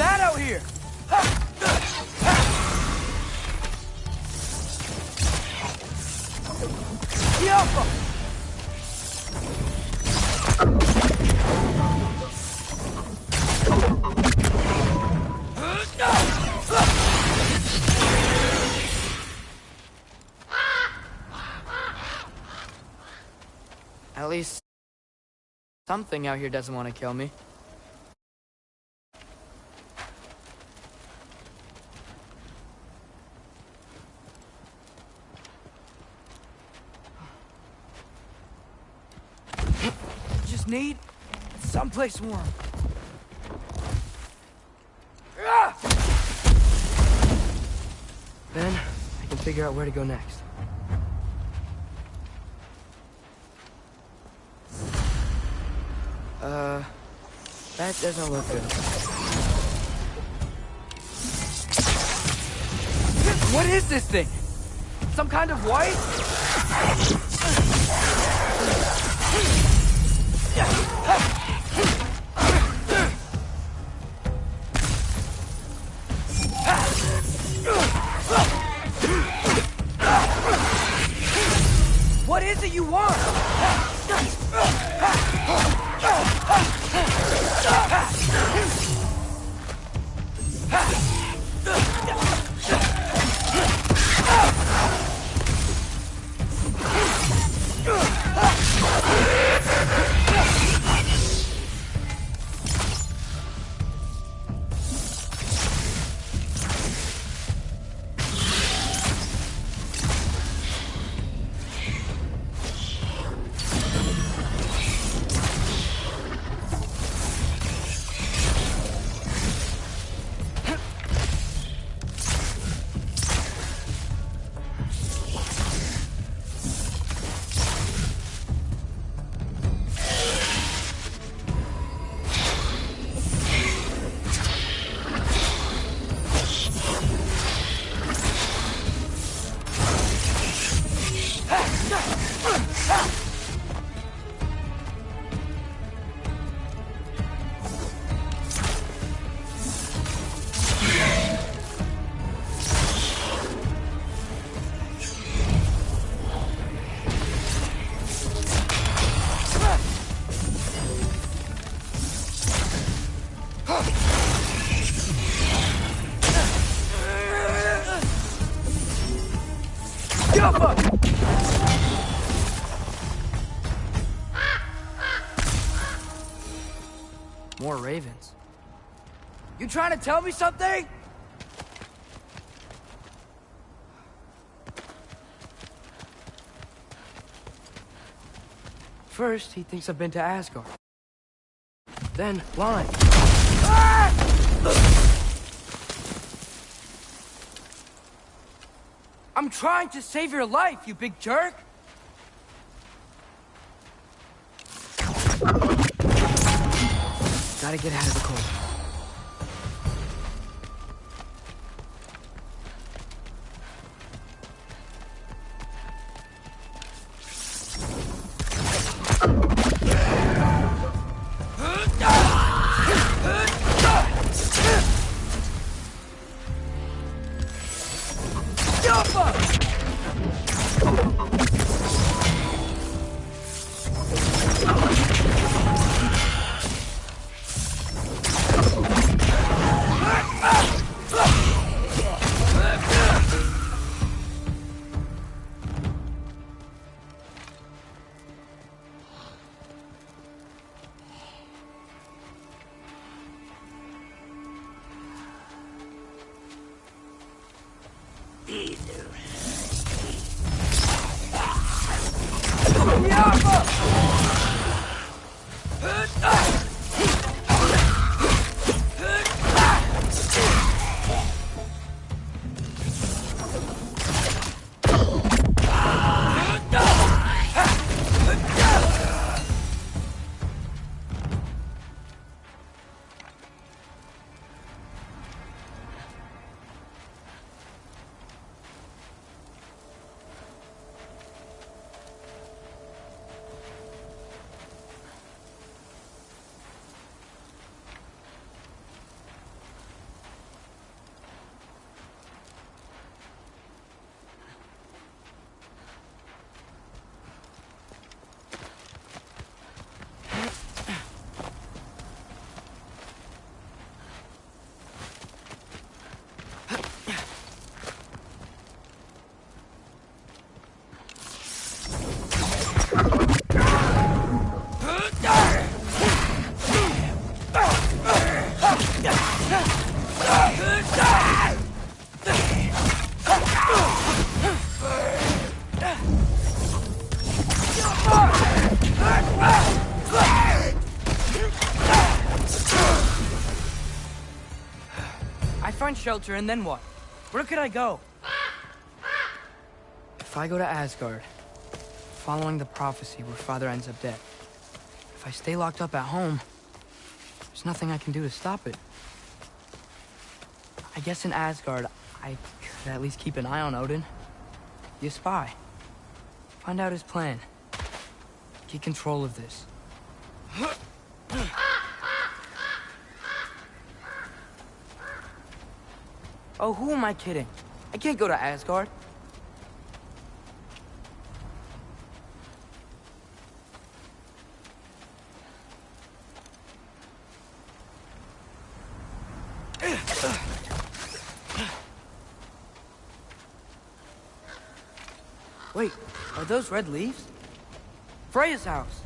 bad out here? At least something out here doesn't want to kill me. Just need someplace warm. Then I can figure out where to go next. That doesn't look good. What is this thing? Some kind of white? What is it you want? More ravens. You trying to tell me something? First, he thinks I've been to Asgard. Then, blind. I'm trying to save your life, you big jerk! Gotta get out of the cold. find shelter, and then what? Where could I go? If I go to Asgard, following the prophecy where Father ends up dead, if I stay locked up at home, there's nothing I can do to stop it. I guess in Asgard, I could at least keep an eye on Odin. Be a spy. Find out his plan. Get control of this. Oh, who am I kidding? I can't go to Asgard. Wait, are those red leaves? Freya's house.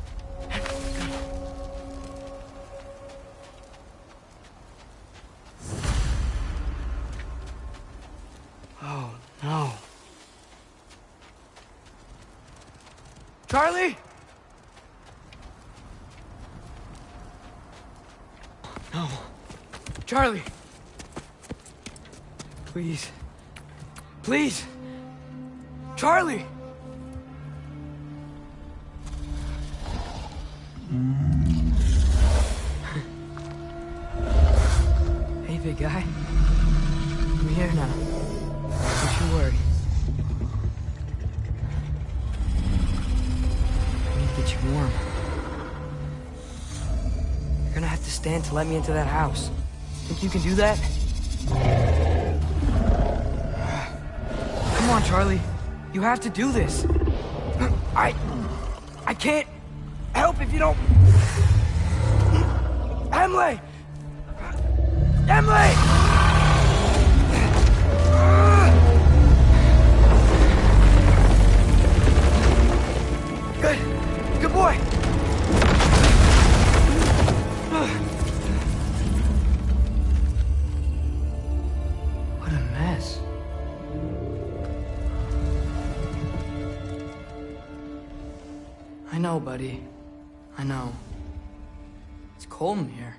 Oh, no. Charlie? No. Charlie, Please. please. Charlie! Hey, big guy. I'm here now. Don't you worry. I need to get you warm. You're gonna have to stand to let me into that house. Think you can do that? Come on, Charlie. You have to do this. I can't help if you don't... Emily! Emily! Good. Good boy. What a mess. I know, buddy. I know. It's cold in here.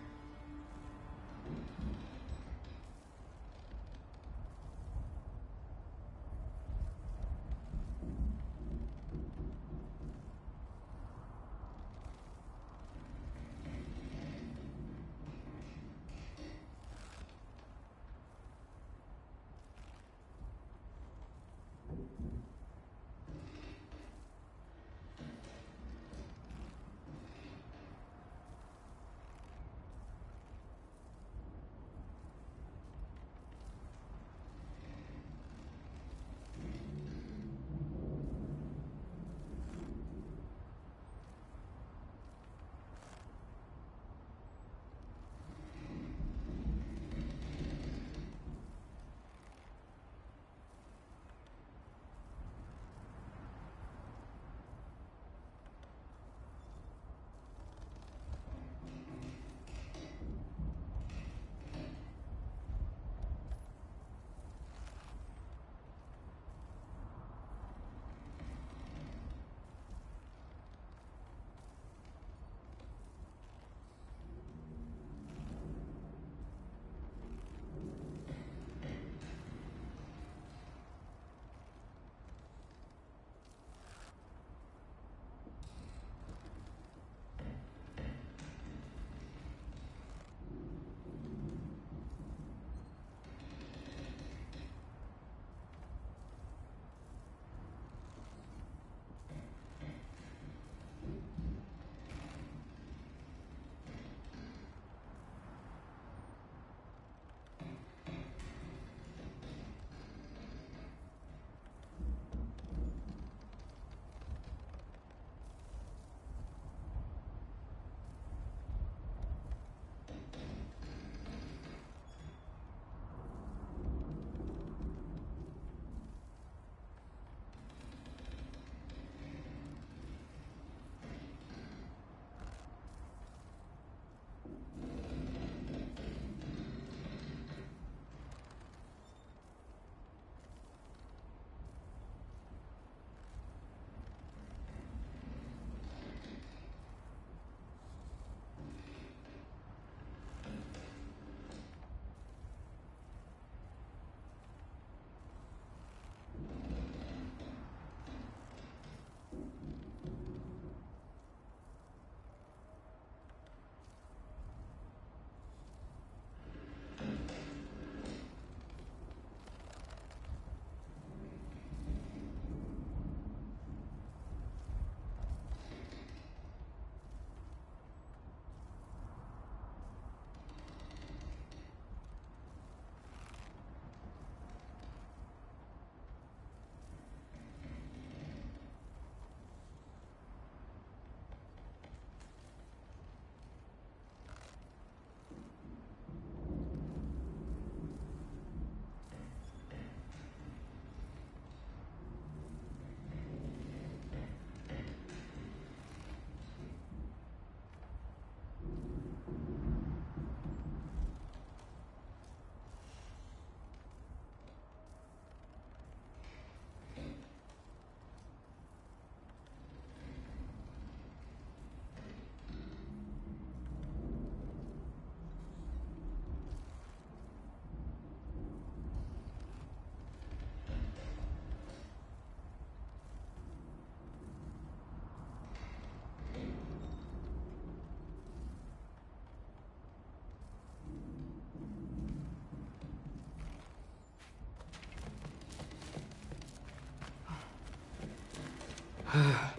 I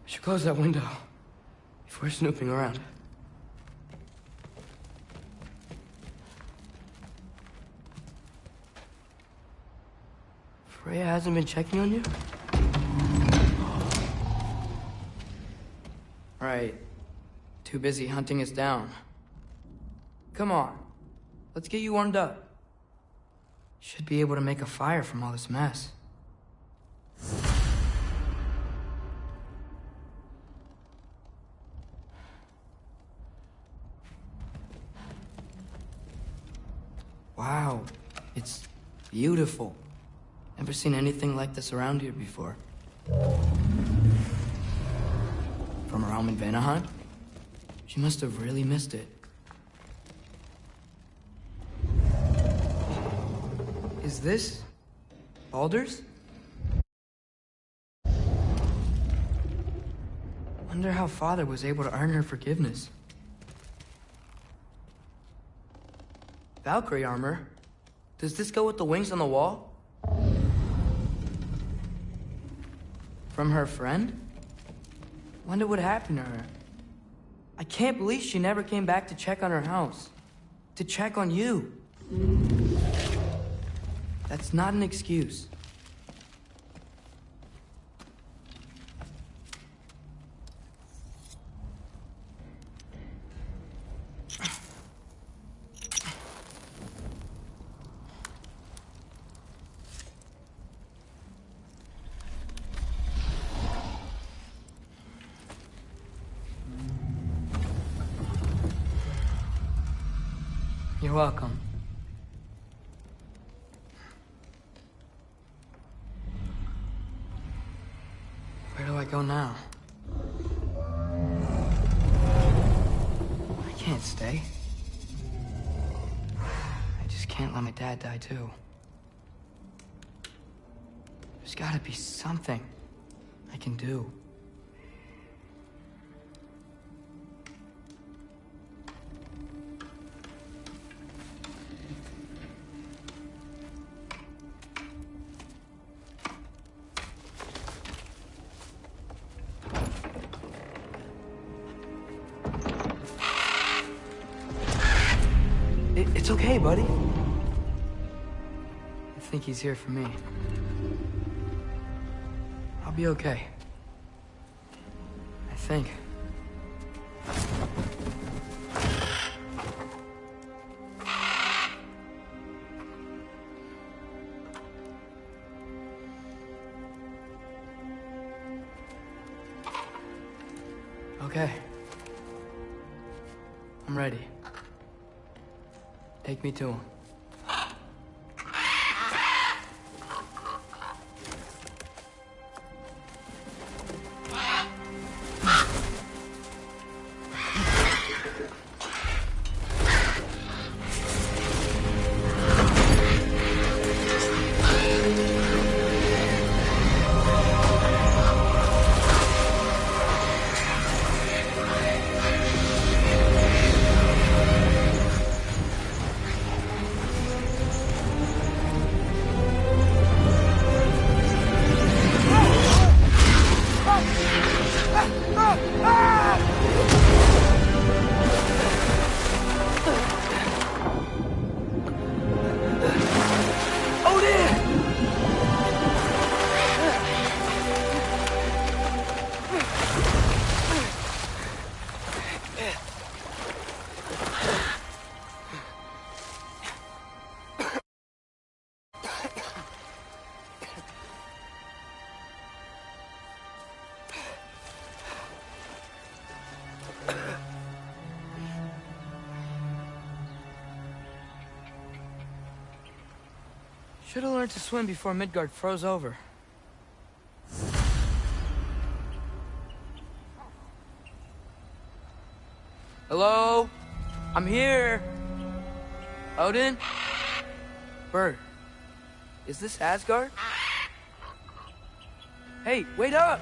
should close that window before snooping around. Freya hasn't been checking on you? Right. Too busy hunting us down. Come on. Let's get you warmed up. Should be able to make a fire from all this mess. Wow. It's beautiful. Never seen anything like this around here before. From her home in Vanaheim? She must have really missed it. Is this Baldur's? Wonder how Father was able to earn her forgiveness. Valkyrie armor? Does this go with the wings on the wall? From her friend? Wonder what happened to her. I can't believe she never came back to check on her house. To check on you. That's not an excuse. You're welcome. Where do I go now? I can't stay. I just can't let my dad die too. There's gotta be something I can do. It's okay, buddy. I think he's here for me. I'll be okay. I think. Okay. I'm ready. Take me to him. Should have learned to swim before Midgard froze over. Hello? I'm here. Odin? Bird. Is this Asgard? Hey, wait up!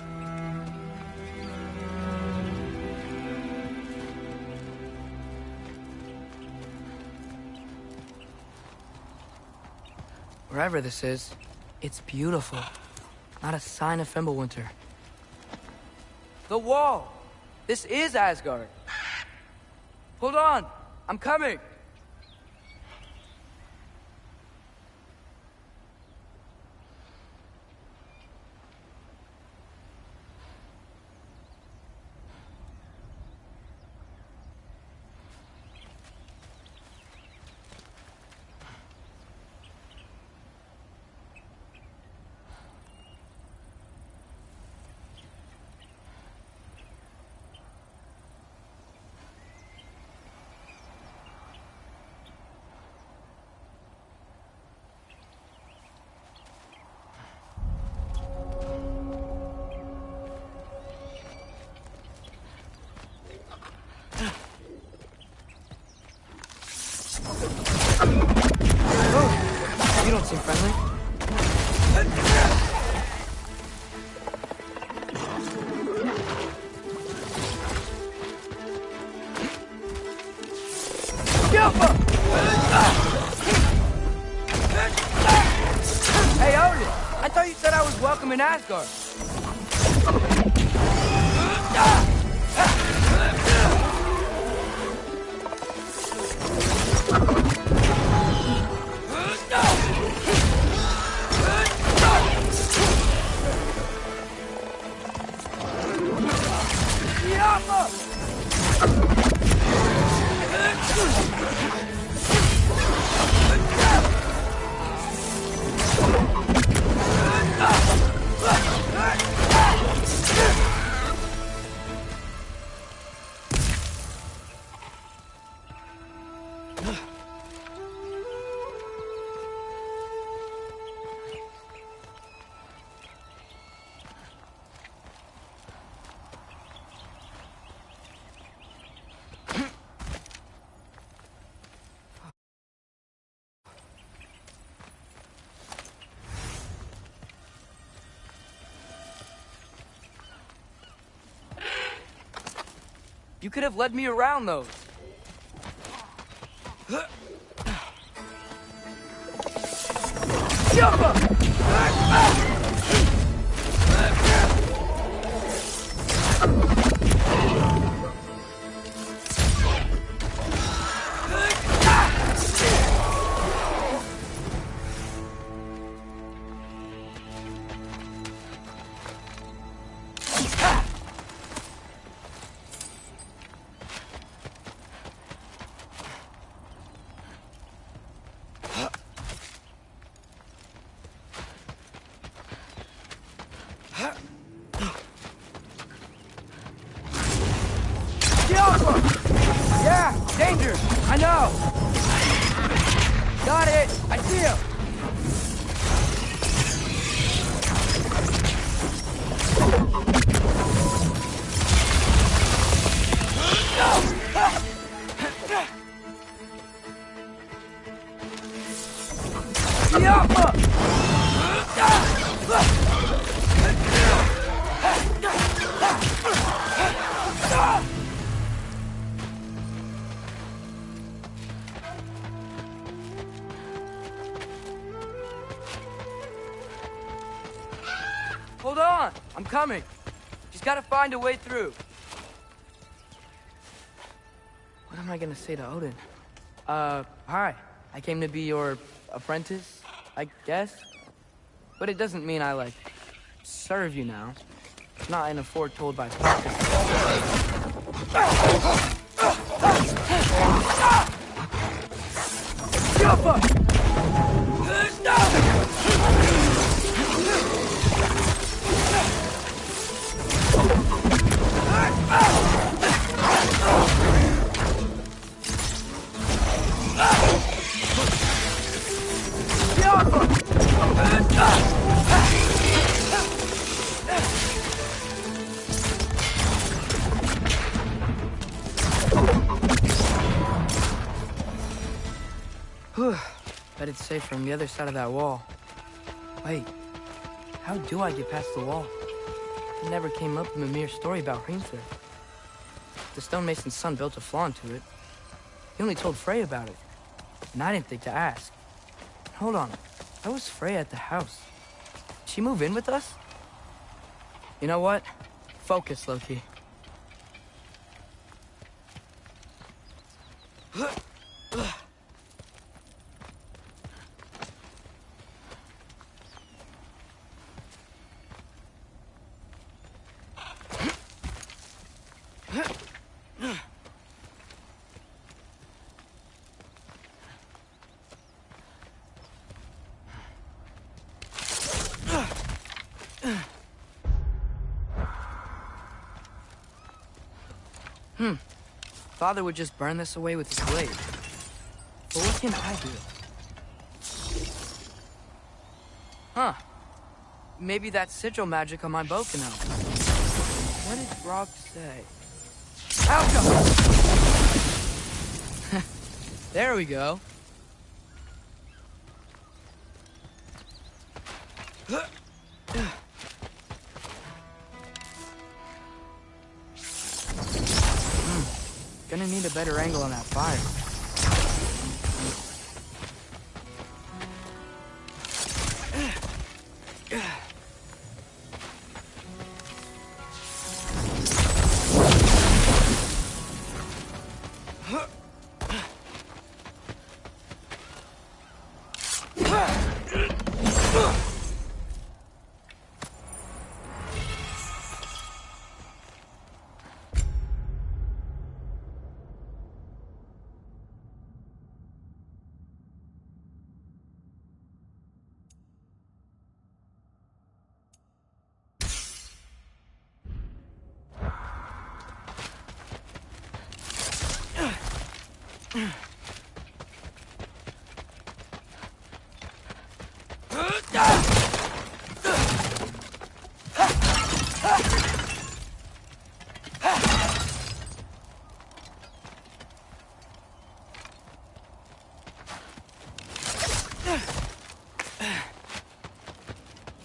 Wherever this is, it's beautiful. Not a sign of Fimbulwinter. The wall! This is Asgard! Hold on! I'm coming! Oh, you don't seem friendly. Hey, Odin! I thought you said I was welcome in Asgard. You could have led me around those. Jump up! Yeah, danger! I know! Got it! I see him! Hold on! I'm coming! Just gotta find a way through. What am I gonna say to Odin? Hi. I came to be your apprentice, I guess? But it doesn't mean I, like, serve you now. Not in a foretold by prophecy. Jump up! Whew. Bet it's safe from the other side of that wall. Wait, how do I get past the wall? It never came up in Mimir's story about Hrimthur. The stonemason's son built a flaw into it. He only told Frey about it, and I didn't think to ask. Hold on, how was Frey at the house? Did she move in with us? You know what? Focus, Loki. Father would just burn this away with his blade. But what can I do? Huh. Maybe that sigil magic on my bow can help. What did Brock say? Alka! There we go. Gonna need a better angle on that fire.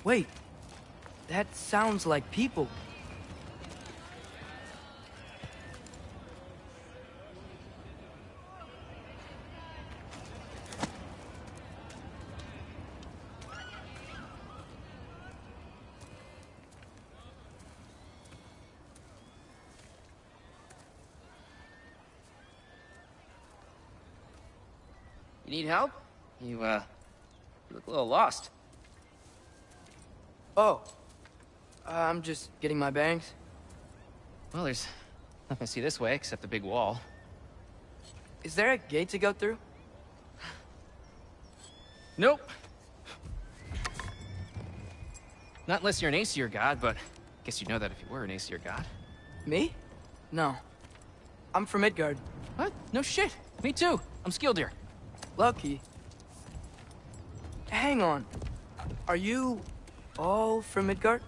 Wait, that sounds like people. You need help? You look a little lost. Oh, I'm just getting my bearings. Well, there's nothing to see this way except the big wall. Is there a gate to go through? Nope. Not unless you're an Aesir god, but I guess you'd know that if you were an Aesir god. Me? No. I'm from Midgard. What? No shit. Me too. I'm Skildir. Lucky. Hang on. Are you all from Midgard?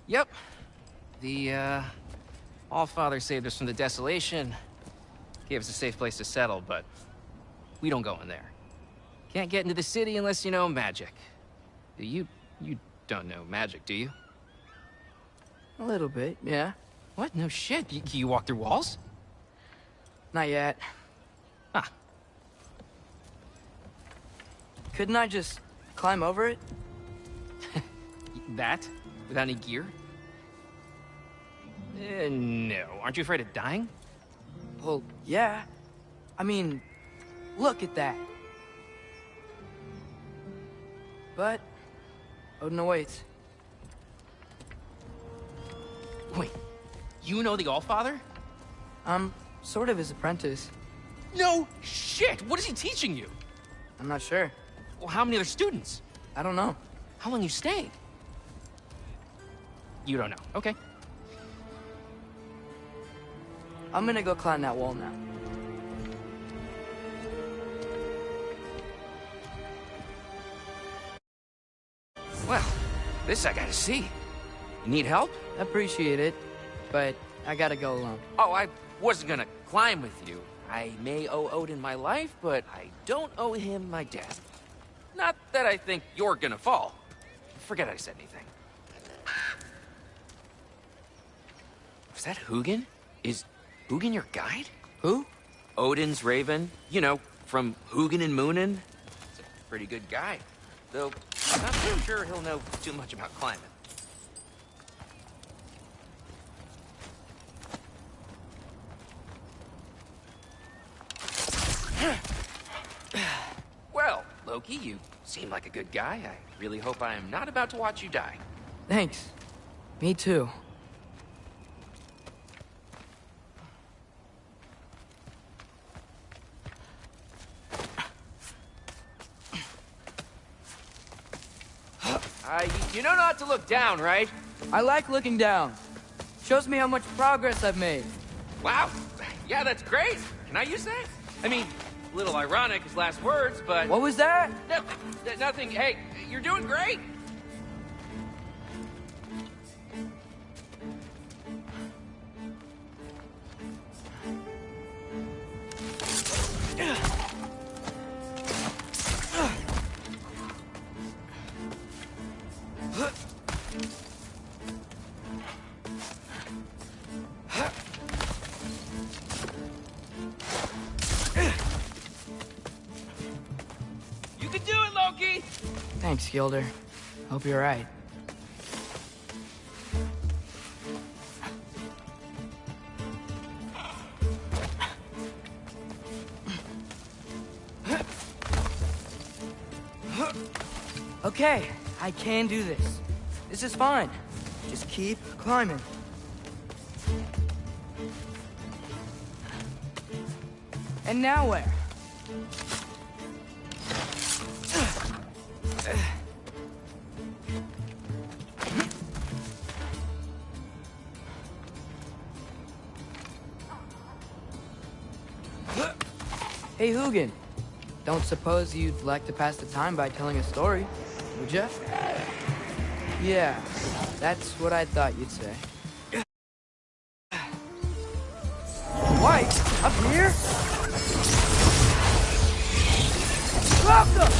Yep. The, All-Father saved us from the desolation. Gave us a safe place to settle, but we don't go in there. Can't get into the city unless you know magic. You don't know magic, do you? A little bit, yeah. What? No shit. You walk through walls? Not yet. Huh. Couldn't I just climb over it? That? Without any gear? No. Aren't you afraid of dying? Well, yeah. I mean, look at that. But Odin awaits. Wait, you know the All-Father? I'm sort of his apprentice. No shit! What is he teaching you? I'm not sure. Well, how many other students? I don't know. How long you stayed? You don't know. Okay. I'm gonna go climb that wall now. Well, this I gotta see. You need help? Appreciate it, but I gotta go alone. Oh, I wasn't gonna climb with you. I may owe Odin my life, but I don't owe him my death. Not that I think you're gonna fall. Forget I said anything. Was that Hugin? Is Hugin your guide? Who? Odin's raven. You know, from Hugin and Moonin. He's a pretty good guy. Though, I'm not so sure he'll know too much about climbing. Well, Loki, you seem like a good guy. I really hope I am not about to watch you die. Thanks. Me too. You know not to look down, right? I like looking down. Shows me how much progress I've made. Wow. Yeah, that's great. Can I use that? I mean, a little ironic his last words, but... What was that? No, nothing. Hey, you're doing great. You can do it, Loki! Thanks, Gilder. Hope you're right. Okay, I can do this. This is fine. Just keep climbing. And now where? Hey, Hugin. Don't suppose you'd like to pass the time by telling a story, would ya? Yeah, that's what I thought you'd say. White? Up here? Welcome!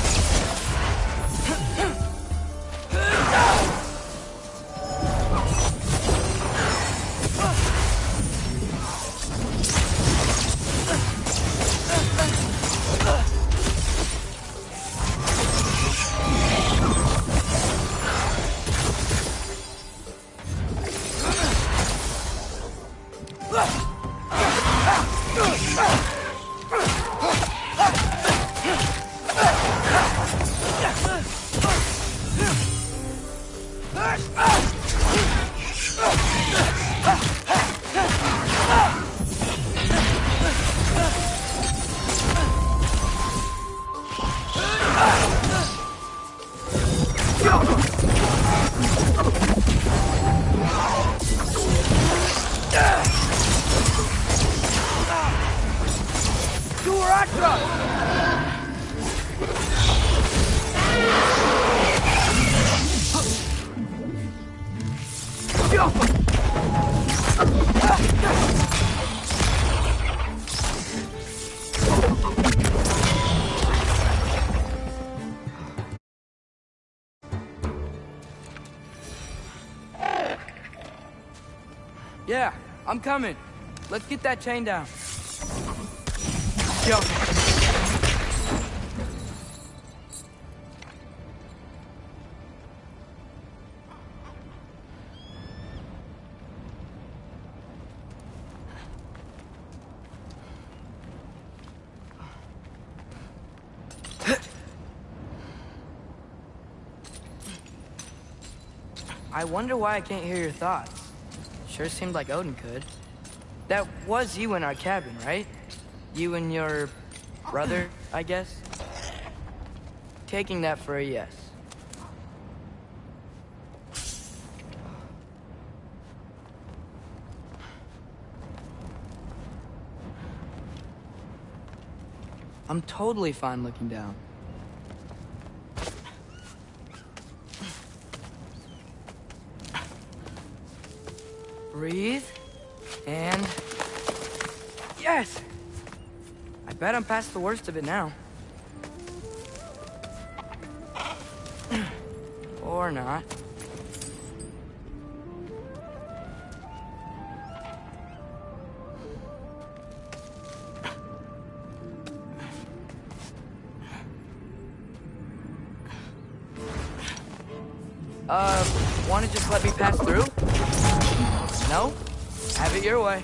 Yeah, I'm coming. Let's get that chain down. Yo. I wonder why I can't hear your thoughts. Sure seemed like Odin could. That was you in our cabin, right? You and your brother, I guess? Taking that for a yes. I'm totally fine looking down. Breathe, and... Yes! I bet I'm past the worst of it now. Or not. Wanna just let me pass through? No? Have it your way.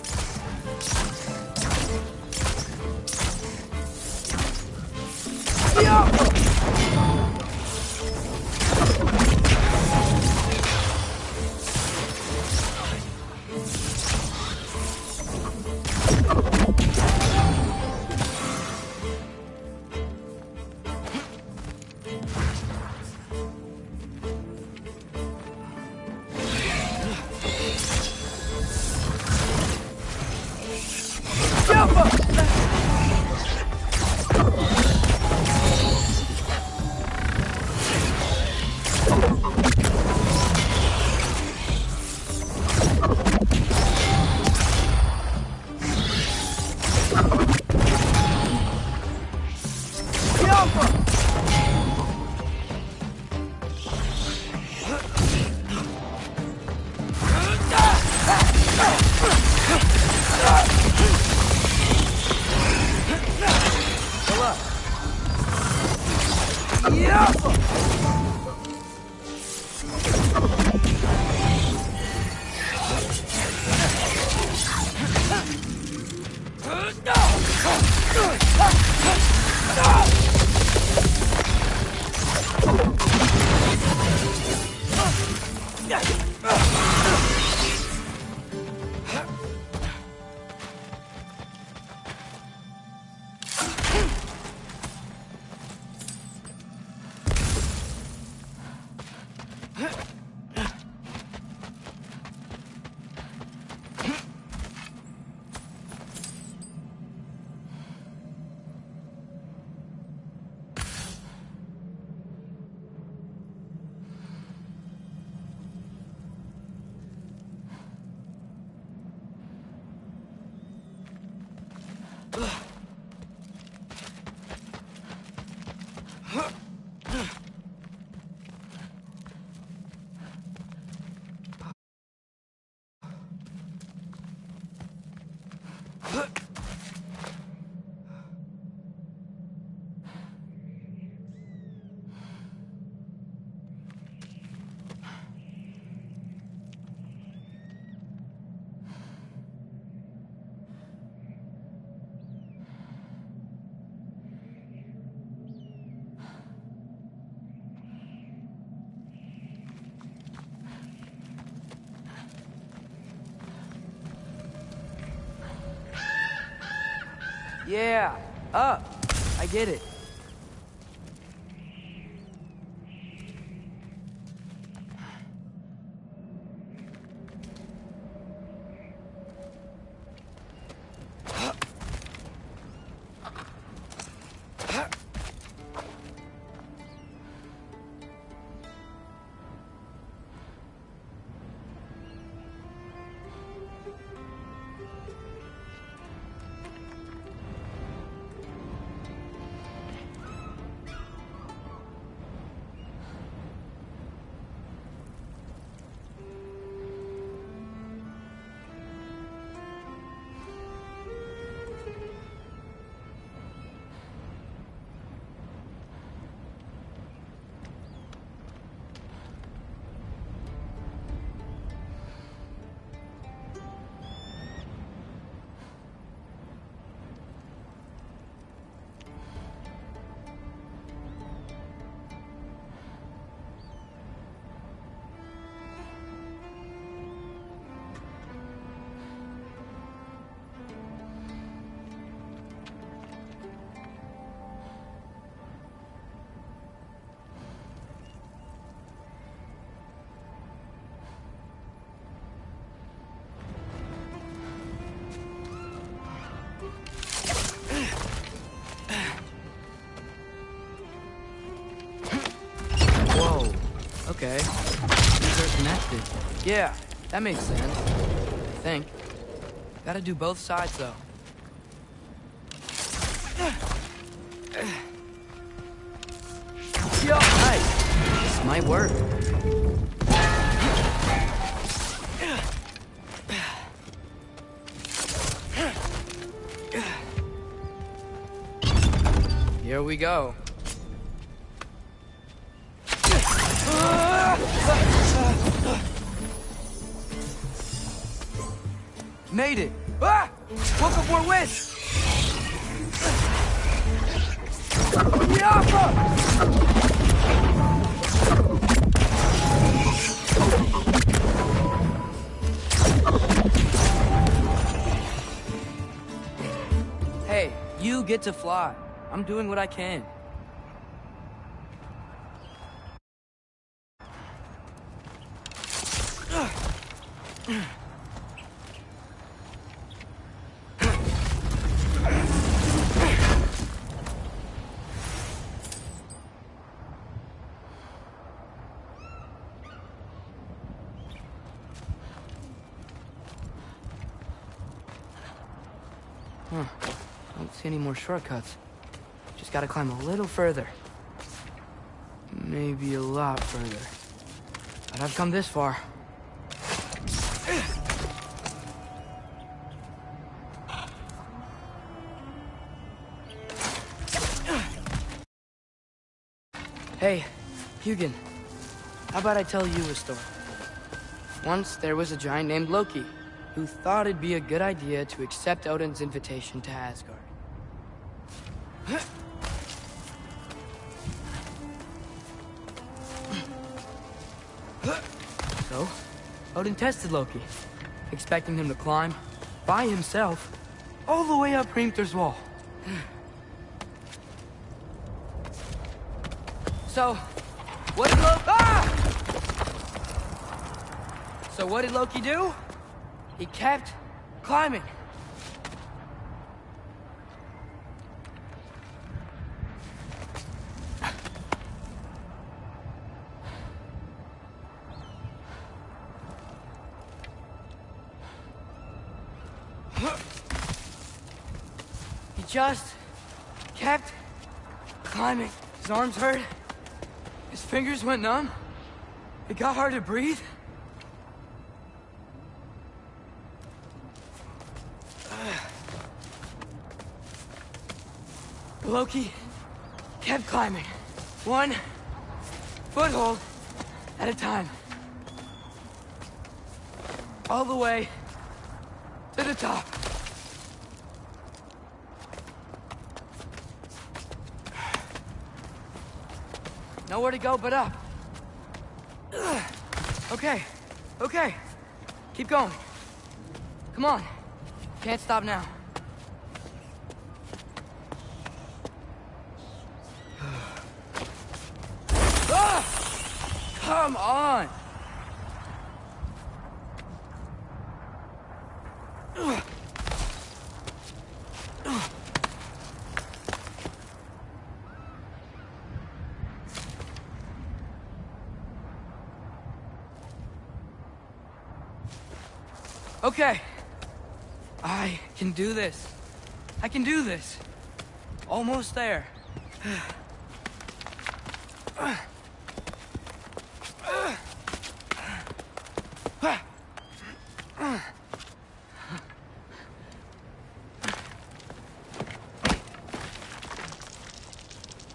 Yeah, up. I get it. Okay. These are connected. Yeah, that makes sense. I think. Gotta do both sides, though. Nice. This might work. Here we go. Made it! Ah! Woke up more wind! Hey, you get to fly. I'm doing what I can. Don't see any more shortcuts. Just gotta climb a little further. Maybe a lot further. But I've come this far. Hey, Hugin. How about I tell you a story? Once there was a giant named Loki, who thought it'd be a good idea to accept Odin's invitation to Asgard. So, Odin tested Loki, expecting him to climb, by himself, all the way up Hrimthur's wall. So, what did Loki do? He kept climbing. He just kept climbing. His arms hurt. His fingers went numb. It got hard to breathe. Loki kept climbing, one foothold at a time, all the way to the top. Nowhere to go but up. Okay. Keep going. Come on. Can't stop now. Come on! Okay. I can do this. I can do this. Almost there.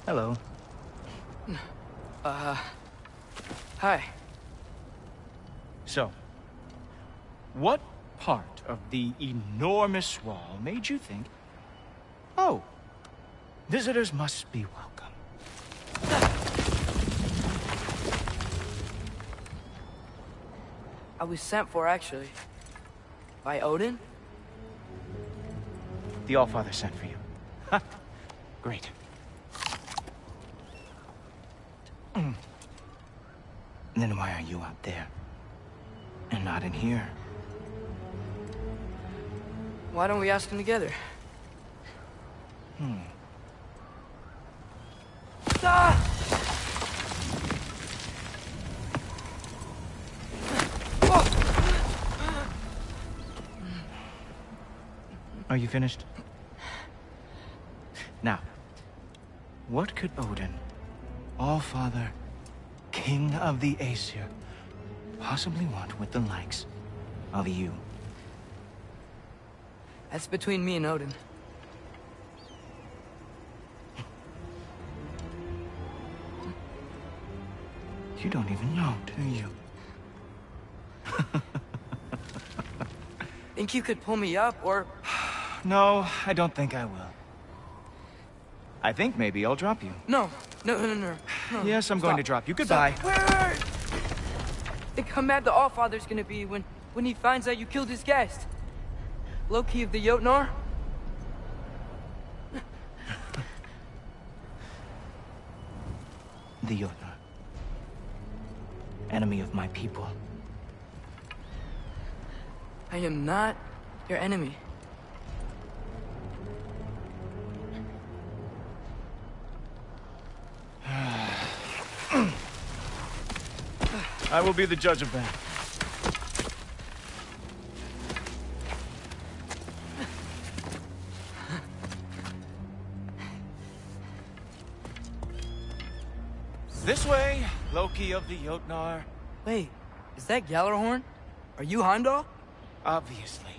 Hello. Hi. So, what part of the enormous wall made you think, oh, visitors must be welcome? I was sent for, actually. By Odin? The Allfather sent for you. Ha! Great. Then why are you out there? And not in here? Why don't we ask him together? Ah! Are you finished? Now, what could Odin, Allfather, King of the Aesir, possibly want with the likes of you? That's between me and Odin. You don't even know, do you? Think you could pull me up, or... No, I don't think I will. I think maybe I'll drop you. No. No. Yes, I'm going to drop you. Goodbye. Wait. Think how mad the Allfather's gonna be when he finds out you killed his guest. Loki of the Jotnar? The Jotnar. Enemy of my people. I am not your enemy. I will be the judge of that. This way, Loki of the Jotnar. Wait, is that Gjallarhorn? Are you Heimdall? Obviously.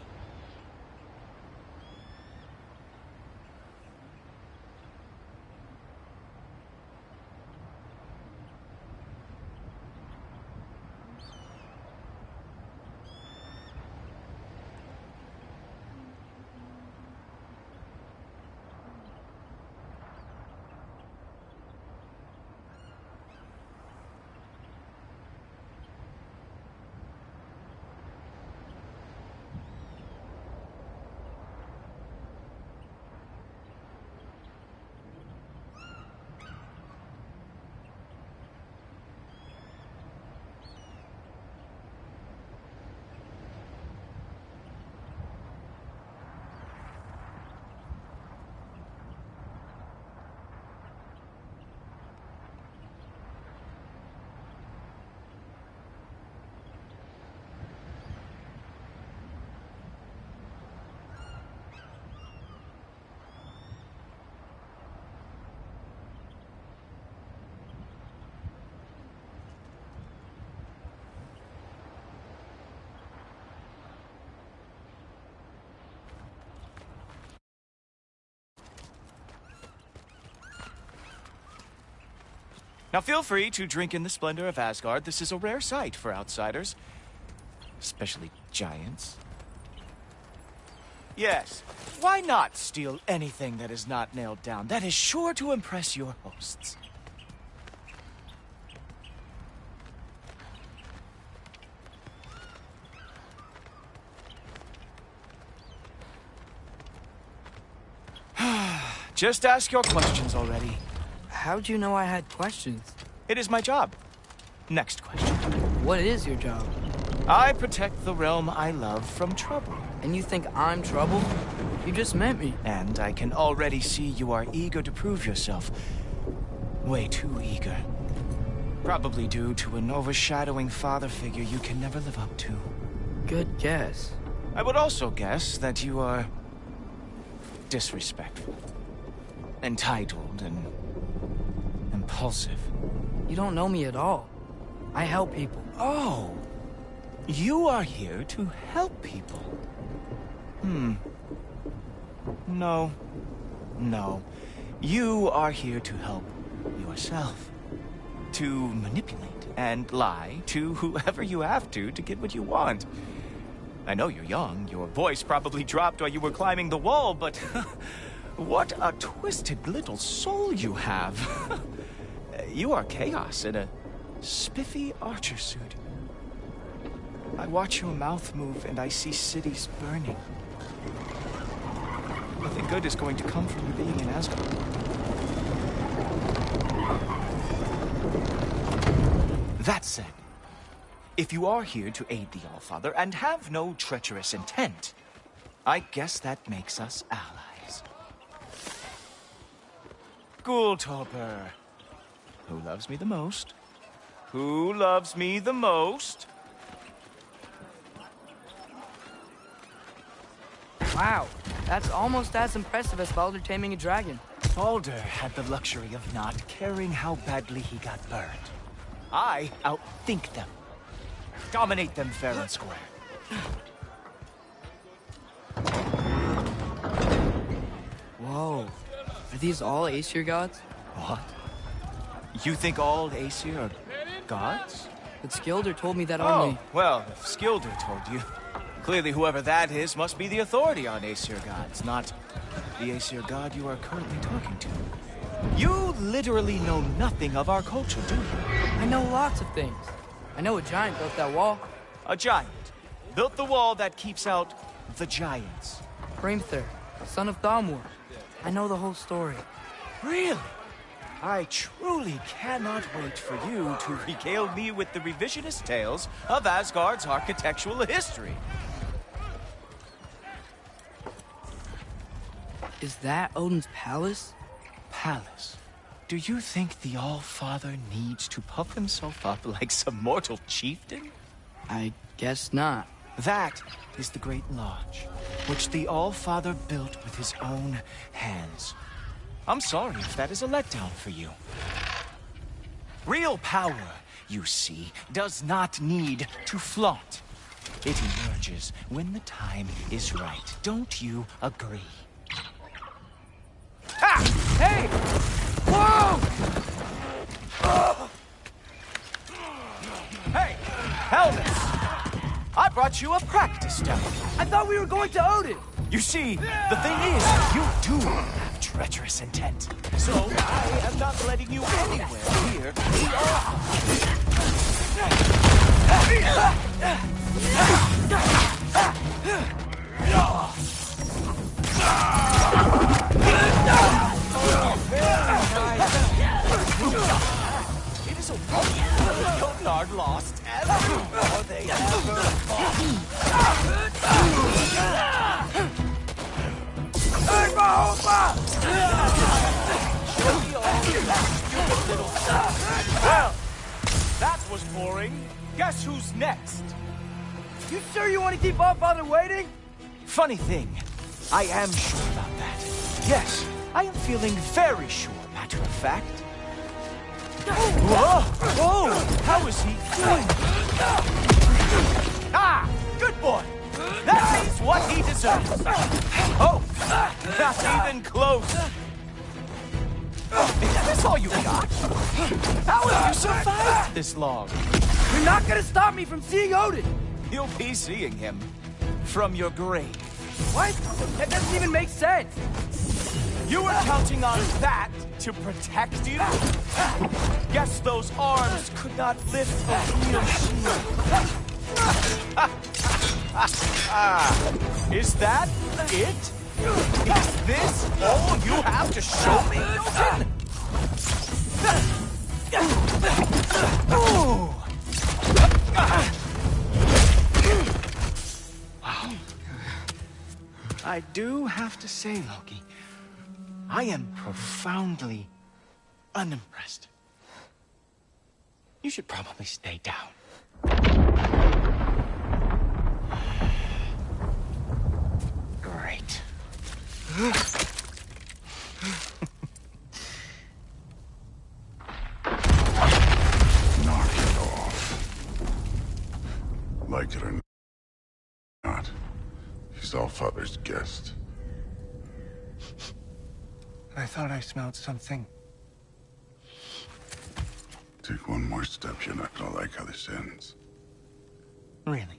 Now feel free to drink in the splendor of Asgard. This is a rare sight for outsiders. Especially giants. Yes, why not steal anything that is not nailed down? That is sure to impress your hosts. Just ask your questions already. How'd you know I had questions? It is my job. Next question. What is your job? I protect the realm I love from trouble. And you think I'm trouble? You just met me. And I can already see you are eager to prove yourself. Way too eager. Probably due to an overshadowing father figure you can never live up to. Good guess. I would also guess that you are disrespectful, entitled, and impulsive. You don't know me at all. I help people. Oh, you are here to help people. No. You are here to help yourself. To manipulate and lie to whoever you have to get what you want. I know you're young. Your voice probably dropped while you were climbing the wall, but what a twisted little soul you have. You are chaos in a spiffy archer suit. I watch your mouth move and I see cities burning. Nothing good is going to come from you being in Asgard. That said, if you are here to aid the Allfather and have no treacherous intent, I guess that makes us allies. Gulltoper. Who loves me the most? Who loves me the most? Wow, that's almost as impressive as Baldur taming a dragon. Baldur had the luxury of not caring how badly he got burned. I outthink them. Dominate them fair and square. Whoa, are these all Aesir gods? What? You think all Aesir are gods? But Skilder told me that Oh, only... well, if Skilder told you, clearly whoever that is must be the authority on Aesir gods, not the Aesir god you are currently talking to. You literally know nothing of our culture, do you? I know lots of things. I know a giant built that wall. A giant built the wall that keeps out the giants. Hrimthur, son of Thamur. I know the whole story. Really? I truly cannot wait for you to regale me with the revisionist tales of Asgard's architectural history. Is that Odin's palace? Palace? Do you think the All-Father needs to puff himself up like some mortal chieftain? I guess not. That is the Great Lodge, which the All-Father built with his own hands. I'm sorry if that is a letdown for you. Real power, you see, does not need to flaunt. It emerges when the time is right. Don't you agree? Ha! Hey! Whoa! Hey, helmets! I brought you a practice demo. I thought we were going to Odin! You see, the thing is, you do have treacherous intent. So I am not letting you anywhere near the It is a wonder Mjolnir lost as before they ever fought. Well, that was boring. Guess who's next? You sure you want to keep All-Father waiting? Funny thing, I am sure about that. Yes, I am feeling very sure, matter of fact. Whoa! Whoa! How is he doing? Ah! Good boy! That is what he deserves! Oh! Not even close! Is this all you got? How have you survived this long? You're not gonna stop me from seeing Odin! You'll be seeing him from your grave. What? That doesn't even make sense! You were counting on that to protect you? Guess those arms could not lift a real shield. Is that it? Is this all you have to show me, Odin? Wow. I do have to say, Loki, I am profoundly unimpressed. You should probably stay down. Great. Knock it off. Like it or not, he's All-Father's guest. I thought I smelled something. Take one more step, you're not gonna like how this ends. Really?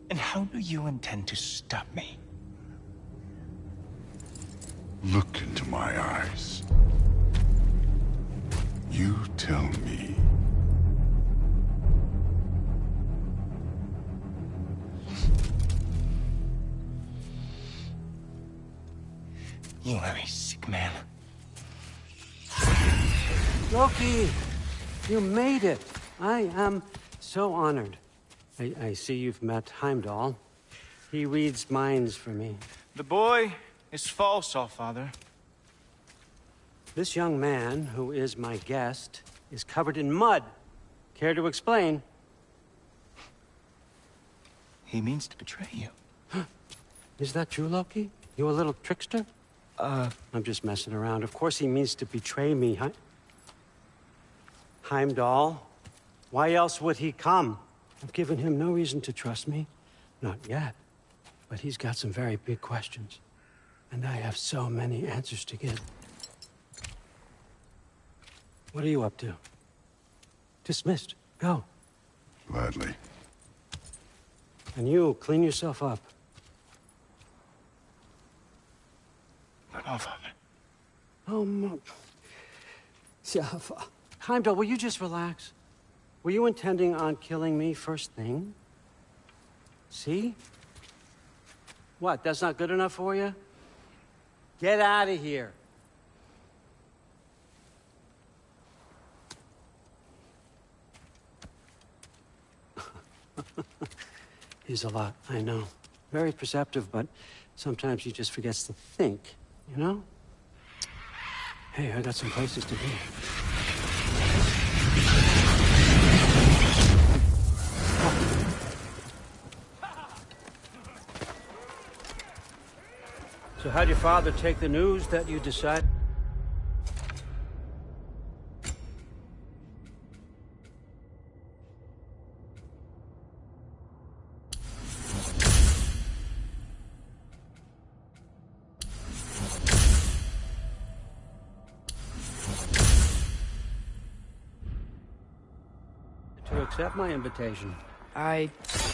And how do you intend to stop me? Look into my eyes. You tell me. You are a sick man. Loki, you made it. I am so honored. I see you've met Heimdall. He reads minds for me. The boy is false, All-Father. This young man, who is my guest, is covered in mud. Care to explain? He means to betray you. Is that true, Loki? You a little trickster? I'm just messing around. Of course he means to betray me, Heimdall, why else would he come? I've given him no reason to trust me. Not yet. But he's got some very big questions. And I have so many answers to give. What are you up to? Dismissed. Go. Gladly. And you, clean yourself up. But All-Father. Oh, Heimdall, will you just relax? Were you intending on killing me first thing? See? What, that's not good enough for you? Get out of here. He's a lot, I know. Very perceptive, but sometimes he just forgets to think, you know? Hey, I got some places to be. So how'd your father take the news that you decided? To accept my invitation. I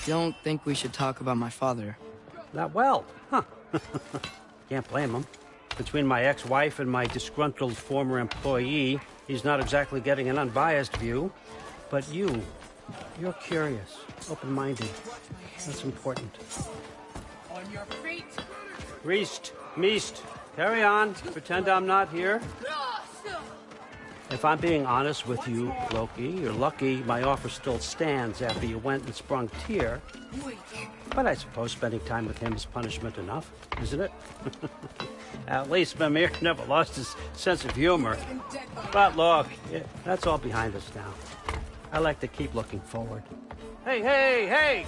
don't think we should talk about my father. That well, huh? Can't blame him. Between my ex-wife and my disgruntled former employee, he's not exactly getting an unbiased view. But you're curious, open-minded. That's important. On your feet! Reist, meest, carry on. Pretend I'm not here. If I'm being honest with you, Loki, you're lucky my offer still stands after you went and sprung Tyr. But I suppose spending time with him is punishment enough, isn't it? At least Mimir never lost his sense of humor. But look, that's all behind us now. I like to keep looking forward. Hey!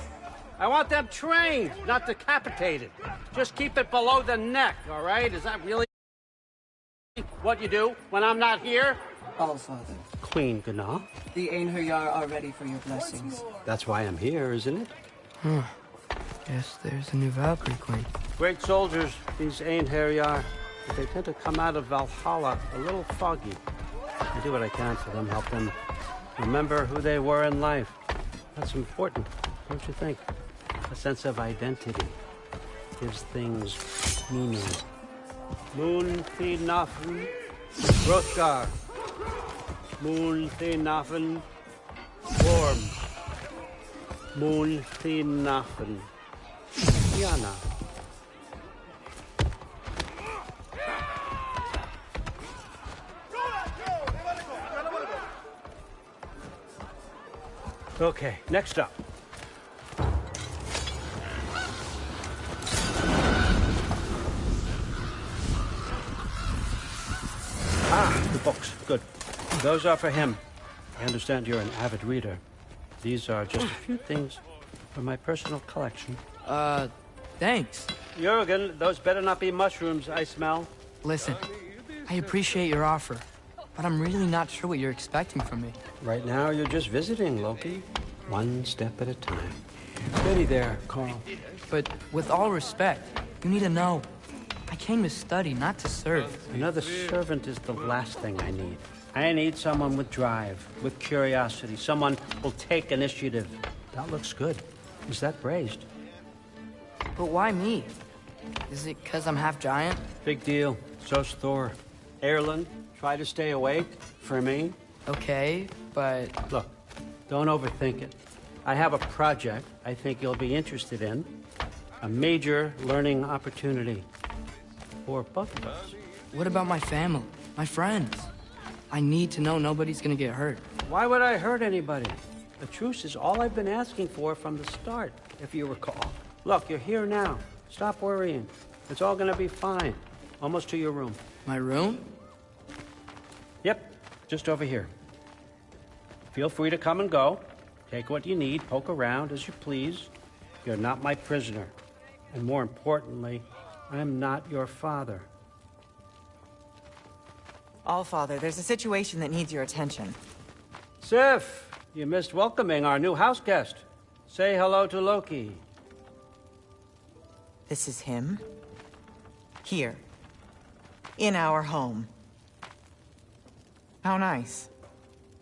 I want them trained, not decapitated. Just keep it below the neck, all right? Is that really what you do when I'm not here? Allfather, Queen Gná. the Einherjar are ready for your blessings. That's why I'm here, isn't it? Guess there's a new Valkyrie Queen. Great soldiers, these Einherjar. But they tend to come out of Valhalla a little foggy. I do what I can for them, help them remember who they were in life. That's important, don't you think? A sense of identity gives things meaning. Moon thi nafen, Hrothgar. Moon thi nafen, Worm. Moon thi nafen, Yana. Okay, next up. The books. Good. Those are for him. I understand you're an avid reader. These are just a few things from my personal collection. Thanks. Jurgen, those better not be mushrooms I smell. Listen, I appreciate your offer, but I'm really not sure what you're expecting from me. Right now, you're just visiting, Loki. One step at a time. Steady there, Carl. But with all respect, you need to know, I came to study, not to serve. Another servant is the last thing I need. I need someone with drive, with curiosity, someone who'll take initiative. That looks good. Is that braised? But why me? Is it because I'm half giant? Big deal. So's Thor. Erland, try to stay awake for me. Okay, but... Look, don't overthink it. I have a project I think you'll be interested in. A major learning opportunity. For both of us. What about my family? My friends? I need to know nobody's gonna get hurt. Why would I hurt anybody? A truce is all I've been asking for from the start, if you recall. Look, you're here now. Stop worrying. It's all gonna be fine. Almost to your room. My room? Yep, just over here. Feel free to come and go. Take what you need, poke around as you please. You're not my prisoner. And more importantly, I'm not your father. Allfather, there's a situation that needs your attention. Sif, you missed welcoming our new house guest. Say hello to Loki. This is him. Here. In our home. How nice.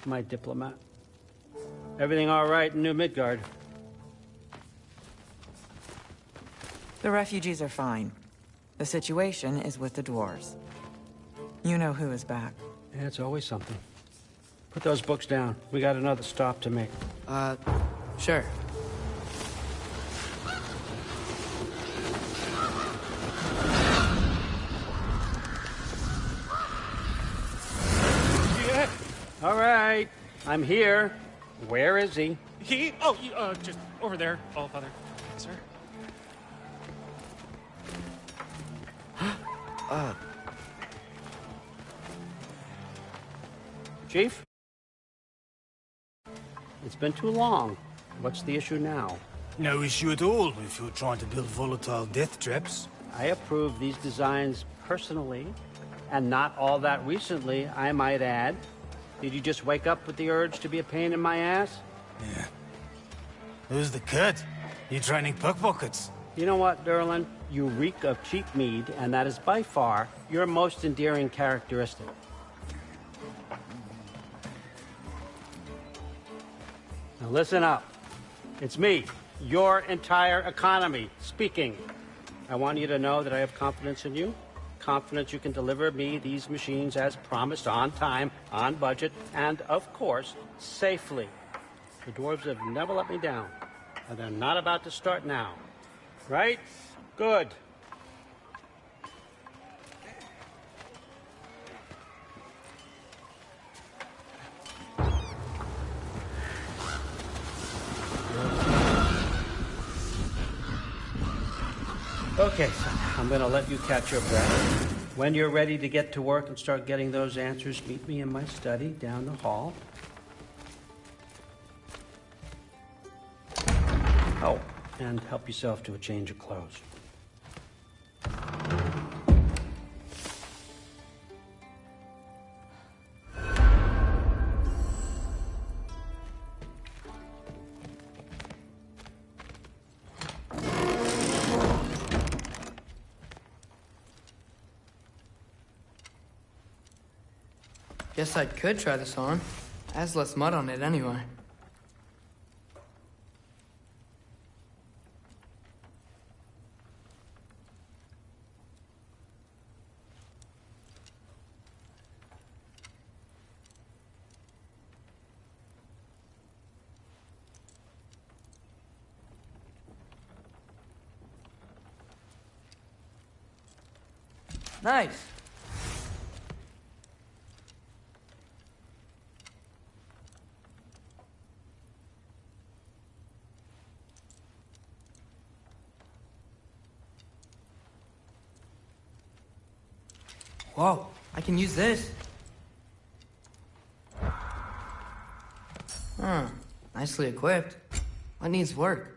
My diplomat. Everything all right in New Midgard? The refugees are fine. The situation is with the dwarves. You know who is back. Yeah, it's always something. Put those books down. We got another stop to make. Sure. Yeah. All right. I'm here. Where is he? Just over there, All Father. Sir? Chief? It's been too long. What's the issue now? No issue at all if you're trying to build volatile death traps. I approve these designs personally, and not all that recently, I might add. Did you just wake up with the urge to be a pain in my ass? Yeah. Who's the cut? You training pickpockets? You know what, Derlin? You reek of cheap mead, and that is by far your most endearing characteristic. Now listen up. It's me, your entire economy, speaking. I want you to know that I have confidence in you. Confidence you can deliver me these machines as promised, on time, on budget, and, of course, safely. The dwarves have never let me down, and they're not about to start now. Right? Good. Okay, son, I'm gonna let you catch your breath. When you're ready to get to work and start getting those answers, meet me in my study down the hall. Oh, and help yourself to a change of clothes. Guess I could try this on. It has less mud on it anyway. Nice. Whoa, I can use this. Nicely equipped. What needs work?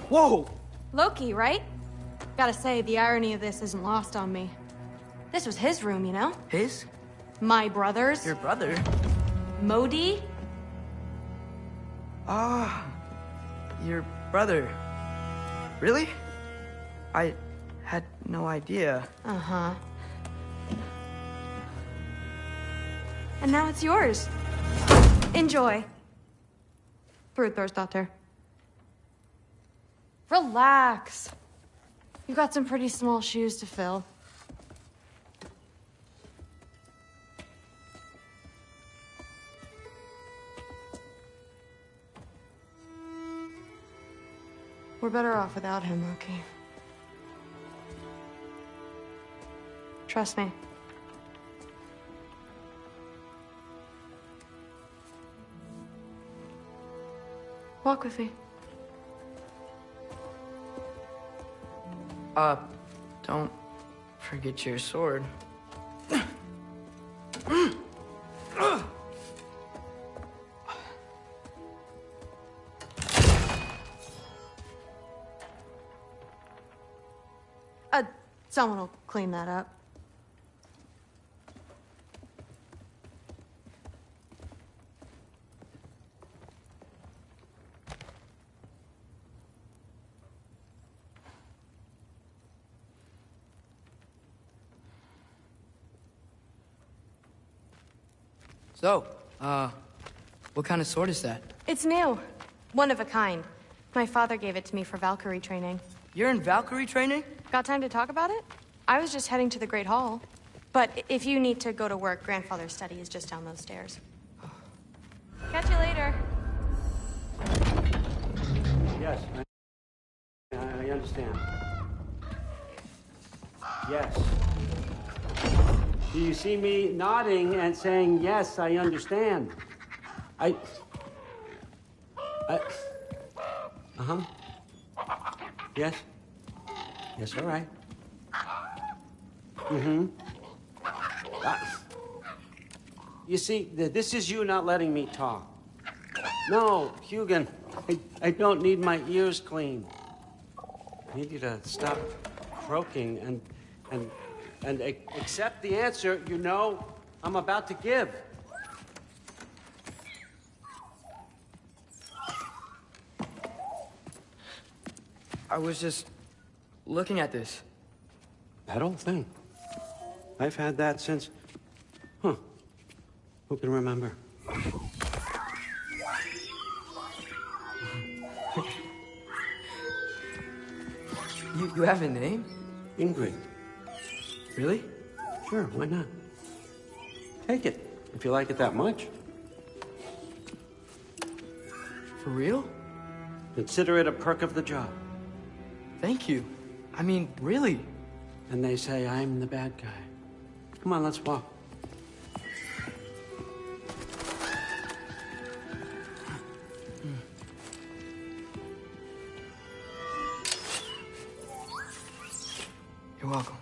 Whoa! Loki, right? Gotta say, the irony of this isn't lost on me. This was his room, you know? His? My brother's. Your brother? Modi? Ah, your brother. Really? I had no idea. Uh-huh. And now it's yours. Enjoy. Thor's Relax. You've got some pretty small shoes to fill. We're better off without him, Loki. Trust me. Walk with me. Don't forget your sword. Someone will clean that up. So, what kind of sword is that? It's new. One of a kind. My father gave it to me for Valkyrie training. You're in Valkyrie training? Got time to talk about it? I was just heading to the Great Hall. But if you need to go to work, Grandfather's study is just down those stairs. Catch you later. Yes, I understand. Yes. Do you see me nodding and saying, yes, I understand? Uh-huh. Yes. Yes, all right. Mm-hmm. You see, this is you not letting me talk. No, Hugin, I don't need my ears cleaned. I need you to stop croaking and accept the answer you know I'm about to give. I was just looking at this. That old thing. I've had that since... Huh. Who can remember? You have a name? Ingrid. Really? Sure, why not? Take it, if you like it that much. For real? Consider it a perk of the job. Thank you. I mean, really. And they say I'm the bad guy. Come on, let's walk. You're welcome.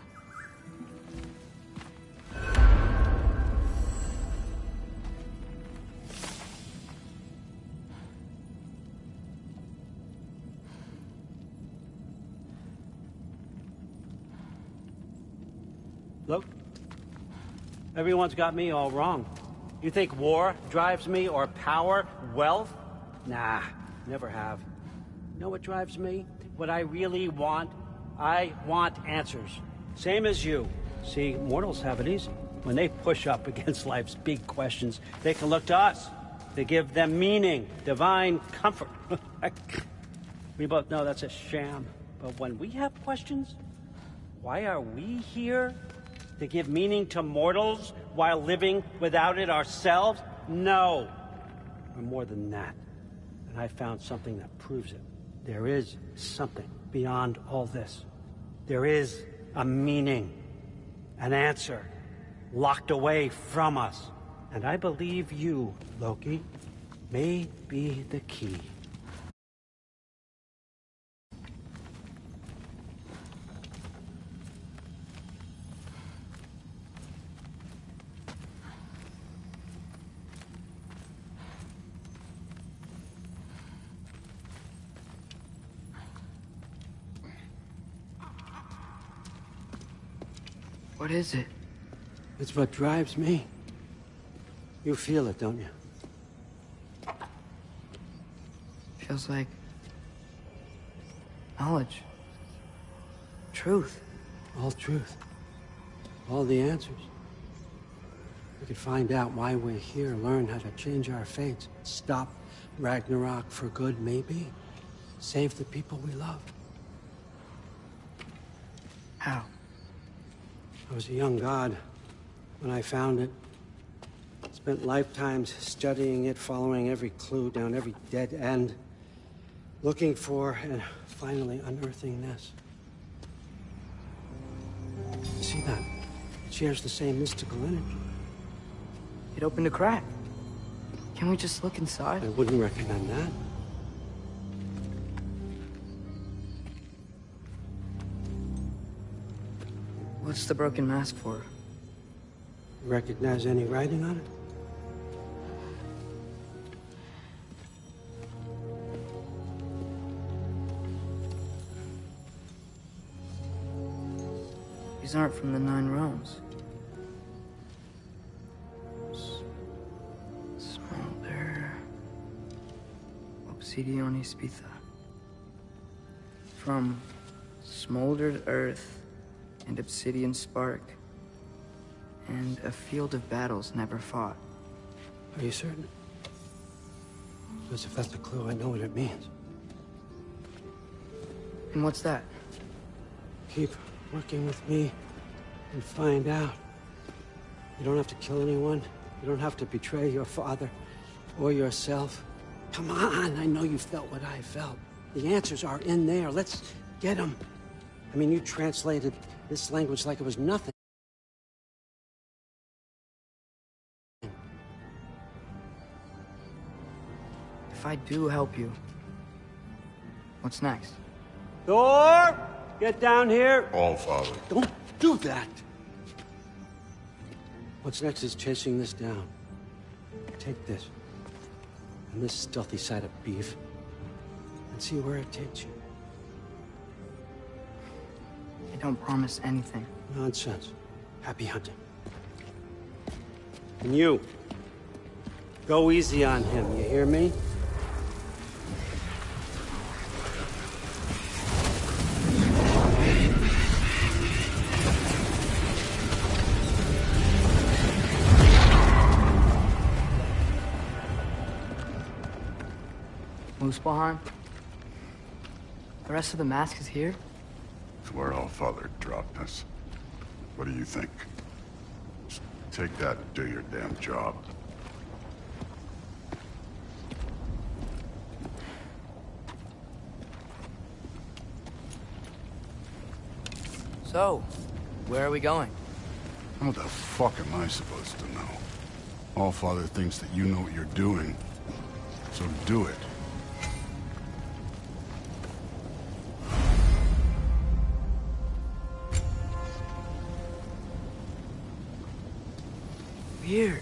Look, everyone's got me all wrong. You think war drives me, or power, wealth? Nah, never have. You know what drives me? What I really want? I want answers. Same as you. See, mortals have it easy. When they push up against life's big questions, they can look to us. They give them meaning, divine comfort. We both know that's a sham. But when we have questions, why are we here? To give meaning to mortals while living without it ourselves? No. We're more than that. And I found something that proves it. There is something beyond all this. There is a meaning, an answer, locked away from us. And I believe you, Loki, may be the key. What is it? It's what drives me. You feel it, don't you? Feels like knowledge. Truth. All truth. All the answers. We could find out why we're here, learn how to change our fates, stop Ragnarok for good, maybe. Save the people we love. How? I was a young god when I found it. Spent lifetimes studying it, following every clue down every dead end, looking for and finally unearthing this. See that? It shares the same mystical energy. It opened a crack. Can we just look inside? I wouldn't recommend that. What's the broken mask for? Recognize any writing on it? These aren't from the Nine Realms. Smolder. Obsidione Spitha. From smoldered earth and obsidian spark, and a field of battles never fought. Are you certain? Because if that's a clue, I know what it means. And what's that? Keep working with me and find out. You don't have to kill anyone. You don't have to betray your father or yourself. Come on, I know you felt what I felt. The answers are in there. Let's get them. I mean, you translated this language like it was nothing. If I do help you, what's next? Thor! Get down here! Allfather. Don't do that! What's next is chasing this down. Take this, and this stealthy side of beef, and see where it takes you. I don't promise anything. Nonsense. Happy hunting. And you, go easy on him, you hear me? Muspelheim? The rest of the mask is here? It's where Allfather dropped us. What do you think? Just take that and do your damn job. So, where are we going? What the fuck am I supposed to know? Allfather thinks that you know what you're doing, so do it. Weird.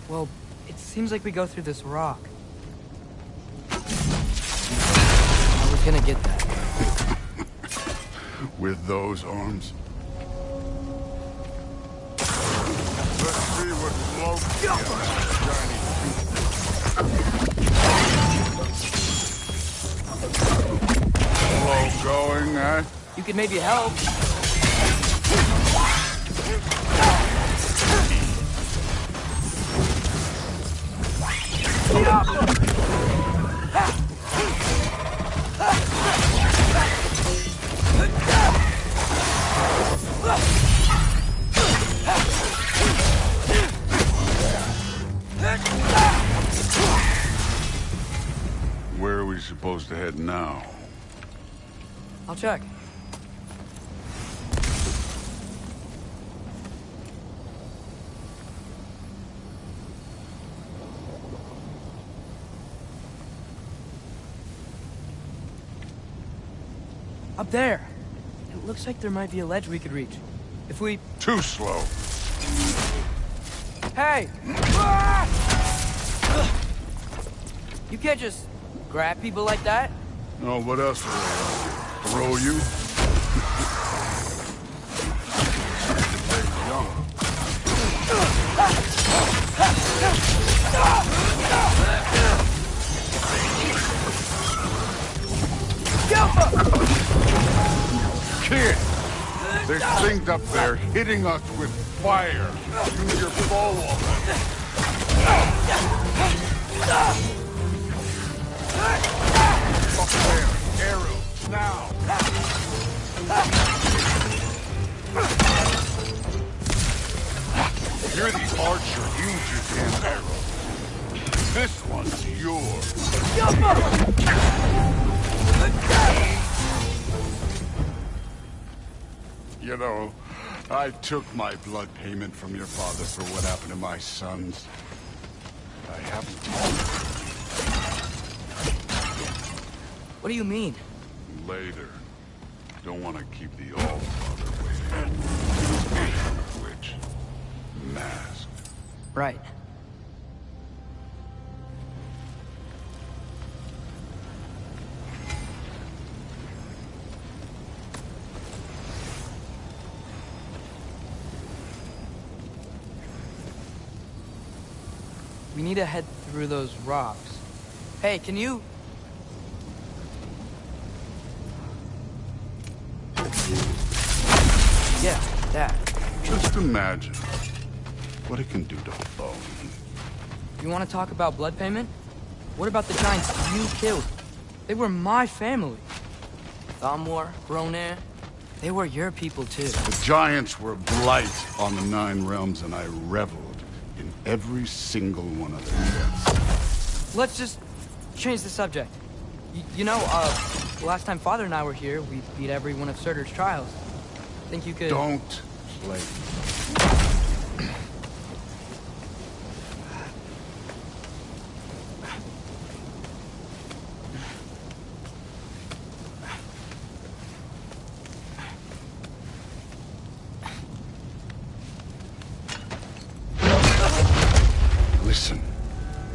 Well, it seems like we go through this rock. I was gonna get that. With those arms? Let's see what slow going, eh? You could maybe help. Where are we supposed to head now? I'll check. Up there. It looks like there might be a ledge we could reach. If we... Too slow. Hey! You can't just grab people like that. Oh, what else are they? Throw you? Kid! up there hitting us with fire. Use your bow already. Up there, arrows, now. You're the archer, use your damn arrow. This one's yours. You know, I took my blood payment from your father for what happened to my sons. I haven't told What do you mean? you later. Don't want to keep the All-Father waiting. Which, masked. Right. We need to head through those rocks. Hey, can you... Yeah, that. Just imagine what it can do to bone. You want to talk about blood payment? What about the giants you killed? They were my family. Thamor, Ronan, they were your people too. The giants were blight on the Nine Realms, and I reveled in every single one of their deaths. Let's just change the subject. You know, last time Father and I were here, we beat every one of Surtur's trials. Think you could... Don't play. Listen,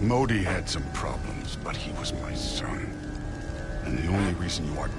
Modi had some problems, but he was my son. And the only reason you aren't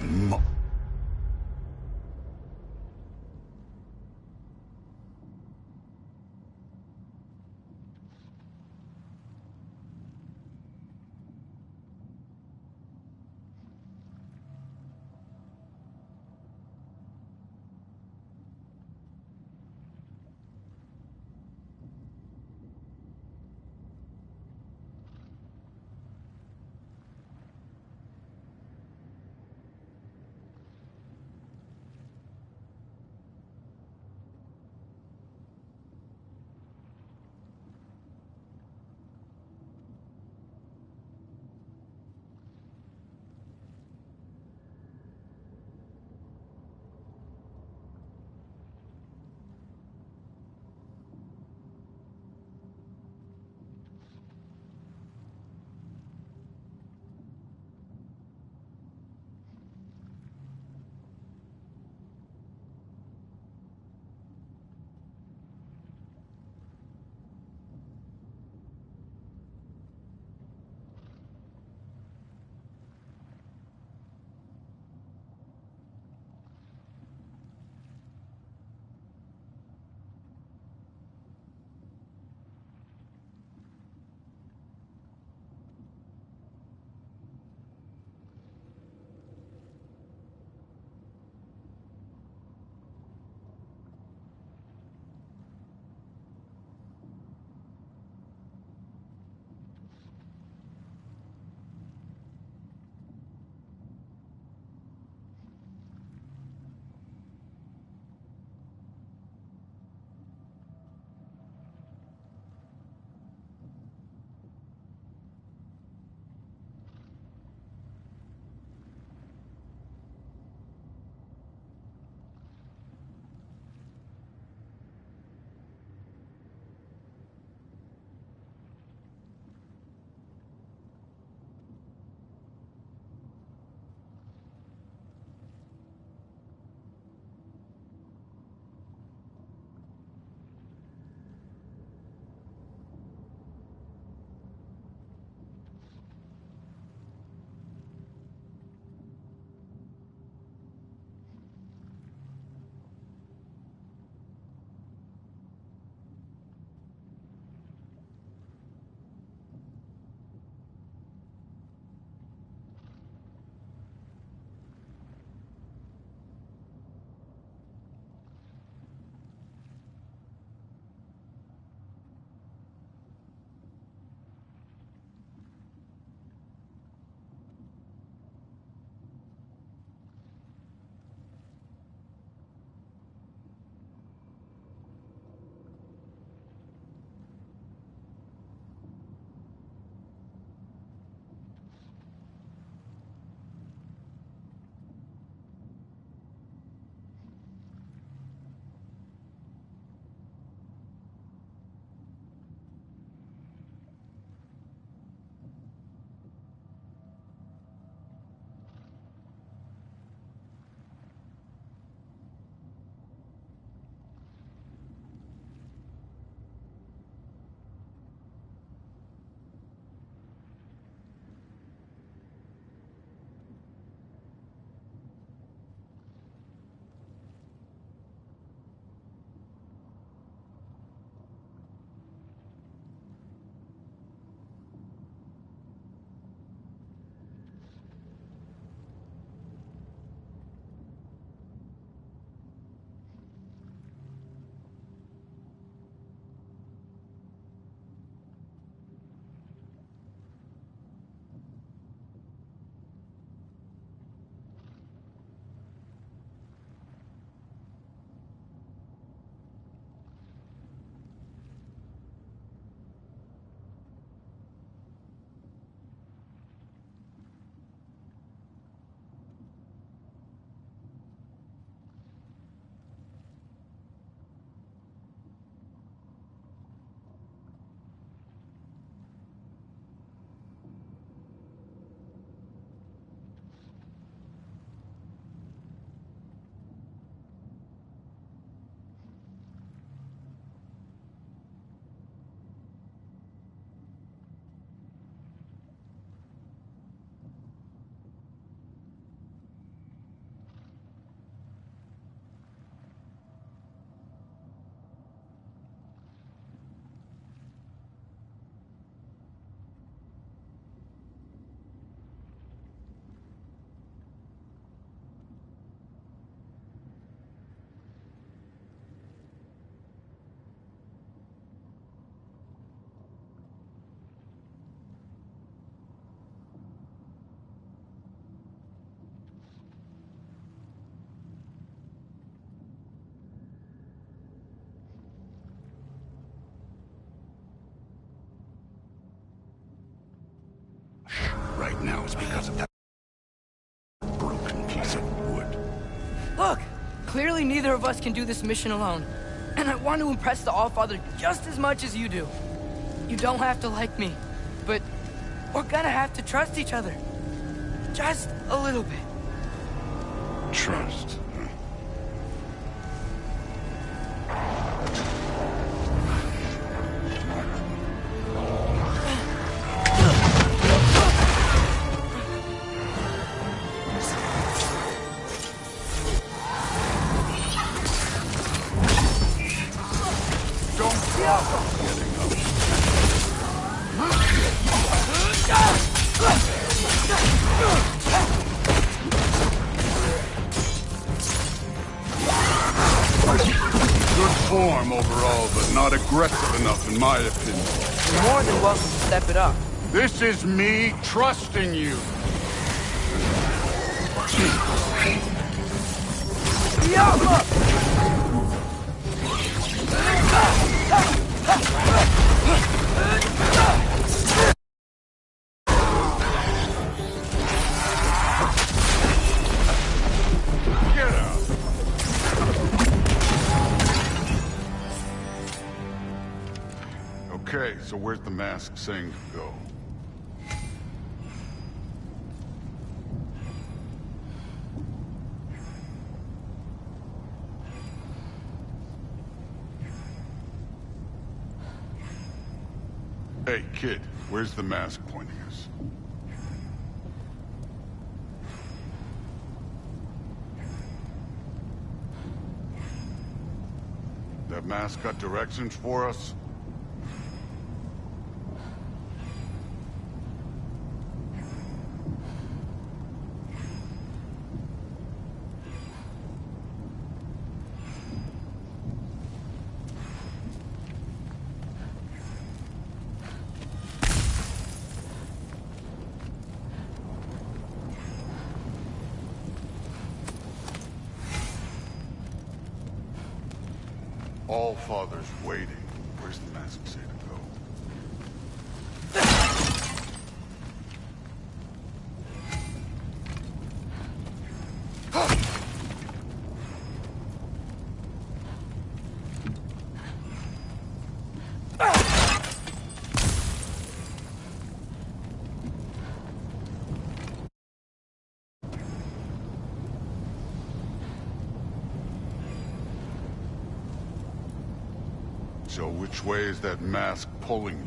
right now is because of that broken piece of wood. Look! Clearly neither of us can do this mission alone. And I want to impress the Allfather just as much as you do. You don't have to like me, but we're gonna have to trust each other. Just a little bit. Trust. Form overall, but not aggressive enough, in my opinion. You're more than welcome to step it up. This is me trusting you. Get out. Okay, so where's the mask saying to go? Hey, kid, where's the mask pointing us? That mask got directions for us? All Father's waiting. Where's the mask say to go? So which way is that mask pulling you?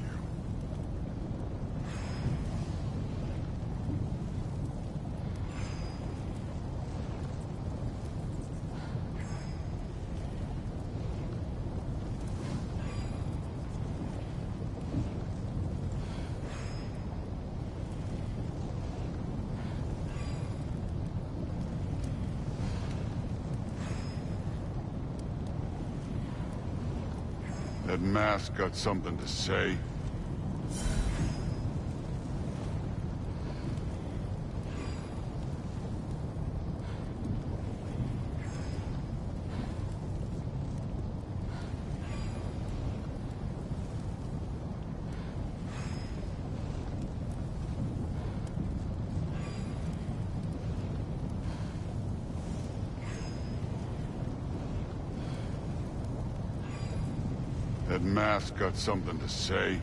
That mask got something to say? That mask got something to say?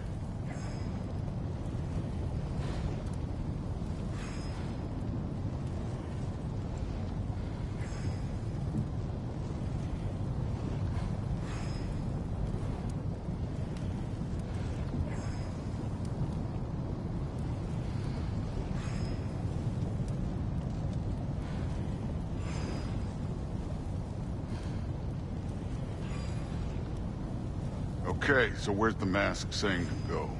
Okay, so where's the mask saying to go?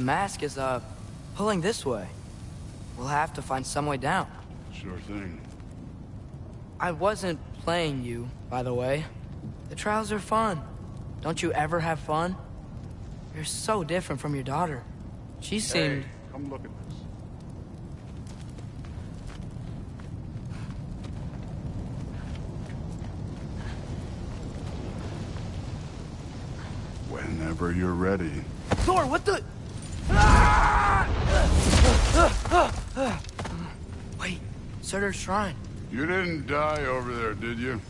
mask is, pulling this way. We'll have to find some way down. Sure thing. I wasn't playing you, by the way. The trials are fun. Don't you ever have fun? You're so different from your daughter. She seemed... Hey, come look at this. Whenever you're ready. Thor, what the... Wait, Surtur's shrine. You didn't die over there, did you?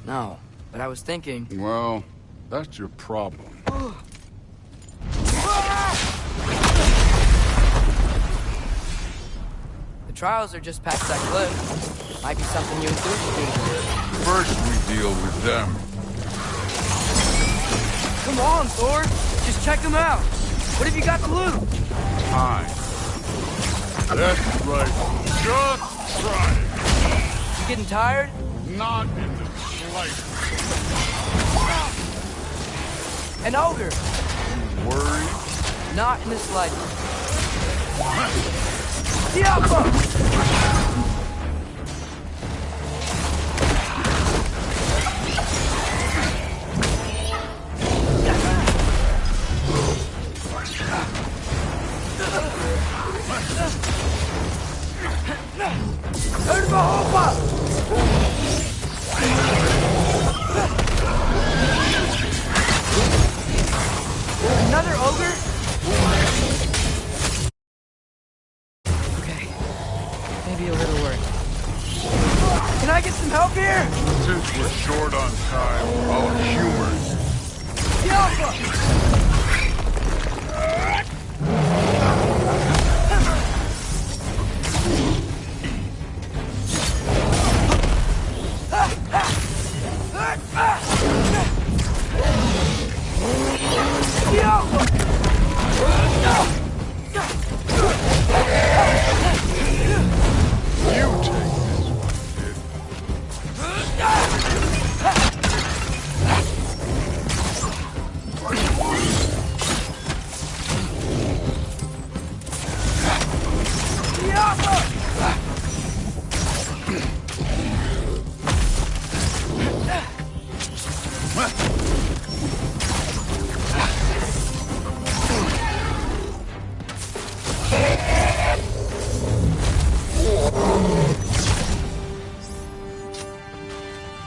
No, but I was thinking... Well, that's your problem. The trials are just past that cliff. Might be something you and Thor should do. First we deal with them. Come on, Thor! Just check them out! What have you got to lose? Time. That's right. Just try it. You getting tired? Not in the slightest. An ogre! Worried? Not in the slightest. Diablo! Another ogre? Okay. Maybe a little work. Can I get some help here? Since we're short on time, I'll humor you. Diablo!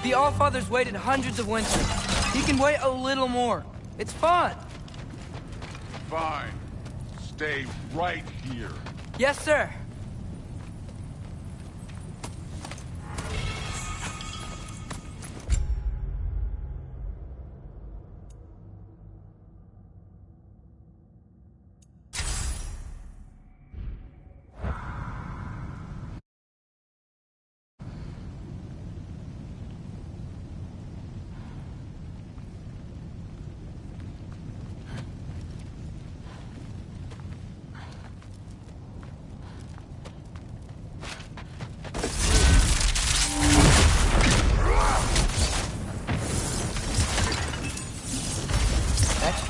The Allfather's waited hundreds of winters. He can wait a little more. It's fun. Fine. Stay right here. Yes, sir.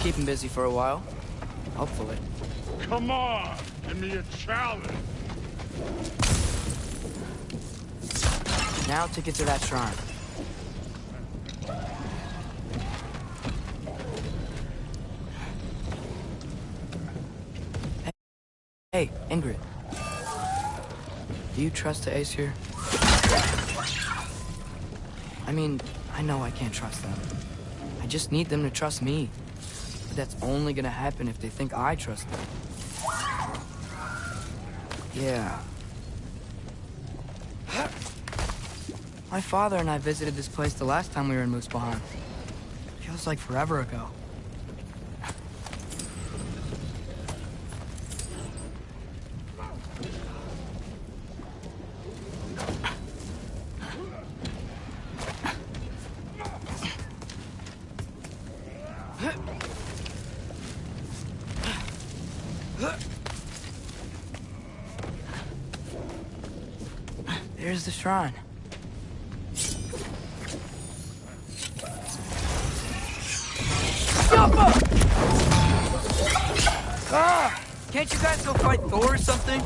Keep him busy for a while. Hopefully. Come on! Give me a challenge! Now to get to that shrine. Hey, Ingrid. Do you trust the Aesir? I mean, I know I can't trust them. I just need them to trust me. That's only gonna happen if they think I trust them. Yeah. My father and I visited this place the last time we were in Muspelheim. Feels like forever ago. There's the shrine. Ah! Can't you guys go fight Thor or something?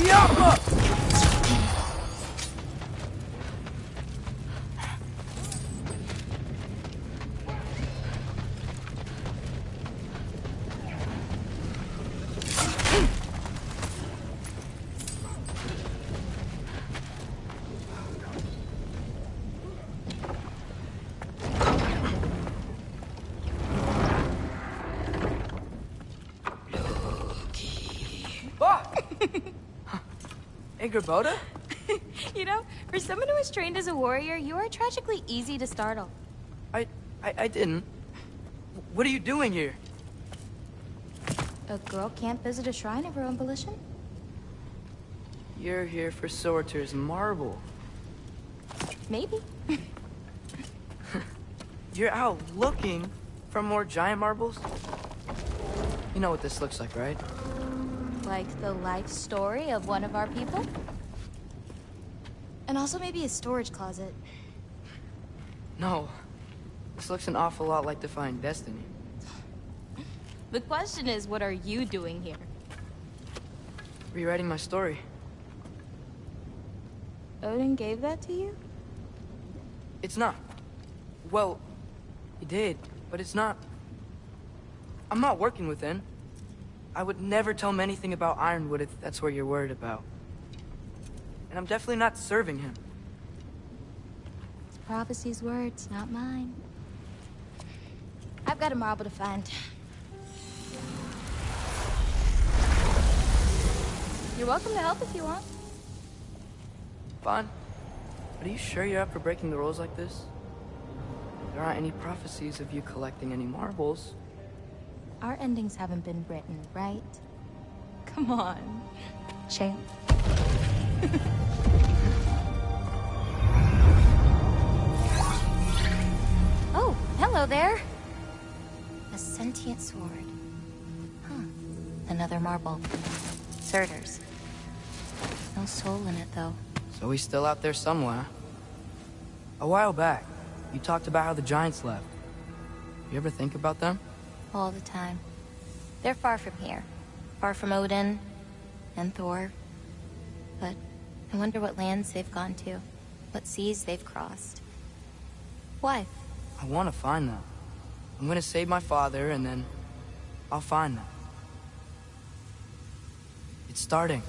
Yappa! Boda? You know, for someone who was trained as a warrior, you are tragically easy to startle. I didn't. What are you doing here? A girl can't visit a shrine of her own volition? You're here for Sorter's marble. Maybe. You're out looking for more giant marbles? You know what this looks like, right? Like the life story of one of our people? And also maybe a storage closet. No. This looks an awful lot like Defying Destiny. The question is, what are you doing here? Rewriting my story. Odin gave that to you? It's not. Well, he did, but it's not. I'm not working with him. I would never tell him anything about Ironwood if that's what you're worried about. And I'm definitely not serving him. It's prophecy's words, not mine. I've got a marble to find. You're welcome to help if you want. Fine. But are you sure you're up for breaking the rules like this? There aren't any prophecies of you collecting any marbles. Our endings haven't been written, right? Come on, champ. Oh, hello there. A sentient sword. Huh. Another marble. Surtur's. No soul in it, though. So he's still out there somewhere. A while back, you talked about how the giants left. You ever think about them? All the time. They're far from here. Far from Odin and Thor. But I wonder what lands they've gone to. What seas they've crossed. Why? I want to find them. I'm gonna save my father, and then I'll find them. It's starting.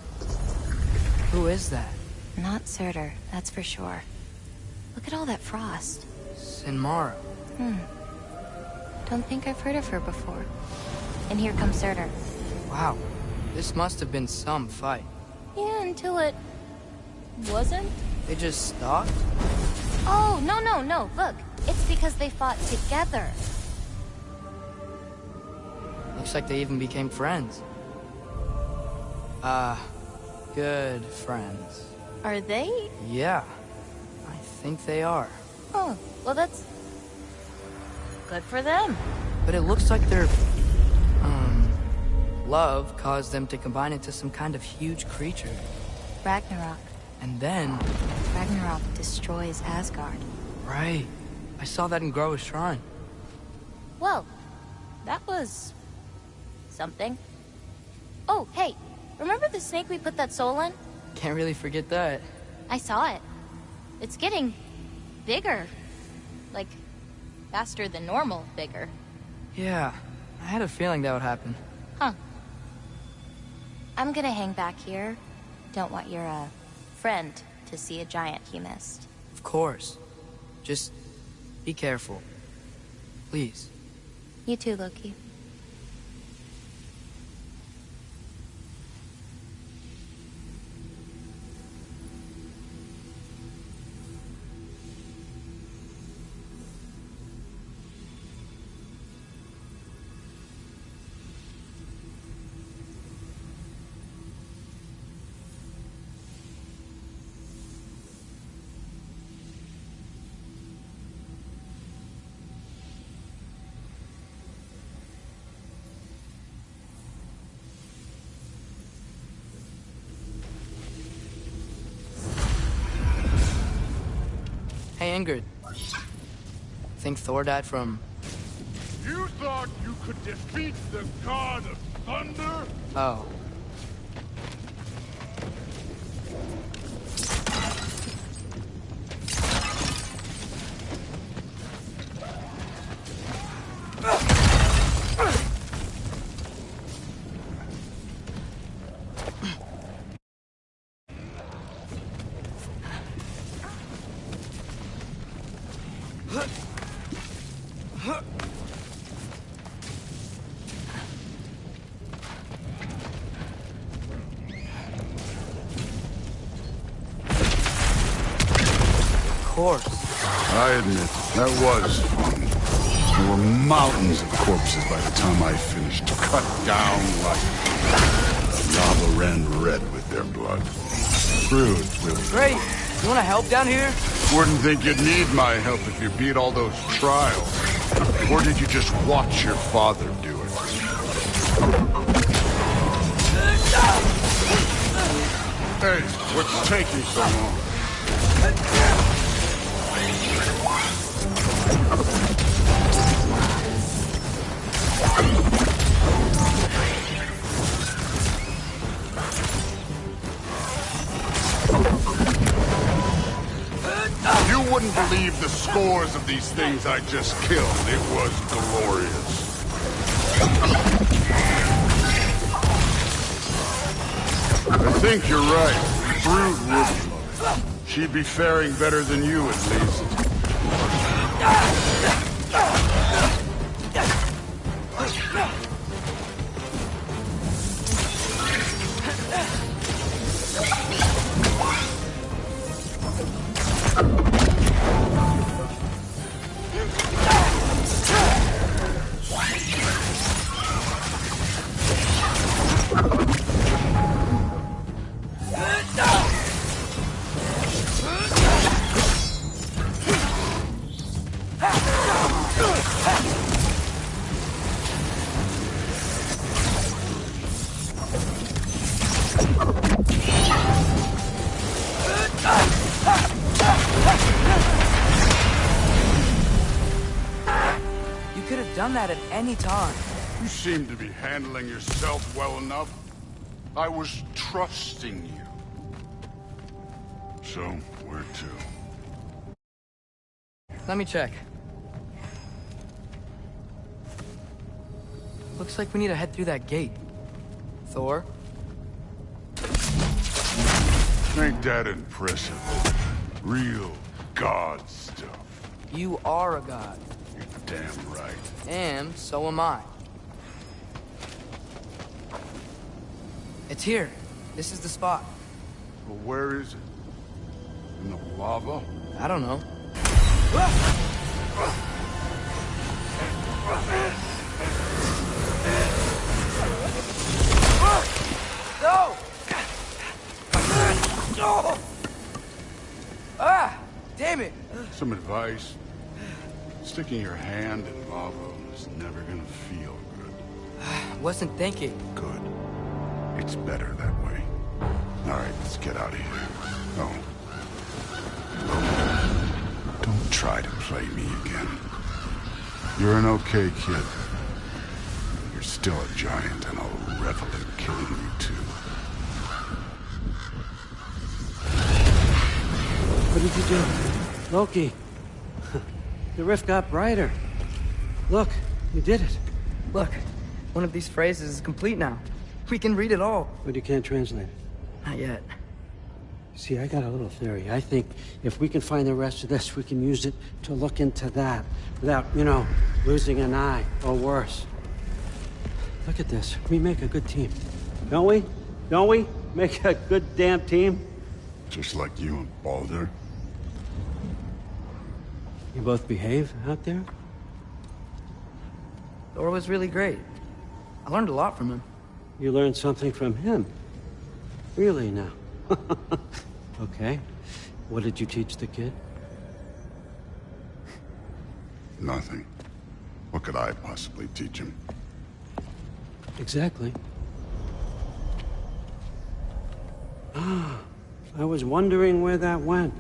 Who is that? Not Surtur, that's for sure. Look at all that frost. Sinmara. Don't think I've heard of her before. And here comes Surtur. Wow. This must have been some fight. Yeah, until it... wasn't? They just stopped? Oh, no. Look, it's because they fought together. Looks like they even became friends. Good friends. Are they? Yeah. I think they are. Oh, well that's... good for them. But it looks like their... love caused them to combine into some kind of huge creature. Ragnarok. And then... Ragnarok destroys Asgard. Right. I saw that in Groa's shrine. Well, that was... something. Oh, hey, remember the snake we put that soul in? Can't really forget that. I saw it. It's getting... bigger. Like, faster than normal bigger. Yeah, I had a feeling that would happen. Huh. I'm gonna hang back here. Don't want your, friend to see a giant he missed. Of course. Just Be careful. Please. You too, Loki. Hey, Ingrid. Think Thor died from... You thought you could defeat the god of thunder? Oh. I admit, that was fun. There were mountains of corpses by the time I finished, cut down like lava ran red with their blood. Crude, really. Great! You wanna help down here? Wouldn't think you'd need my help if you beat all those trials. Or did you just watch your father do it? Hey, what's taking so long? You wouldn't believe the scores of these things I just killed. It was glorious. I think you're right. Brood would love it. She'd be faring better than you, at least. Done that at any time. You seem to be handling yourself well enough. I was trusting you. So, where to? Let me check. Looks like we need to head through that gate. Thor? Ain't that impressive? Real god stuff. You are a god. You're damn right. And so am I. It's here. This is the spot. Well, where is it? In the lava? I don't know. No! No! Ah! Damn it! Some advice. Sticking your hand in lava is never gonna feel good. Wasn't thinking. Good. It's better that way. All right, let's get out of here. Oh. Don't try to play me again. You're an okay kid. You're still a giant, and I'll revel in killing you too. What did you do? Loki. The rift got brighter. Look, you did it. Look, one of these phrases is complete now. We can read it all. But you can't translate it. Not yet. See, I got a little theory. I think if we can find the rest of this, we can use it to look into that without, you know, losing an eye or worse. Look at this. We make a good team. Don't we? Don't we? Make a good damn team? Just like you and Baldur. You both behave out there? Thor was really great. I learned a lot from him. You learned something from him? Really now? Okay. What did you teach the kid? Nothing. What could I possibly teach him? Exactly. Ah, I was wondering where that went.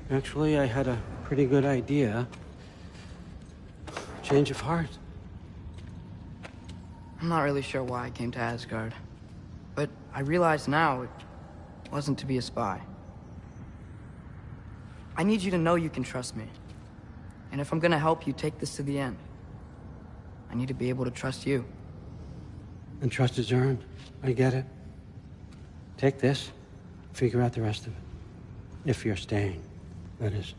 Actually, I had a pretty good idea. Change of heart. I'm not really sure why I came to Asgard. But I realize now it wasn't to be a spy. I need you to know you can trust me. And if I'm gonna help you take this to the end, I need to be able to trust you. And trust is earned. I get it. Take this, figure out the rest of it. If you're staying, that is.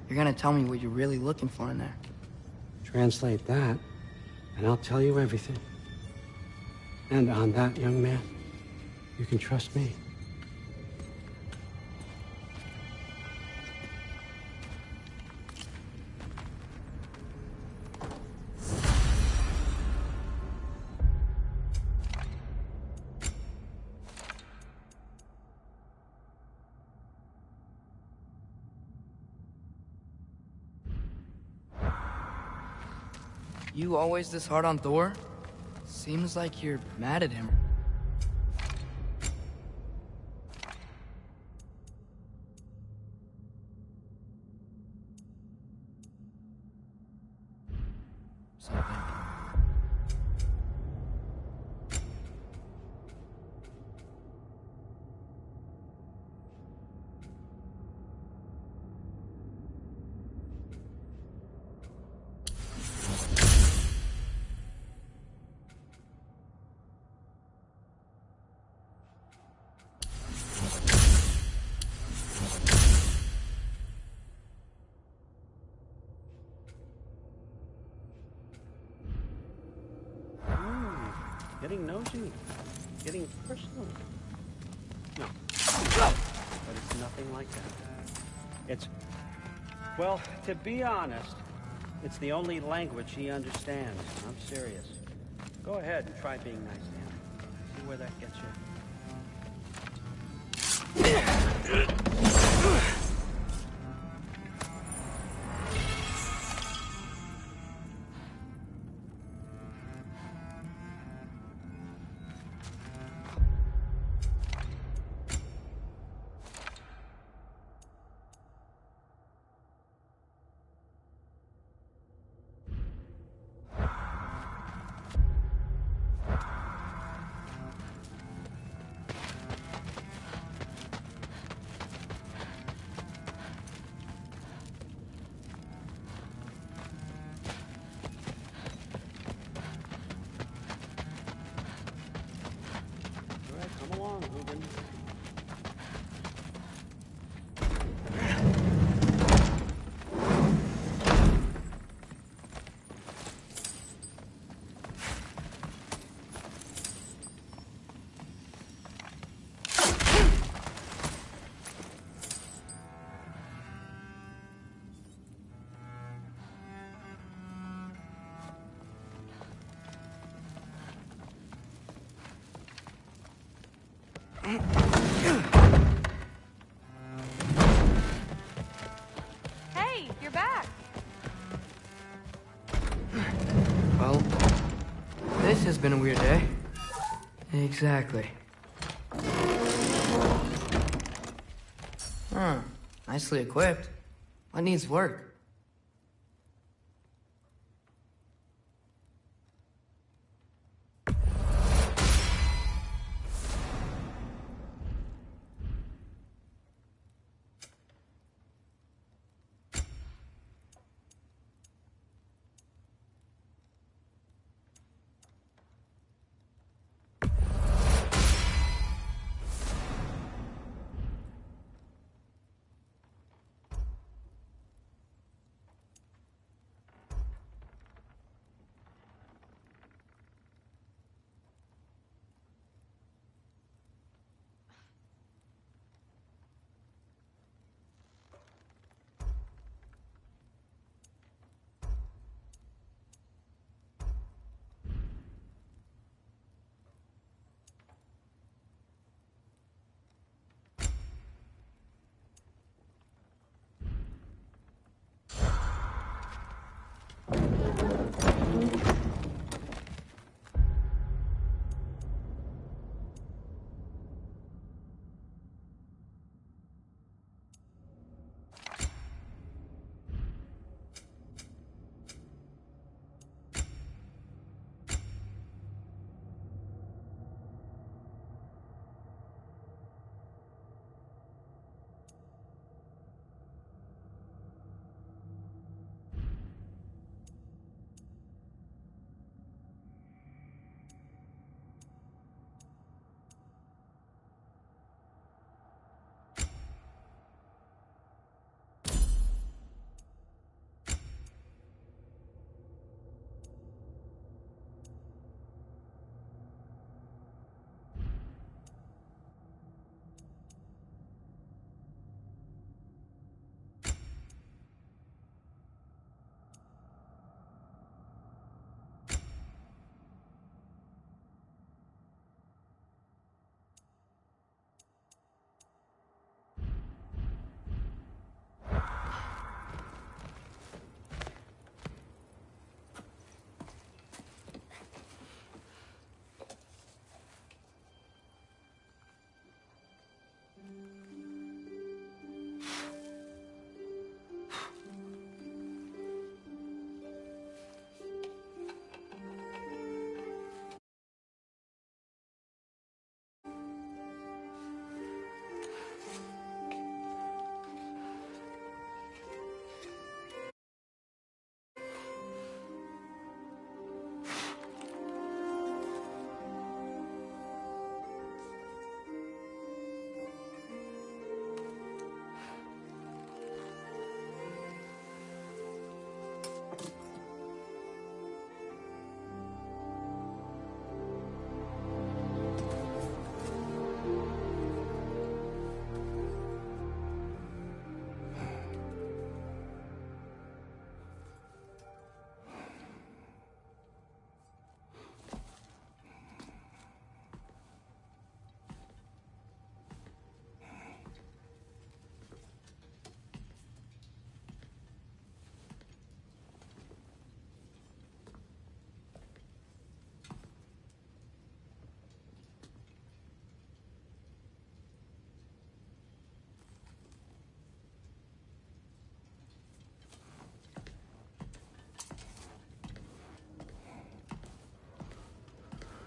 You're gonna tell me what you're really looking for in there. Translate that, and I'll tell you everything. And on that, young man, you can trust me. You always this hard on Thor? Seems like you're mad at him. Something. Getting nosy. Getting personal. No. But it's nothing like that. It's... Well, to be honest, it's the only language he understands. I'm serious. Go ahead and try being nice to him. See where that gets you. Hey, you're back. Well, this has been a weird day. Exactly. Huh. Nicely equipped. What needs work?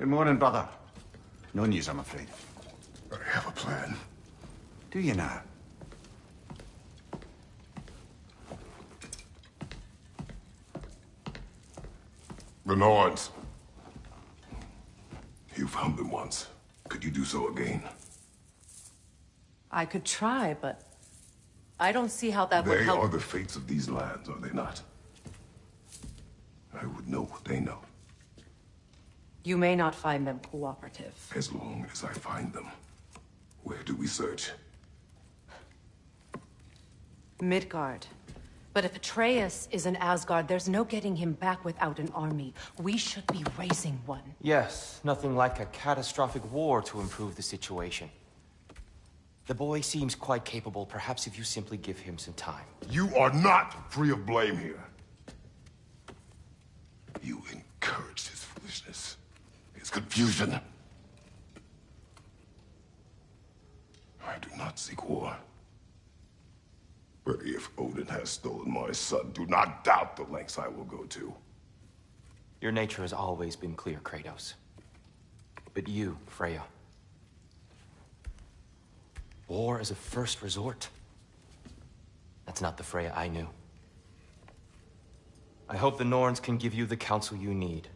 Good morning, brother. No news, I'm afraid. I have a plan. Do you now? The Norns. You found them once. Could you do so again? I could try, but I don't see how that would They help. are the fates of these lands, are they not? I would know what they know. You may not find them cooperative. As long as I find them. Where do we search? Midgard. But if Atreus is in Asgard, there's no getting him back without an army. We should be raising one. Yes, nothing like a catastrophic war to improve the situation. The boy seems quite capable. Perhaps if you simply give him some time. You are not free of blame here. You encouraged his foolishness, his confusion. I do not seek war. But if Odin has stolen my son, do not doubt the lengths I will go to. Your nature has always been clear, Kratos. But you, Freya. War is a first resort. That's not the Freya I knew. I hope the Norns can give you the counsel you need.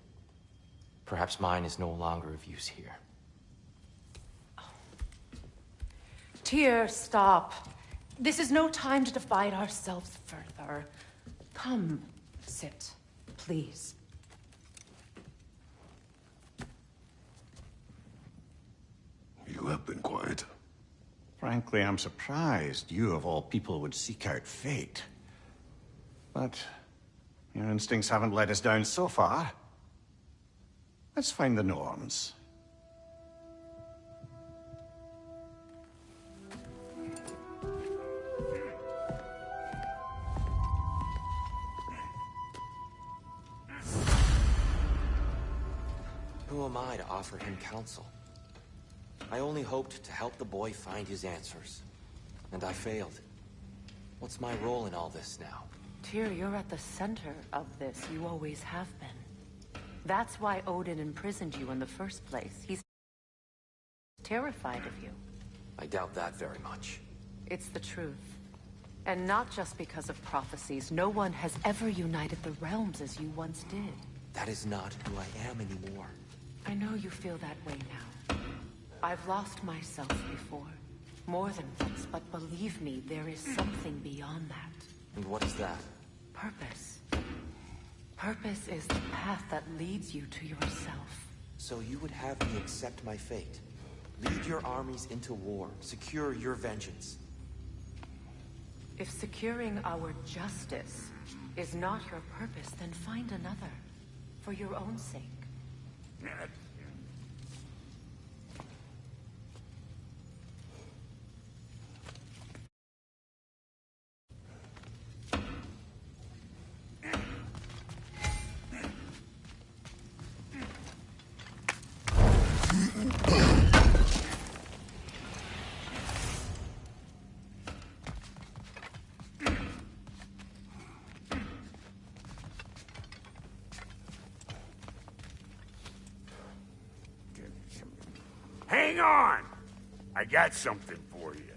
Perhaps mine is no longer of use here. Tyr, stop. This is no time to divide ourselves further. Come, sit, please. You have been quiet. Frankly, I'm surprised you, of all people, would seek out fate. But your instincts haven't let us down so far. Let's find the Norns. Who am I to offer him counsel? I only hoped to help the boy find his answers. And I failed. What's my role in all this now? Tyr, you're at the center of this. You always have been. That's why Odin imprisoned you in the first place. He's terrified of you. I doubt that very much. It's the truth. And not just because of prophecies. No one has ever united the realms as you once did. That is not who I am anymore. I know you feel that way now. I've lost myself before. More than once, but believe me, there is something beyond that. And what is that? Purpose. Purpose is the path that leads you to yourself. So you would have me accept my fate? Lead your armies into war, secure your vengeance. If securing our justice is not your purpose, then find another. For your own sake. Hang on! I got something for you.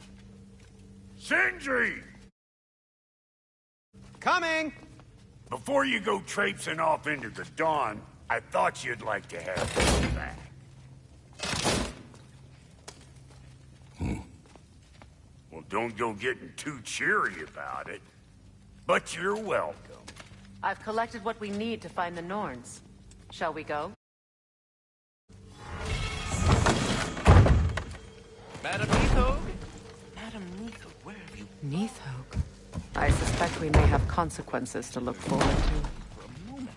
Sindri! Coming! Before you go traipsing off into the dawn, I thought you'd like to have this back. Well, don't go getting too cheery about it. But you're welcome. I've collected what we need to find the Norns. Shall we go? Madam Neathog? Madam Neathog, where have you... Neathog? I suspect we may have consequences to look forward to.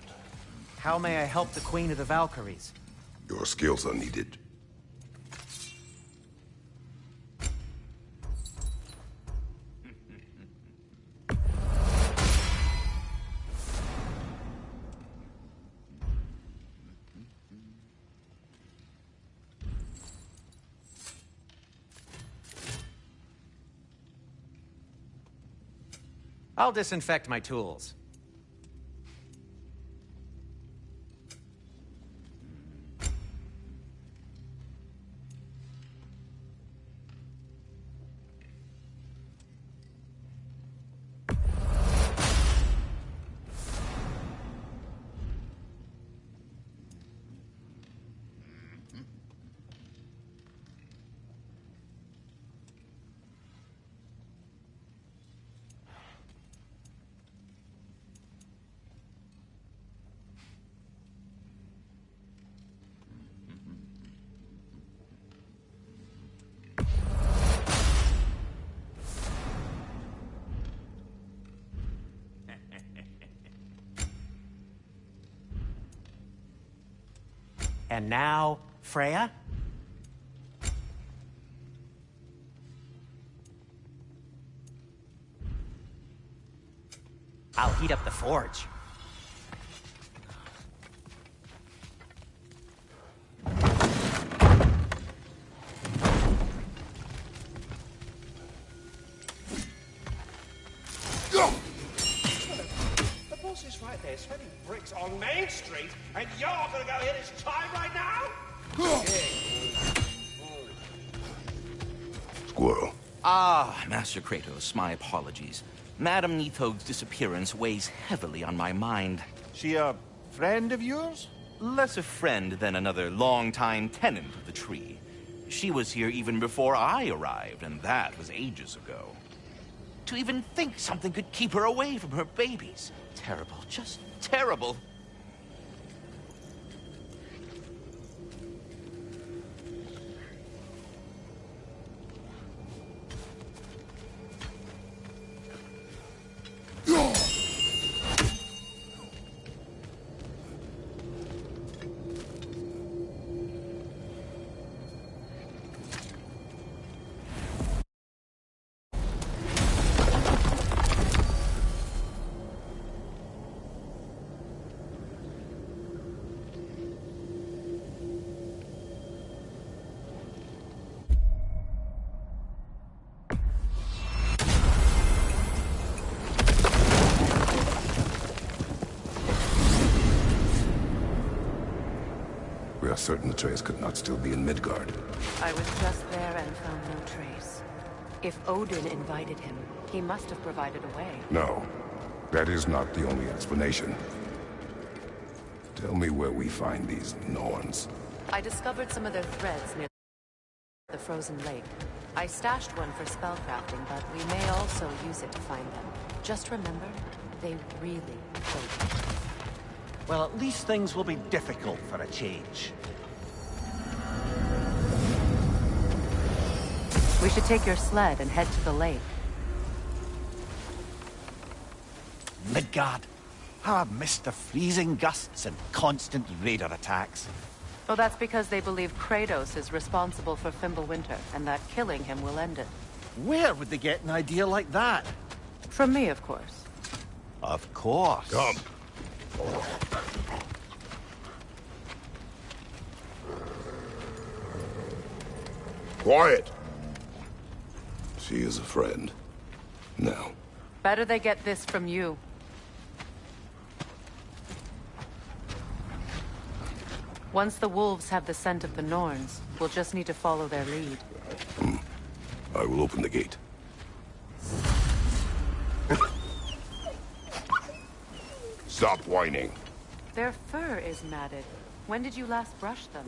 How may I help the Queen of the Valkyries? Your skills are needed. I'll disinfect my tools. And now, Freya? I'll heat up the forge. The boss is right there, sweating bricks on Main Street, and you're gonna go hit his time right now? Squirrel. Ah, Master Kratos, my apologies. Madame Nithog's disappearance weighs heavily on my mind. She a friend of yours? Less a friend than another long-time tenant of the tree. She was here even before I arrived, and that was ages ago. To even think something could keep her away from her babies. Terrible, just terrible. We are certain Atreus could not still be in Midgard. I was just there and found no trace. If Odin invited him, he must have provided a way. No, that is not the only explanation. Tell me where we find these Norns. I discovered some of their threads near the frozen lake. I stashed one for spellcrafting, but we may also use it to find them. Just remember, they really killed me. Well, at least things will be difficult for a change. We should take your sled and head to the lake. Midgard. How I've missed the freezing gusts and constant raider attacks. Oh, that's because they believe Kratos is responsible for Fimbulwinter, and that killing him will end it. Where would they get an idea like that? From me, of course. Of course. Come. Quiet. She is a friend. Now. Better they get this from you. Once the wolves have the scent of the Norns, we'll just need to follow their lead. I will open the gate. Stop whining. Their fur is matted. When did you last brush them?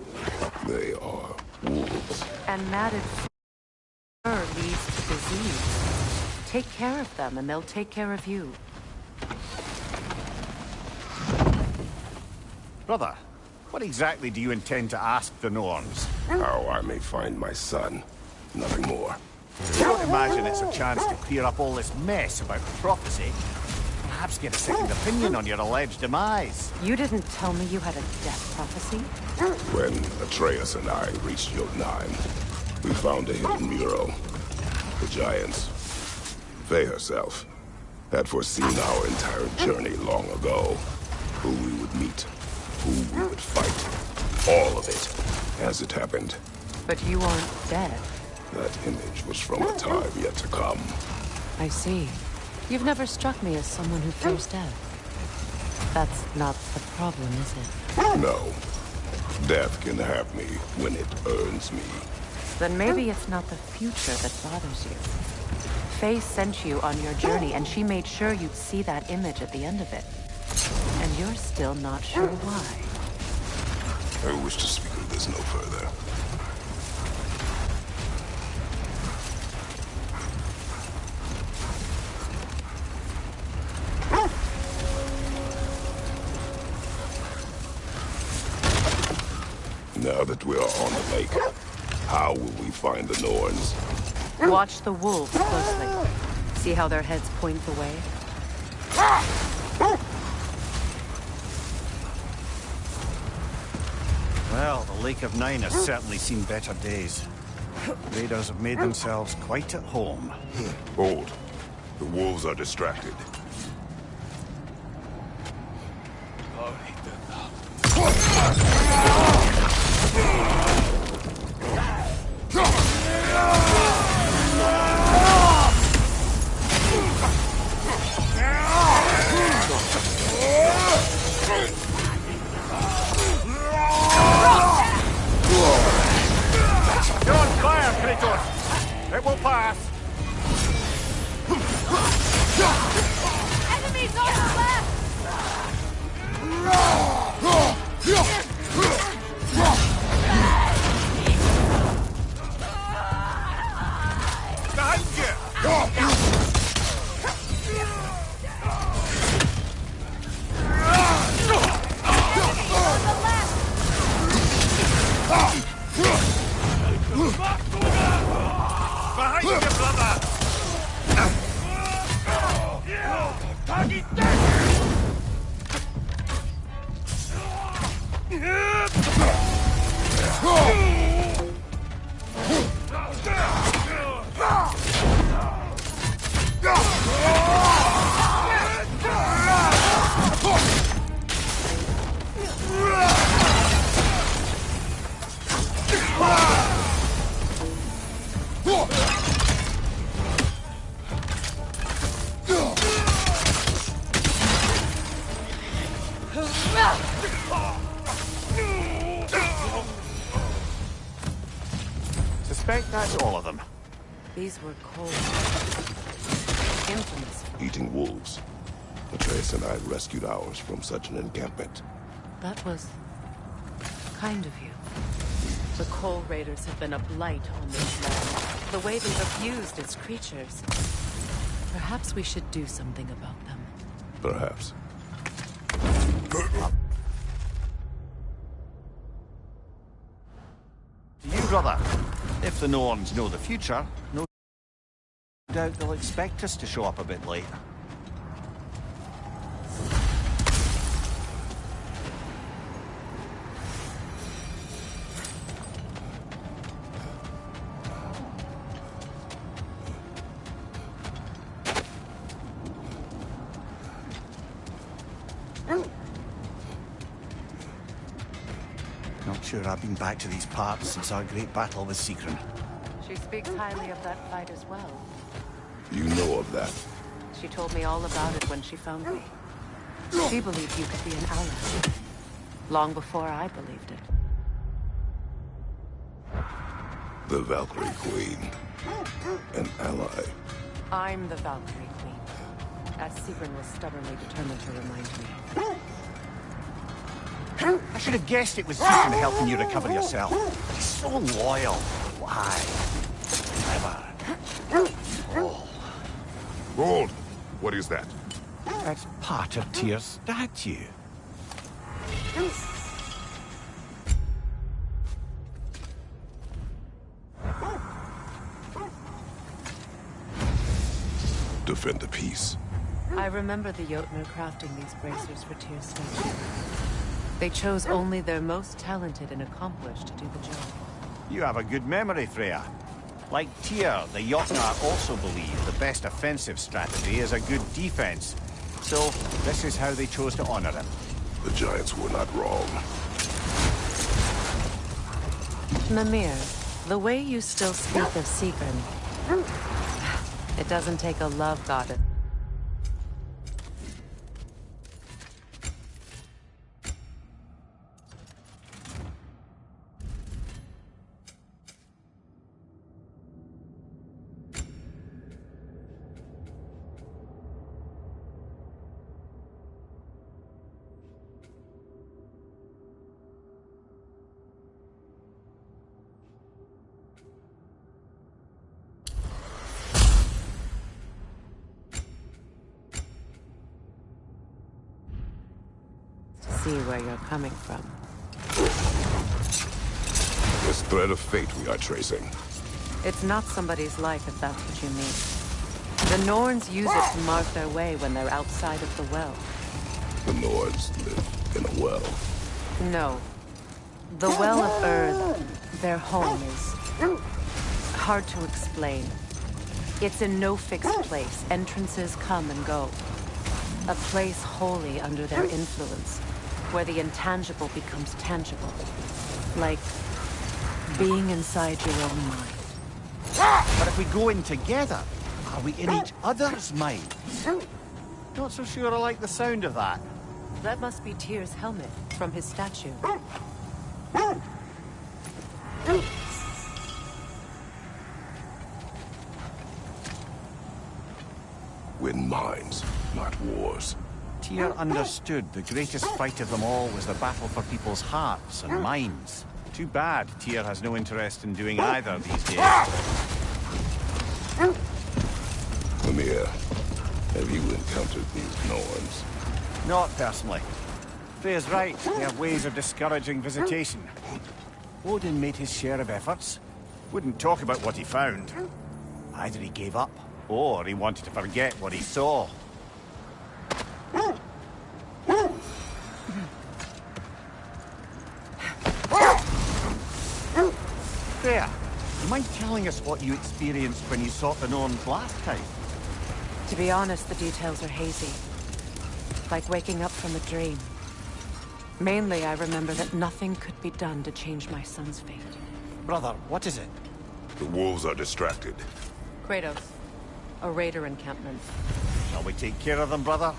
They are wolves. And matted fur leads to disease. Take care of them, and they'll take care of you. Brother, what exactly do you intend to ask the Norns? How I may find my son. Nothing more. I don't imagine it's a chance to clear up all this mess about prophecy. Perhaps get a second opinion on your alleged demise. You didn't tell me you had a death prophecy? When Atreus and I reached Jotunheim, we found a hidden mural. The giants, Faye herself, had foreseen our entire journey long ago. Who we would meet, who we would fight. All of it, as it happened. But you aren't dead. That image was from a time yet to come. I see. You've never struck me as someone who fears death. That's not the problem, is it? No. Death can have me when it earns me. Then maybe it's not the future that bothers you. Faye sent you on your journey, and she made sure you'd see that image at the end of it. And you're still not sure why. I wish to speak of this no further. Now that we are on the lake, how will we find the Norns? Watch the wolves closely. See how their heads point the way? Well, the Lake of Nine has certainly seen better days. Raiders have made themselves quite at home. Hold. The wolves are distracted. You're on fire, Kratos! It will pass! Enemies on the left! Behind you! Behind you, brother! Target dead! Suspect that's all of them. These were cold. Infamous. Eating wolves. Atreus and I rescued ours from such an encampment. That was kind of you. The Coal Raiders have been a blight on this land. The way they've abused its creatures. Perhaps we should do something about them. Perhaps. To you, brother. If the Norns know the future, no doubt they'll expect us to show up a bit late. Not sure I've been back to these parts since our great battle with Sigrun. She speaks highly of that fight as well. You know of that. She told me all about it when she found me. She believed you could be an ally. Long before I believed it. The Valkyrie Queen. An ally. I'm the Valkyrie Queen. As Sigrun was stubbornly determined to remind me. I should have guessed it was Sigrun helping you recover yourself. He's so loyal. Why? Never. Oh. Hold! What is that? That's part of Tyr's statue. Defend the peace. I remember the Jotnar crafting these bracers for Tyr's statue. They chose only their most talented and accomplished to do the job. You have a good memory, Freya. Like Tyr, the Jotnar also believe the best offensive strategy is a good defense. So, this is how they chose to honor him. The Giants were not wrong. Mimir, the way you still speak of Sigrun, it doesn't take a love goddess. See where you're coming from. This thread of fate we are tracing. It's not somebody's life if that's what you mean. The Norns use it to mark their way when they're outside of the well. The Nords live in a well. No. The Well of Earth, their home, is hard to explain. It's in no fixed place. Entrances come and go. A place wholly under their influence, where the intangible becomes tangible. Like being inside your own mind. But if we go in together, are we in each other's minds? Not so sure I like the sound of that. That must be Tyr's helmet from his statue. Win minds, not wars. Tyr understood the greatest fight of them all was the battle for people's hearts and minds. Too bad Tyr has no interest in doing either these days. Mimir, have you encountered these Norns? Not personally. Freya's right, they have ways of discouraging visitation. Odin made his share of efforts. Wouldn't talk about what he found. Either he gave up, or he wanted to forget what he saw. Freya, do you mind telling us what you experienced when you sought the Norns last time? To be honest, the details are hazy. Like waking up from a dream. Mainly, I remember that nothing could be done to change my son's fate. Brother, what is it? The wolves are distracted. Kratos. A raider encampment. Shall we take care of them, brother?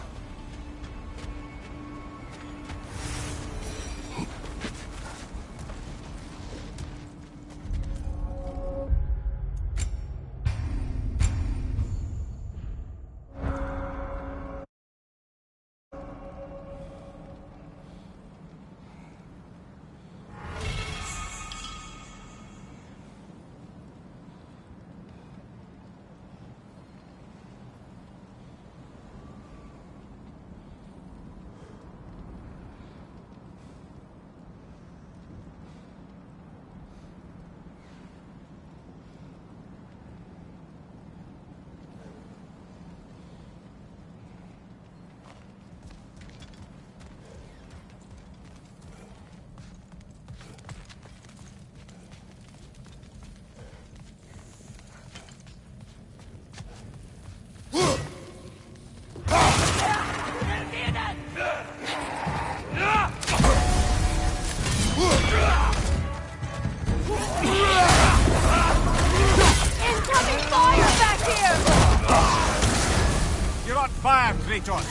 Fire, Kratos!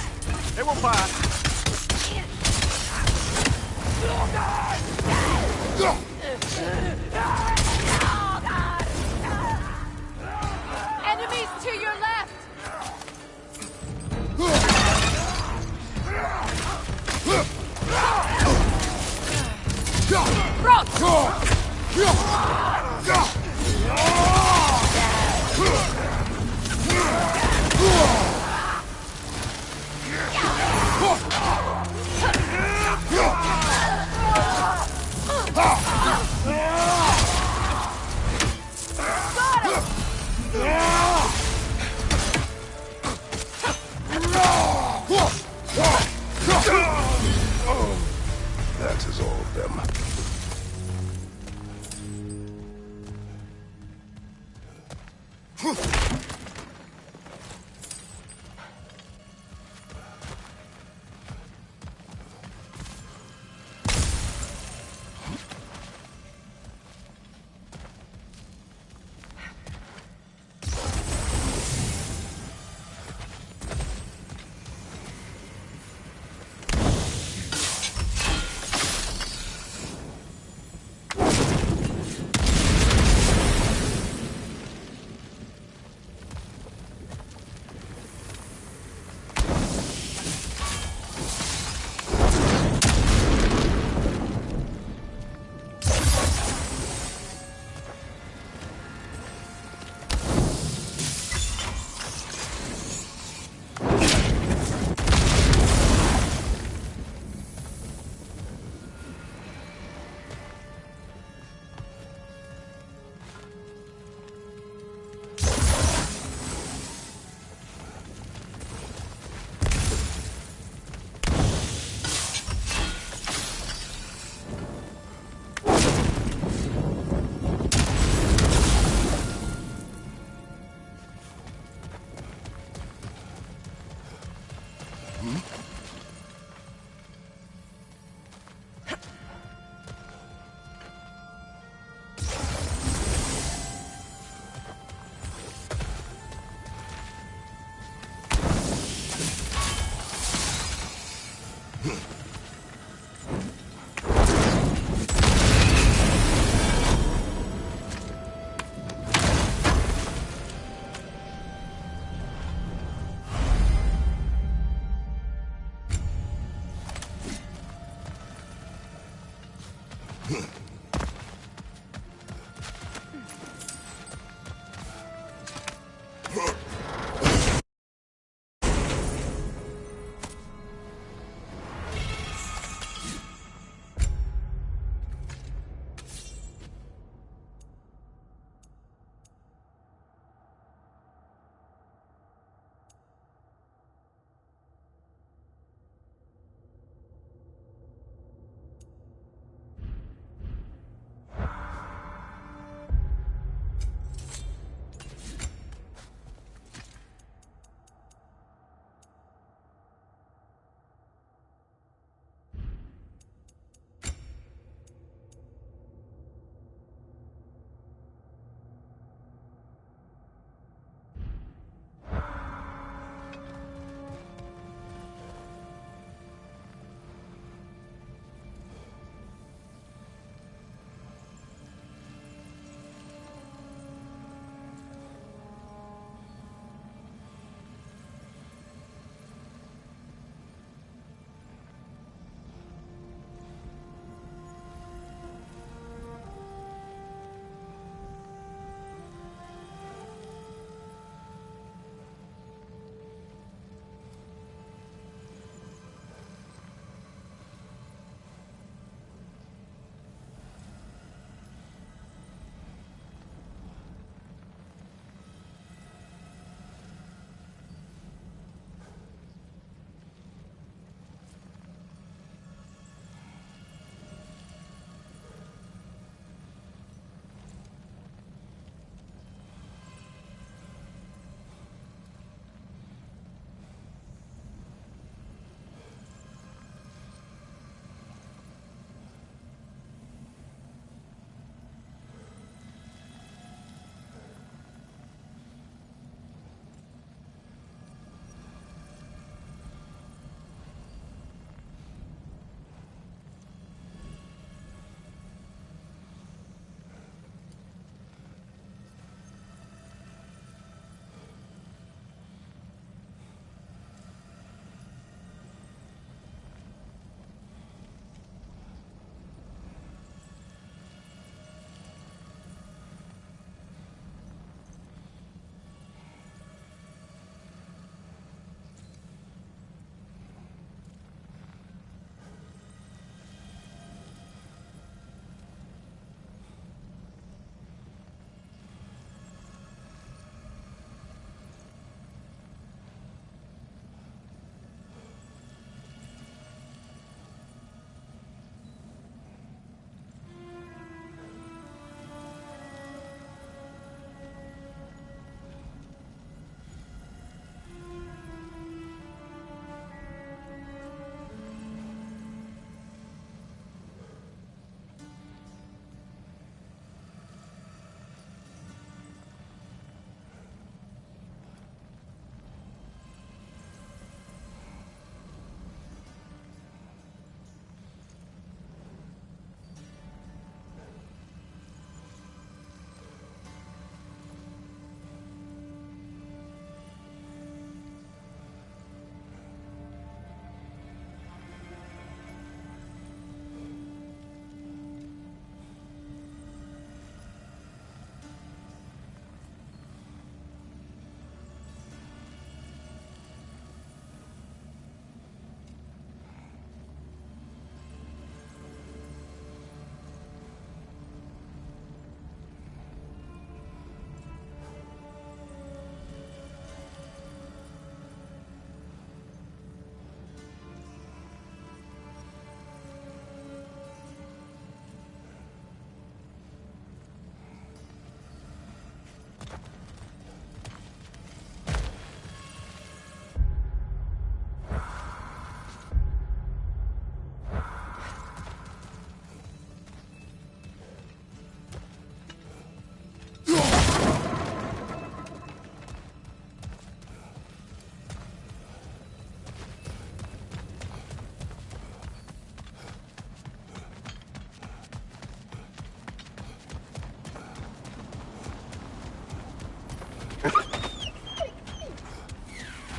It will fire! Enemies to your left! That is all of them.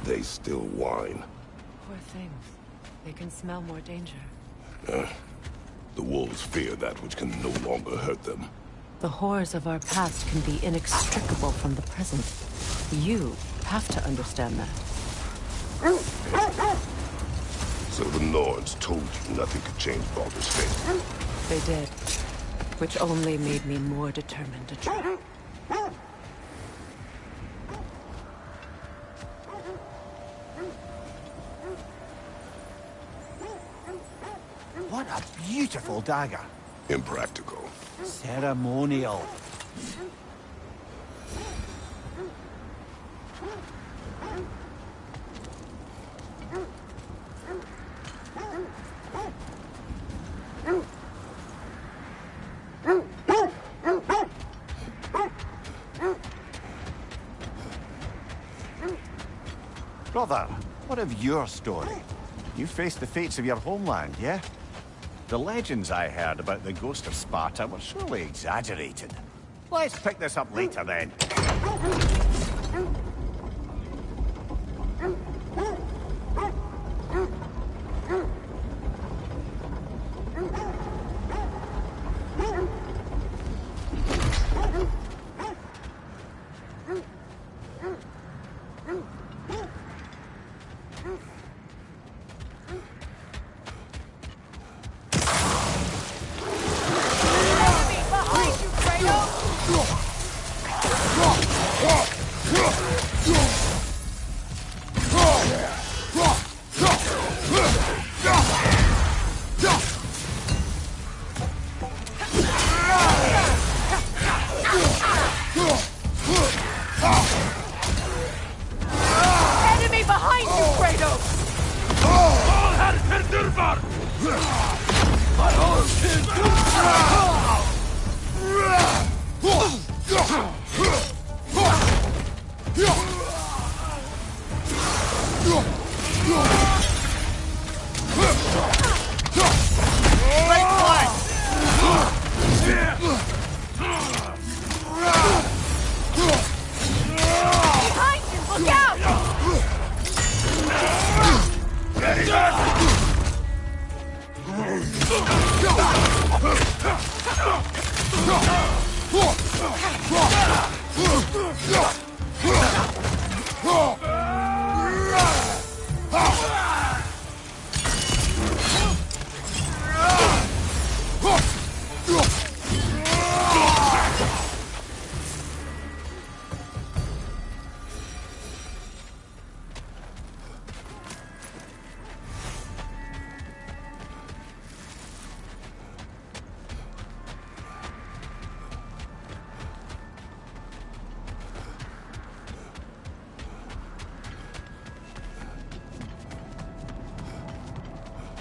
They still whine. Poor things. They can smell more danger. The wolves fear that which can no longer hurt them. The horrors of our past can be inextricable from the present. You have to understand that. So the Nords told you nothing could change Baldur's fate. They did. Which only made me more determined to try. What a beautiful dagger. Impractical. Ceremonial. Brother, what of your story? You faced the fates of your homeland, yeah? The legends I heard about the ghost of Sparta were surely exaggerated. Let's pick this up later, then. Enemy behind you, Kratos! All had Kerdurvar! Behind you, look out!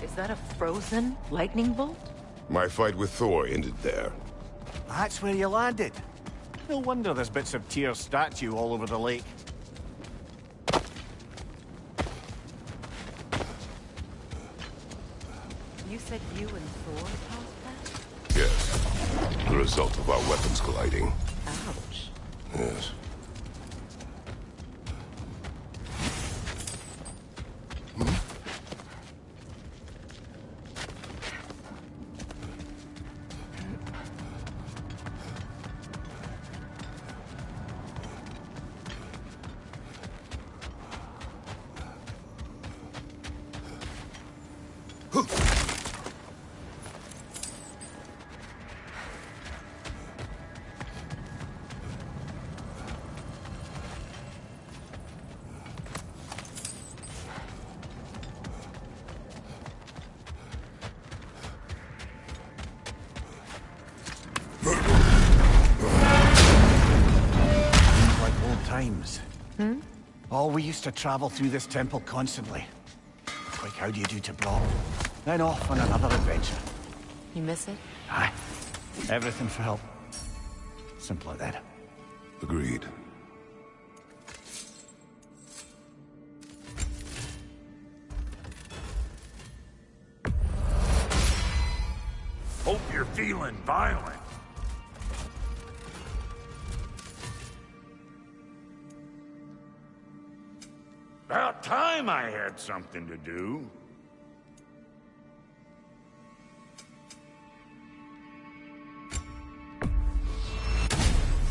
Is that a frozen lightning bolt? My fight with Thor ended there. That's where you landed. No wonder there's bits of Tyr's statue all over the lake. You said you and Thor caused that? Yes. The result of our weapons colliding. Ouch. Yes. Oh, we used to travel through this temple constantly. Quick, how do you do to Brock? Then off on another adventure. You miss it? Aye. Everything for help. Simple as that. Agreed. Hope you're feeling violent. About time I had something to do.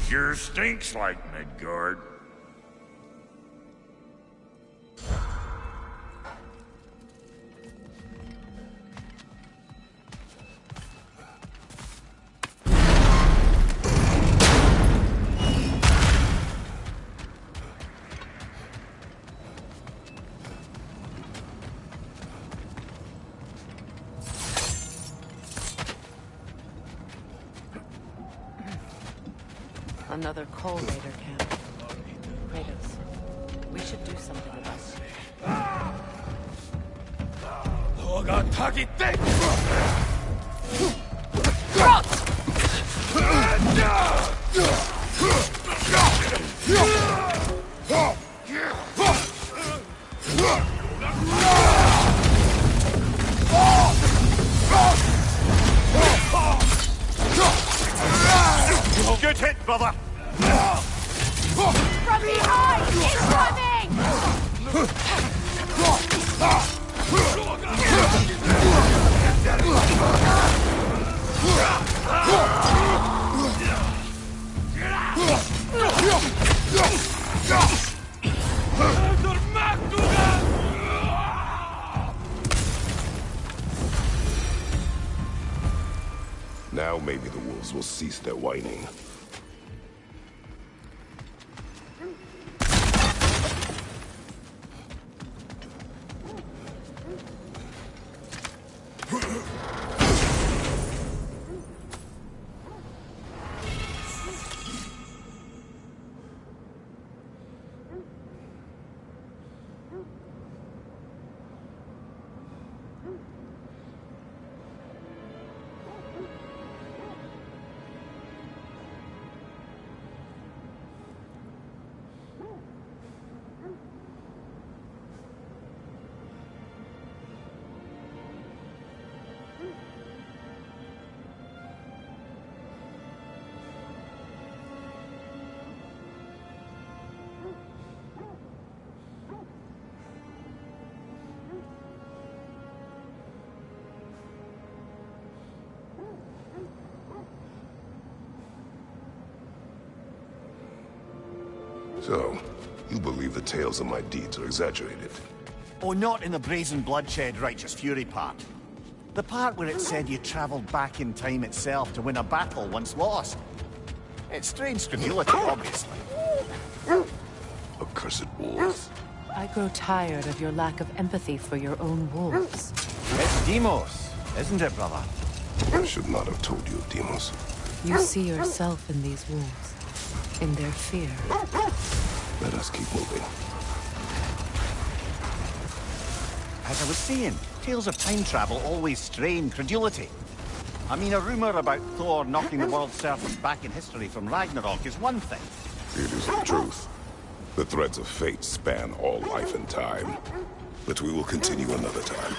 Sure stinks like Midgard. Another Coal Raider camp. Kratos, we should do something about Good hit, brother! From behind! Incoming! Now maybe the wolves will cease their whining. So, you believe the tales of my deeds are exaggerated? Oh, not in the brazen bloodshed righteous fury part. The part where it said you traveled back in time itself to win a battle once lost. It's strange credulity, obviously. Accursed wolves. I grow tired of your lack of empathy for your own wolves. It's Demos, isn't it, brother? I should not have told you of Demos. You see yourself in these wolves, in their fear. Let us keep moving. As I was saying, tales of time travel always strain credulity. I mean, a rumor about Thor knocking the world serpent back in history from Ragnarok is one thing. It is the truth. The threads of fate span all life and time. But we will continue another time.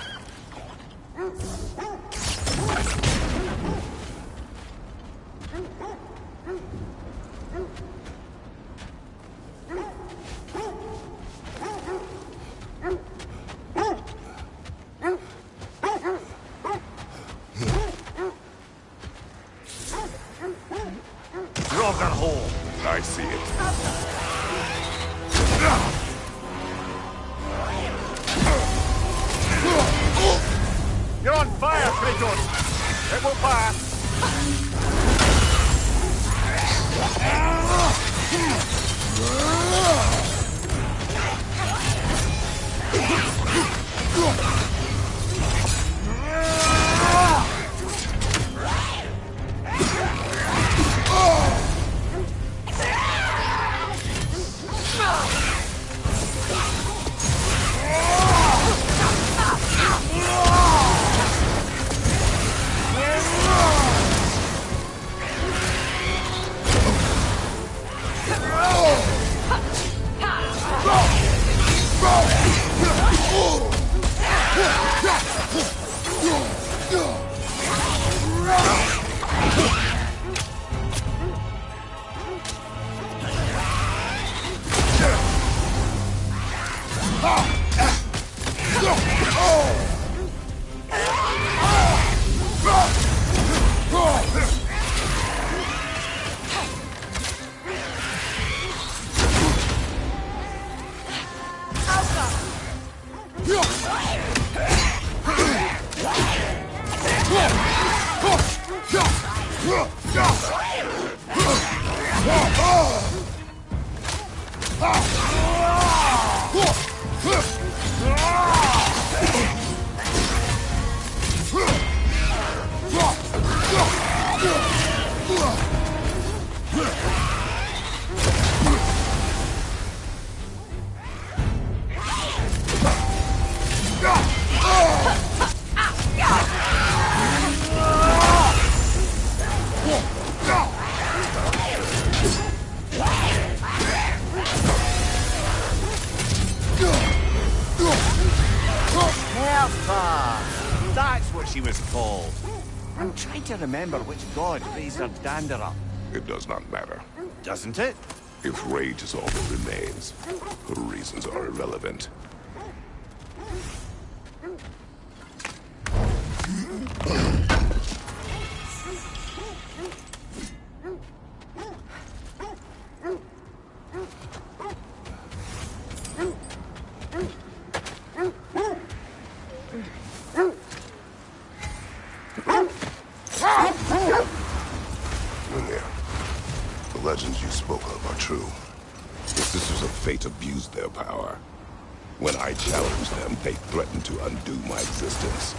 I see it. You're on fire, Kratos! It will pass! That's what she was called. I'm trying to remember which god raised her dander up. It does not matter. Doesn't it? If rage is all that remains, her reasons are irrelevant. The legends you spoke of are true. The Sisters of Fate abused their power. When I challenged them, they threatened to undo my existence.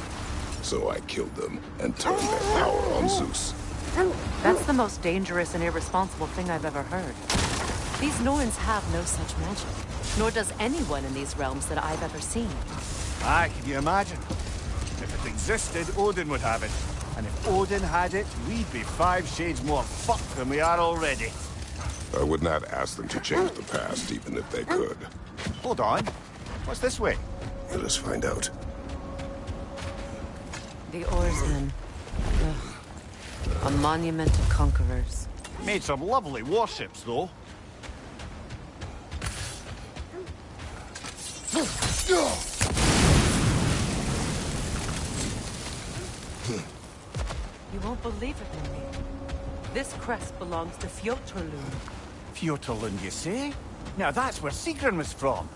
So I killed them and turned their power on Zeus. That's the most dangerous and irresponsible thing I've ever heard. These Norns have no such magic, nor does anyone in these realms that I've ever seen. Aye, can you imagine? If it existed, Odin would have it. And if Odin had it, we'd be 5 shades more fucked than we are already. I would not ask them to change the past, even if they could. Hold on. What's this way? Let us find out. The oarsmen. Ugh. A monument to conquerors. Made some lovely warships, though. You won't believe it, Henry. This crest belongs to Fjotorlund. Fjotorlund, you say? Now that's where Sigrun was from.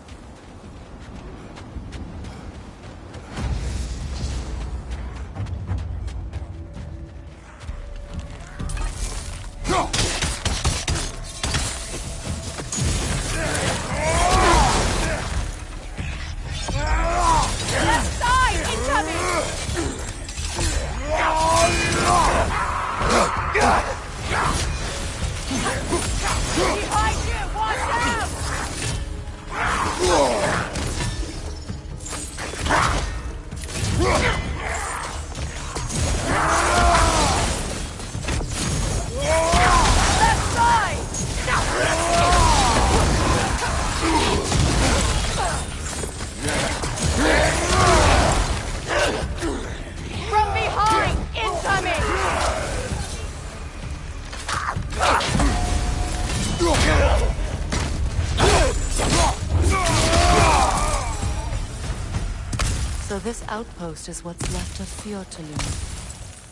So this outpost is what's left of Fjotorlund.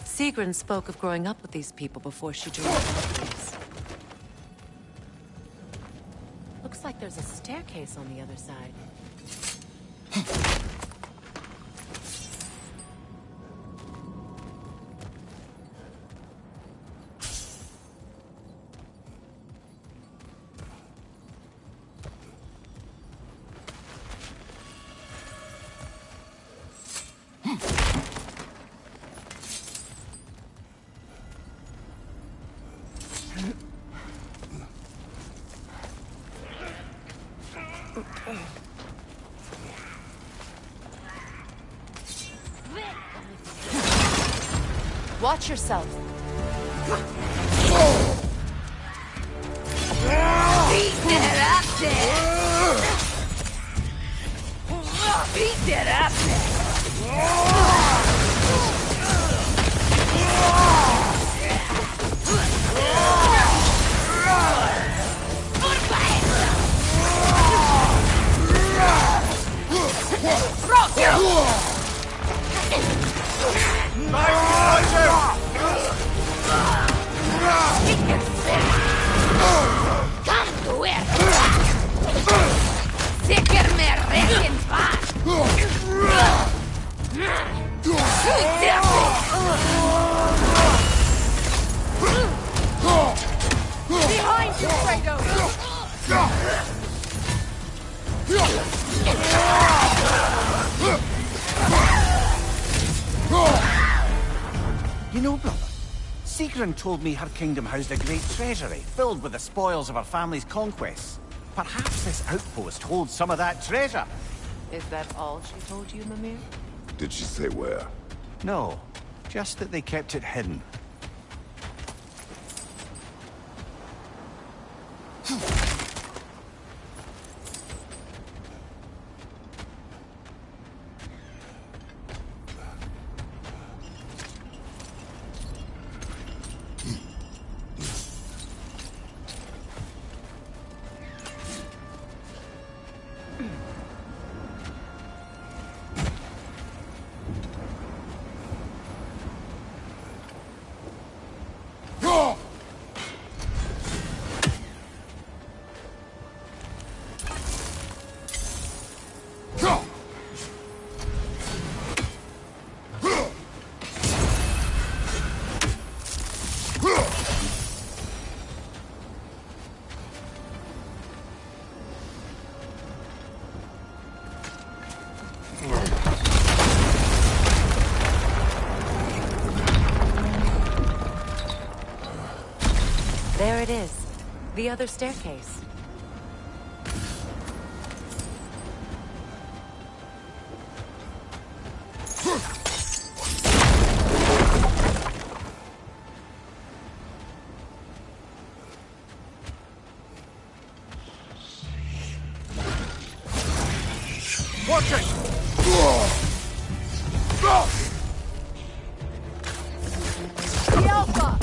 Sigrun spoke of growing up with these people before she joined the place. Looks like there's a staircase on the other side. Watch yourself. Beat that up there! Beat that up there! You know, brother, Sigrun told me her kingdom housed a great treasury filled with the spoils of her family's conquests. Perhaps this outpost holds some of that treasure. Is that all she told you, Mimir? Did she say where? No, just that they kept it hidden. There it is. The other staircase. Watch it! The Alpha!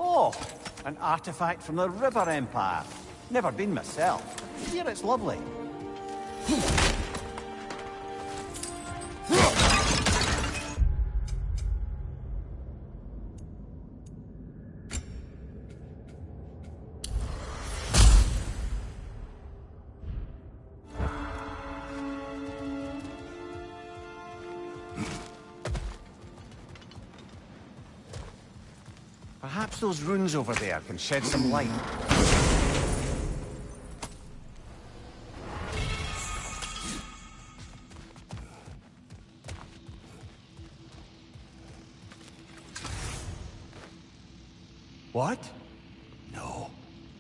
Oh, an artifact from the River Empire. Never been myself. Here it's lovely. Perhaps those runes over there can shed some light. What? No,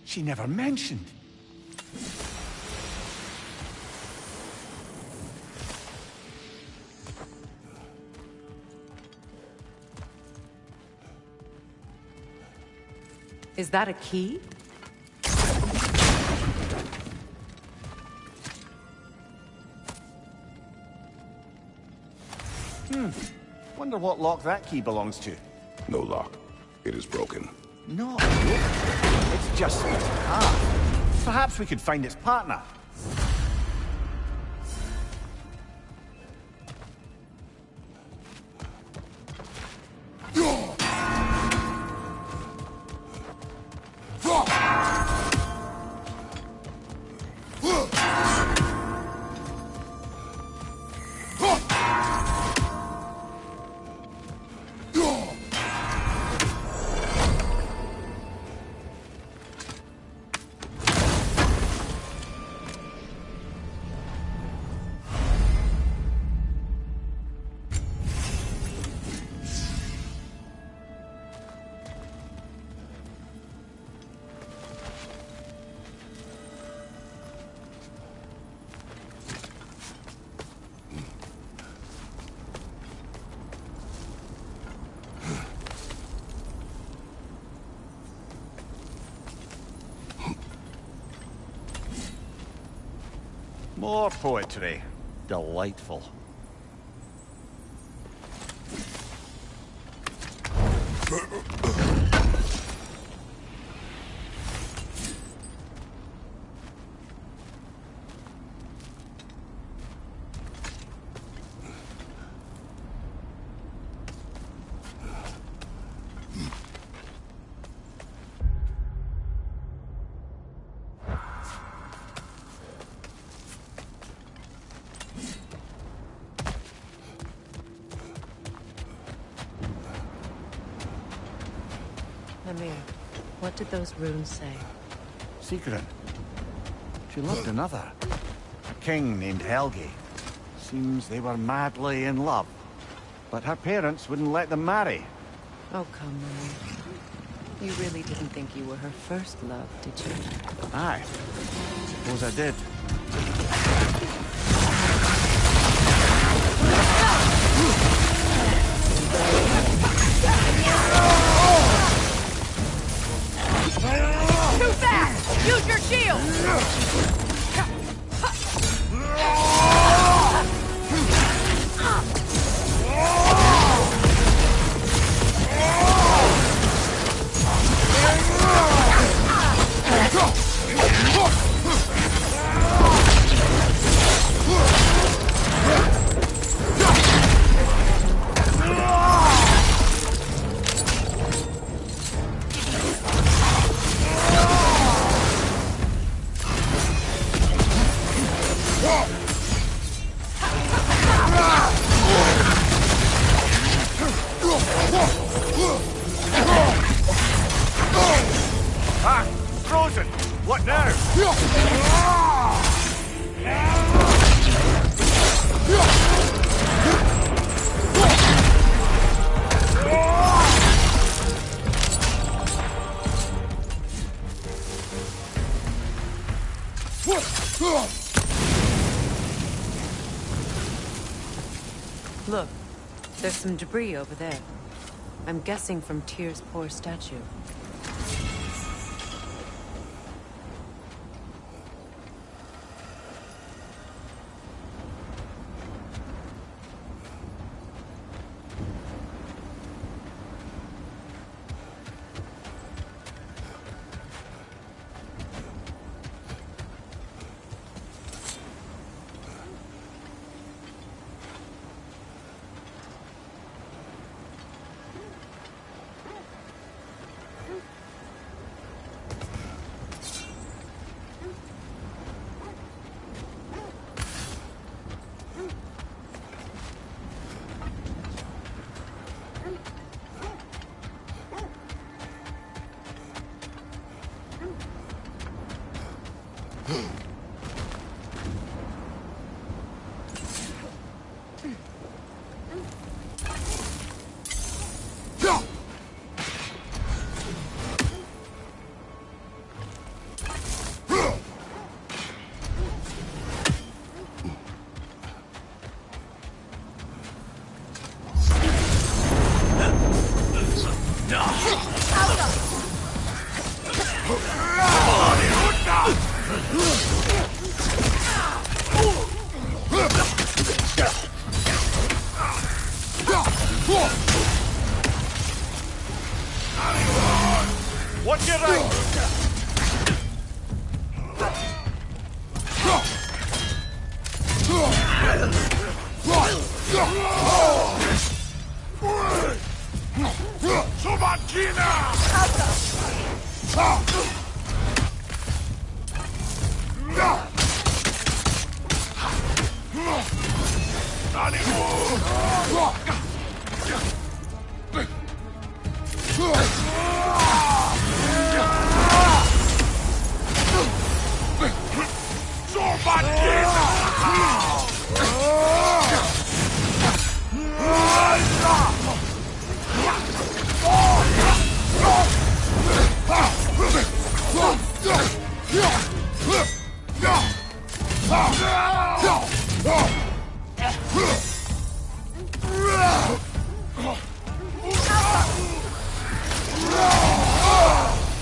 she never mentioned. Is that a key? Wonder what lock that key belongs to. No lock. It is broken. No, it's just perhaps we could find its partner. More poetry. Delightful. Mimir, what did those runes say? Sigrun. She loved another. A king named Helgi. Seems they were madly in love. But her parents wouldn't let them marry. Oh, come on. You really didn't think you were her first love, did you? Aye. Suppose I did. Too fast! Use your shield! Ah! Frozen! What now? Look, there's some debris over there. I'm guessing from Tyr's poor statue. What's your right?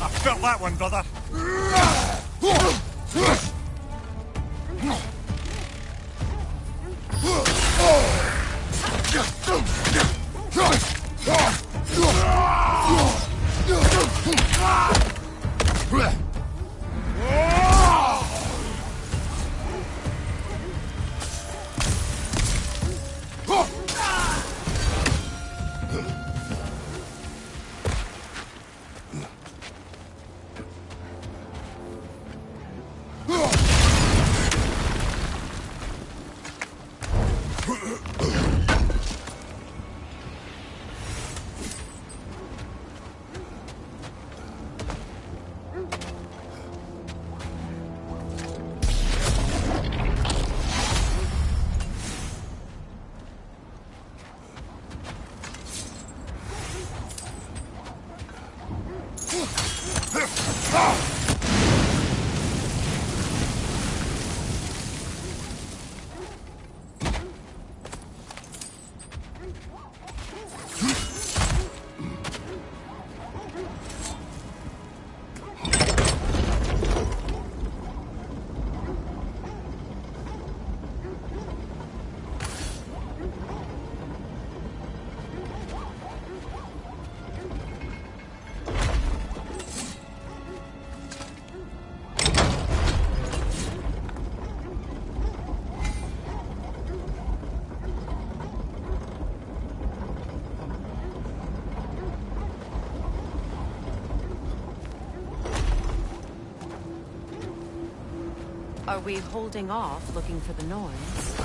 I felt that one, brother. Are we holding off looking for the noise?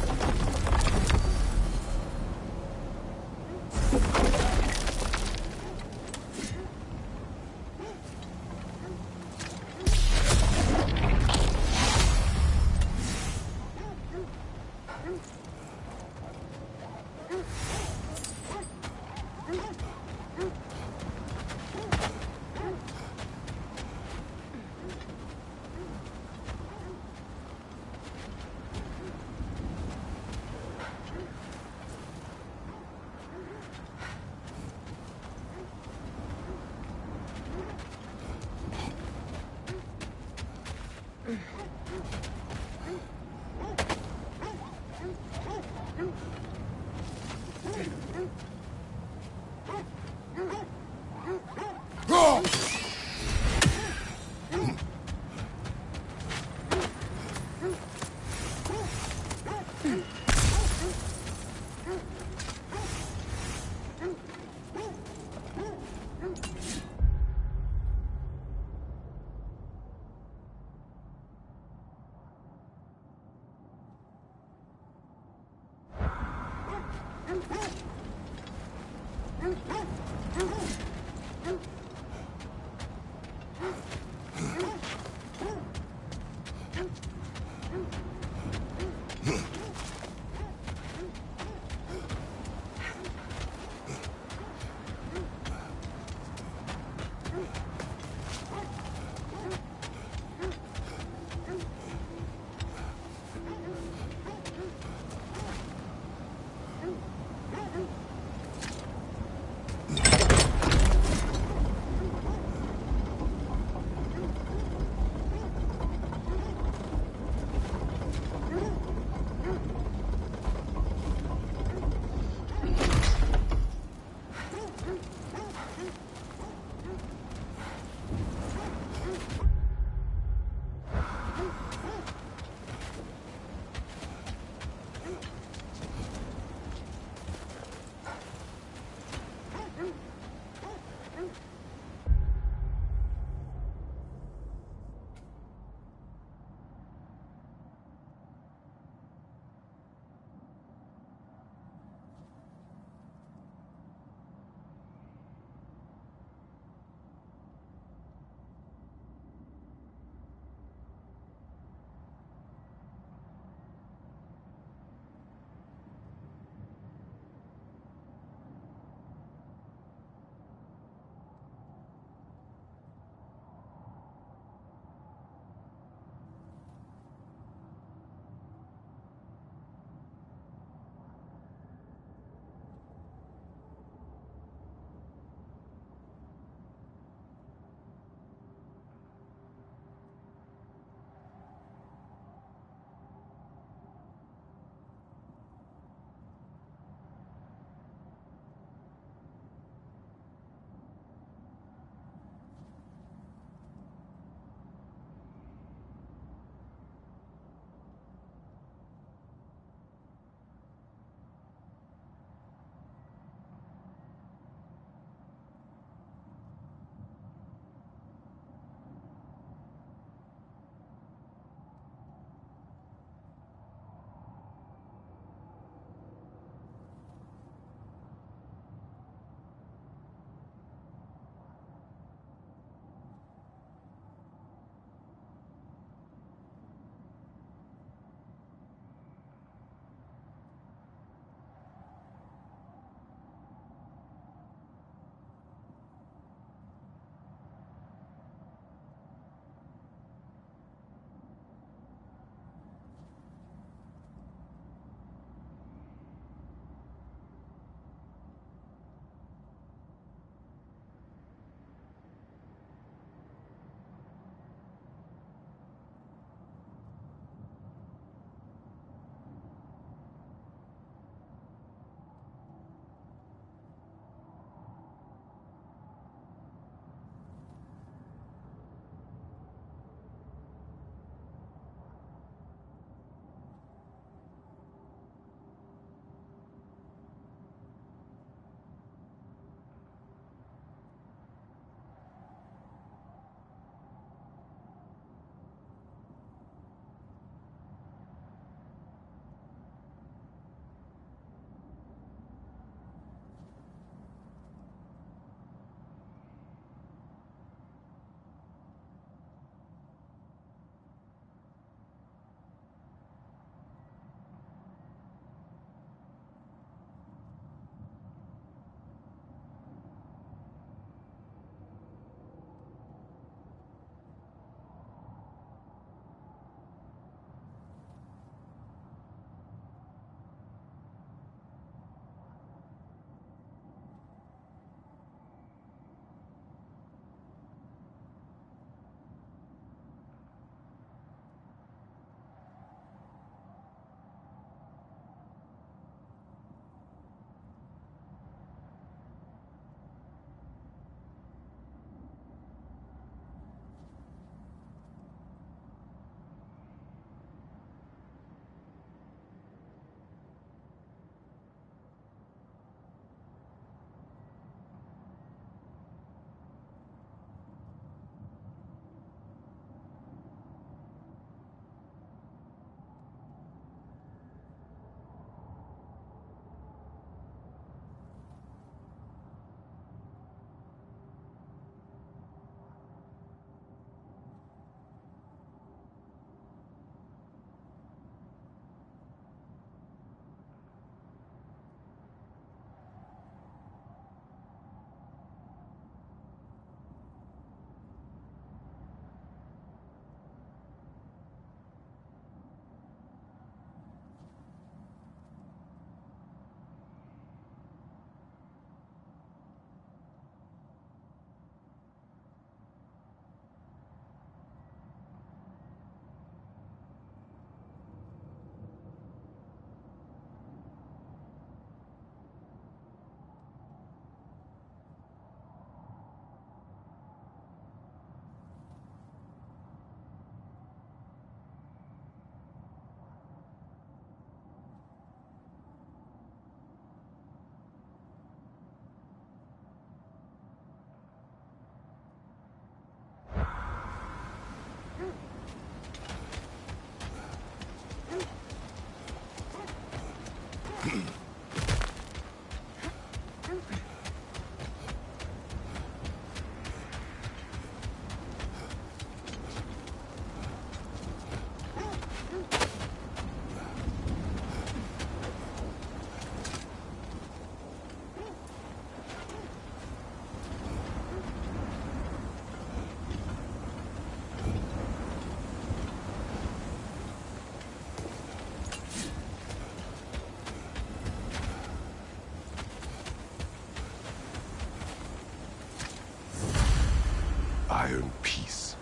iron peace,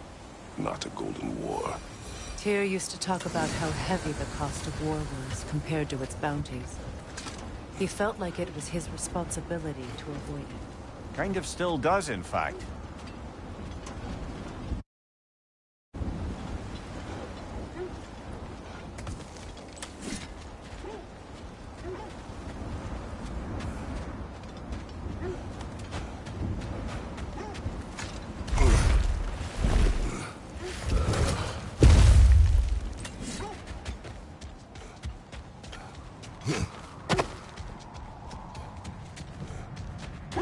not a golden war. Tyr used to talk about how heavy the cost of war was compared to its bounties. He felt like it was his responsibility to avoid it. Kind of still does, in fact.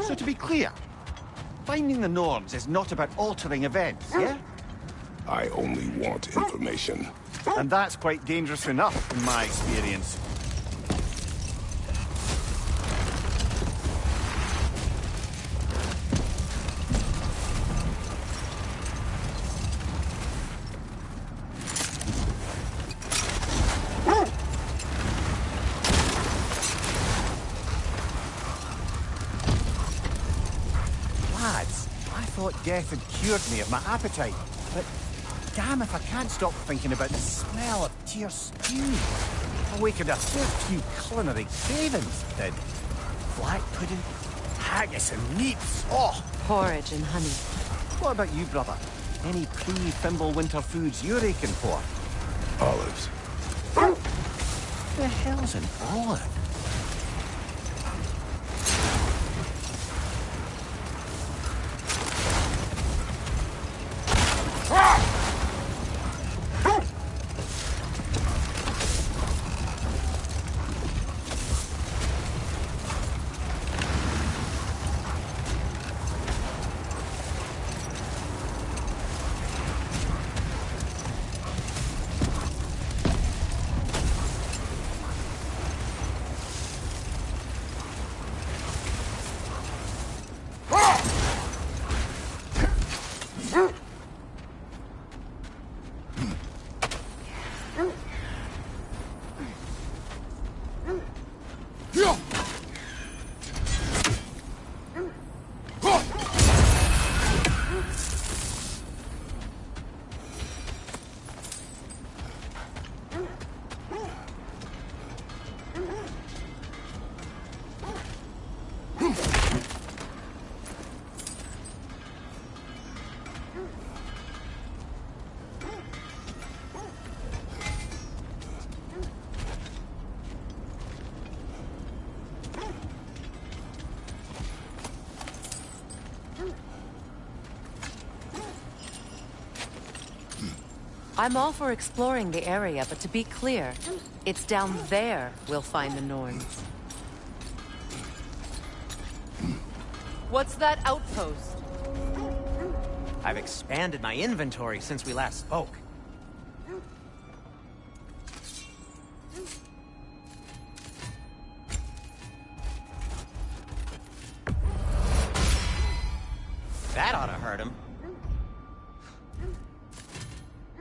So to be clear, finding the norms is not about altering events, yeah? I only want information. And that's quite dangerous enough, in my experience. Lads, I thought death had cured me of my appetite, but damn if I can't stop thinking about the smell of Tyr stew. Awakened a fair few culinary cravings, did. Black pudding, haggis and meats, oh! Porridge and honey. What about you, brother? Any pre-Thimble winter foods you're aching for? Olives. The hell's an olive? I'm all for exploring the area, but to be clear, it's down there we'll find the Norns. What's that outpost? I've expanded my inventory since we last spoke. That ought to hurt him.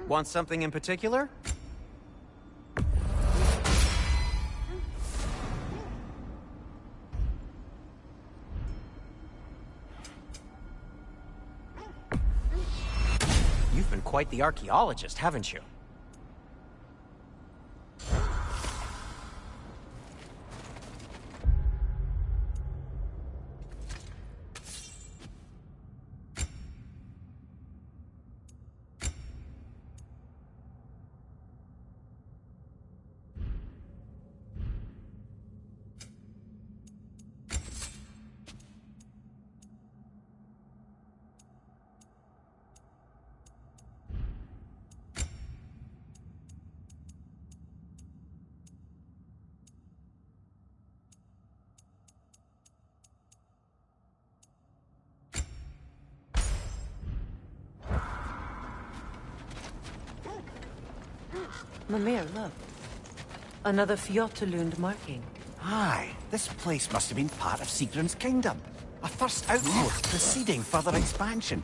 Want something in particular? You've been quite the archaeologist, haven't you? Mimir, look. Another Fjotalund marking. Aye, this place must have been part of Sigrun's kingdom. A first outpost preceding further expansion.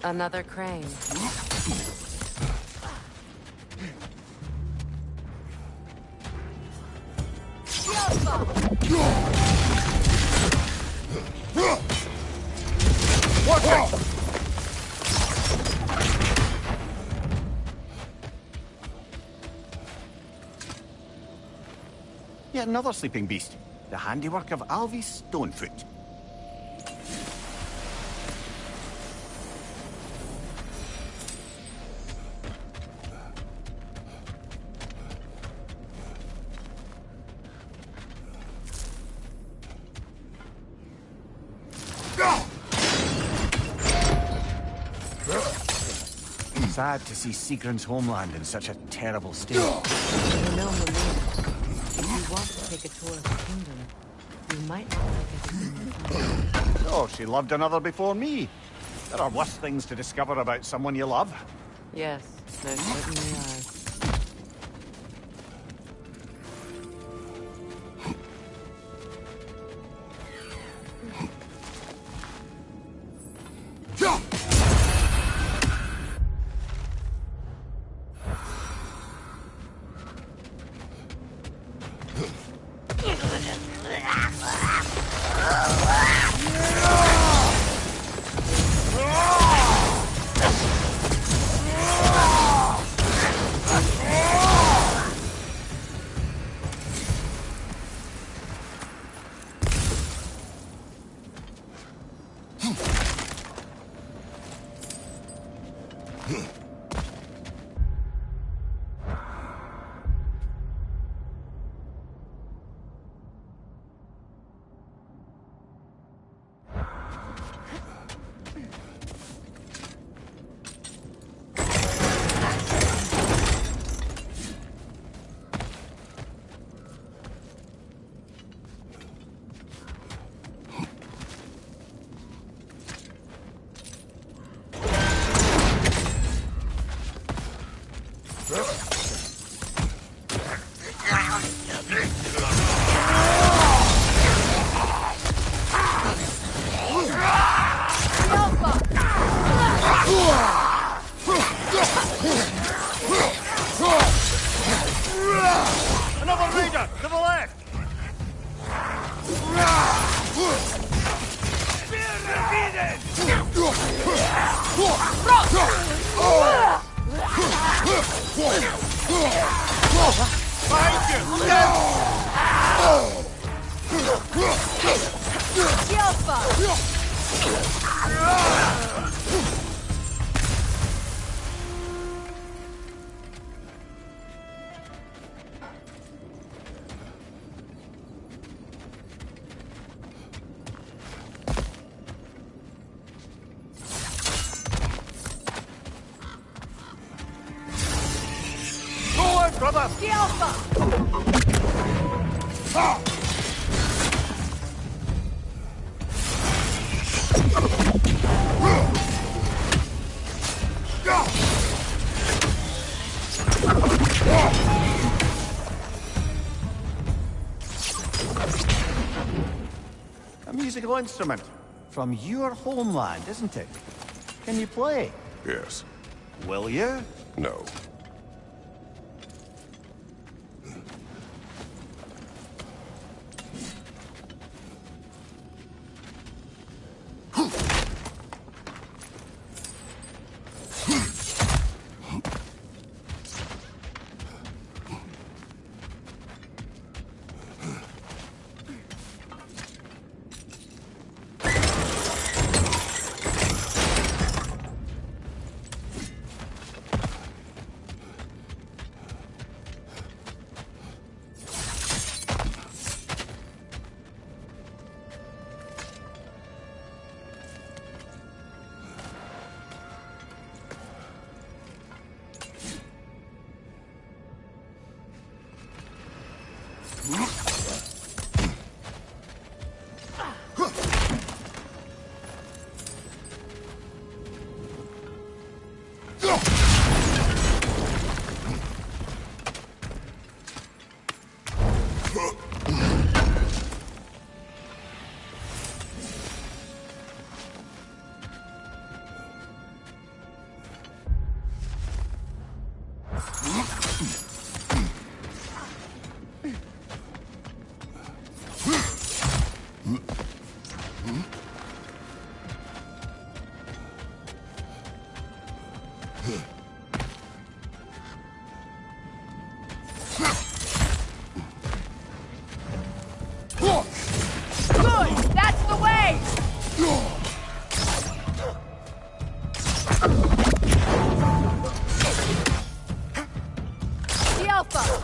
Another crane. Watch it! Yet another sleeping beast. The handiwork of Alvis Stonefoot. Sad to see Sigrun's homeland in such a terrible state. You know, Mimir, if you want to take a tour of the kingdom, you might not like everything you find. Oh, she loved another before me. There are worse things to discover about someone you love. Yes, there certainly are. Another raider to the left! Behind you! Look out! Go on, brother! A musical instrument from your homeland, isn't it? Can you play? Yes. Will you? No. Good! That's the way! The Alpha!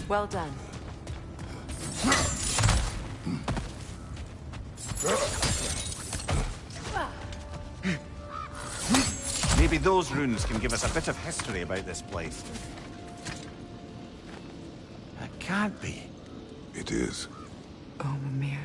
Well done. Maybe those runes can give us a bit of history about this place. It can't be. It is. Oh, Mimir.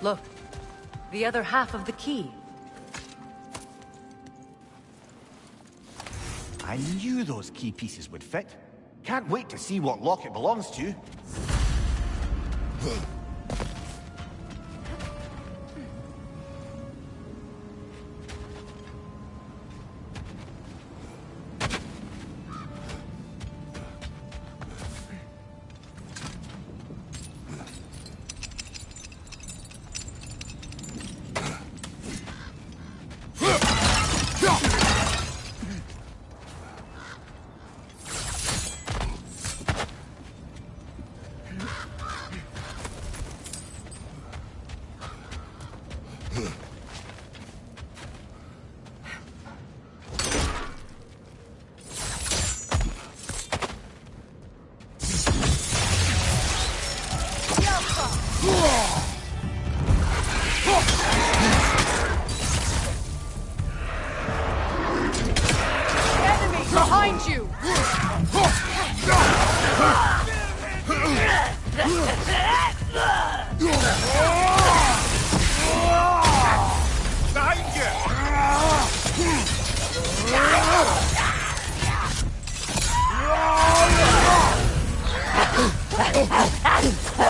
Look, the other half of the key. I knew those key pieces would fit. Can't wait to see what lock it belongs to. Behind you! Behind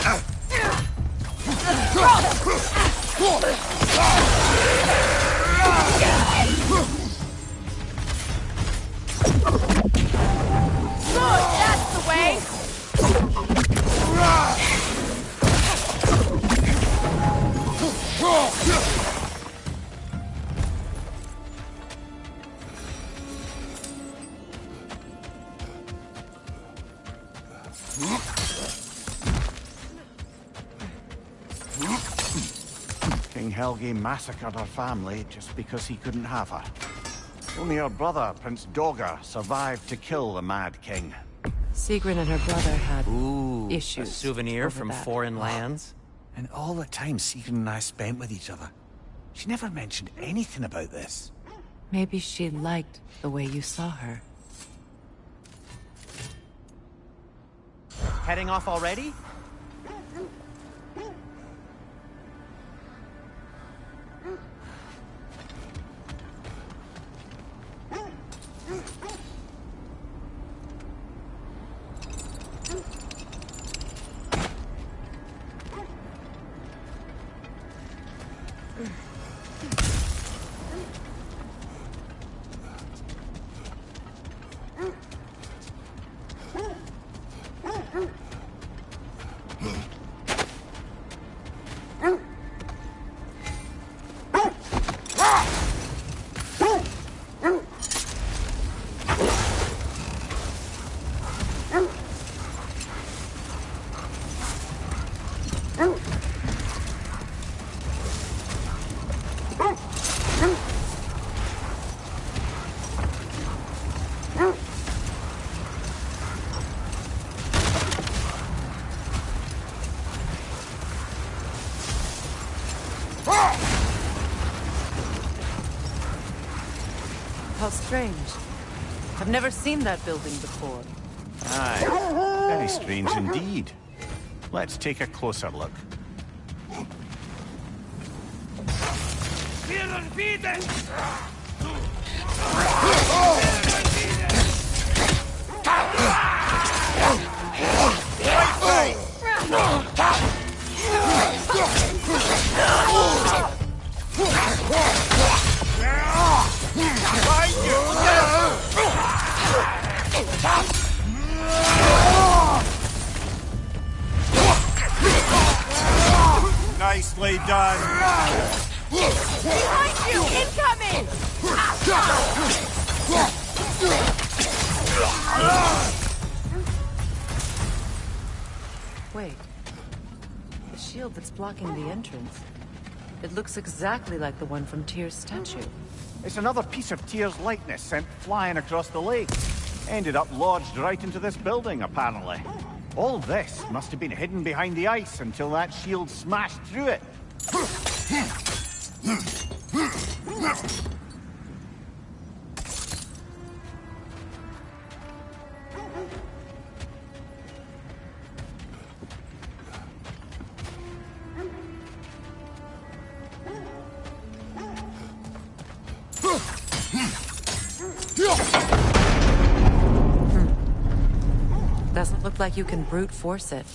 you! Good! That's the way! King Helge massacred her family just because he couldn't have her. Only her brother, Prince Dogr, survived to kill the Mad King. Sigrun and her brother had A issues. souvenir over from that. foreign lands. And all the time Sigrun and I spent with each other, she never mentioned anything about this. Maybe she liked the way you saw her. Heading off already? How strange. I've never seen that building before. Aye, very strange indeed. Let's take a closer look. Nicely done. Behind you! Incoming! Wait. The shield that's blocking the entrance. It looks exactly like the one from Tyr's statue. It's another piece of Tyr's likeness sent flying across the lake. Ended up lodged right into this building, apparently. All this must have been hidden behind the ice until that shield smashed through it. Doesn't look like you can brute force it.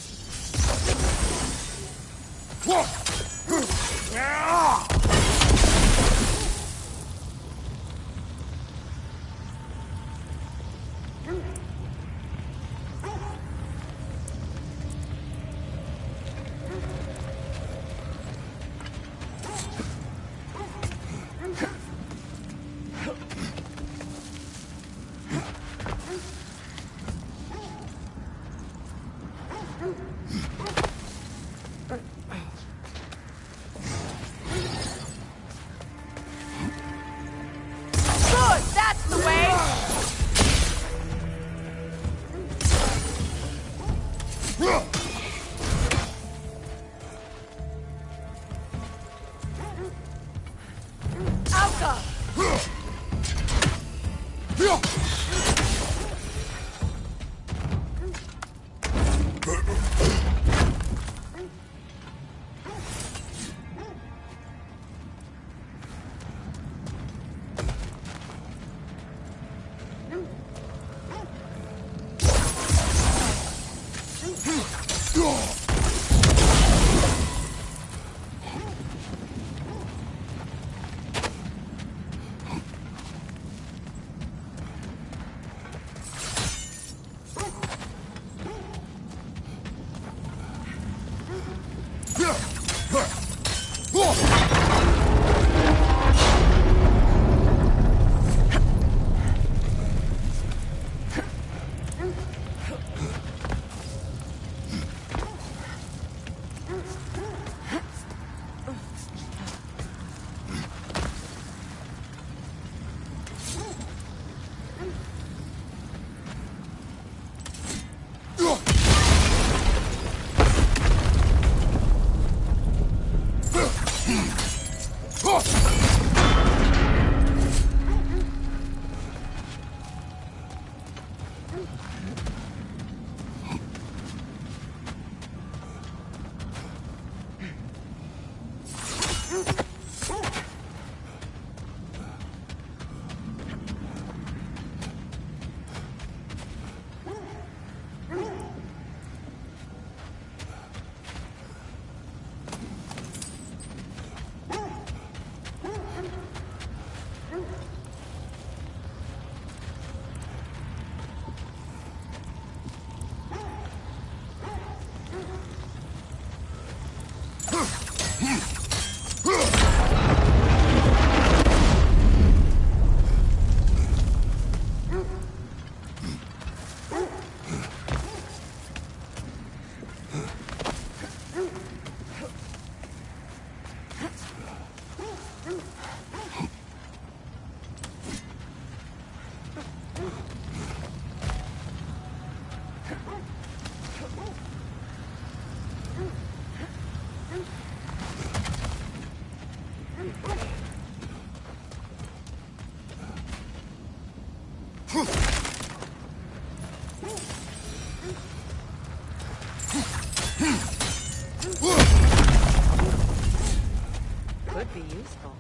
Could be useful.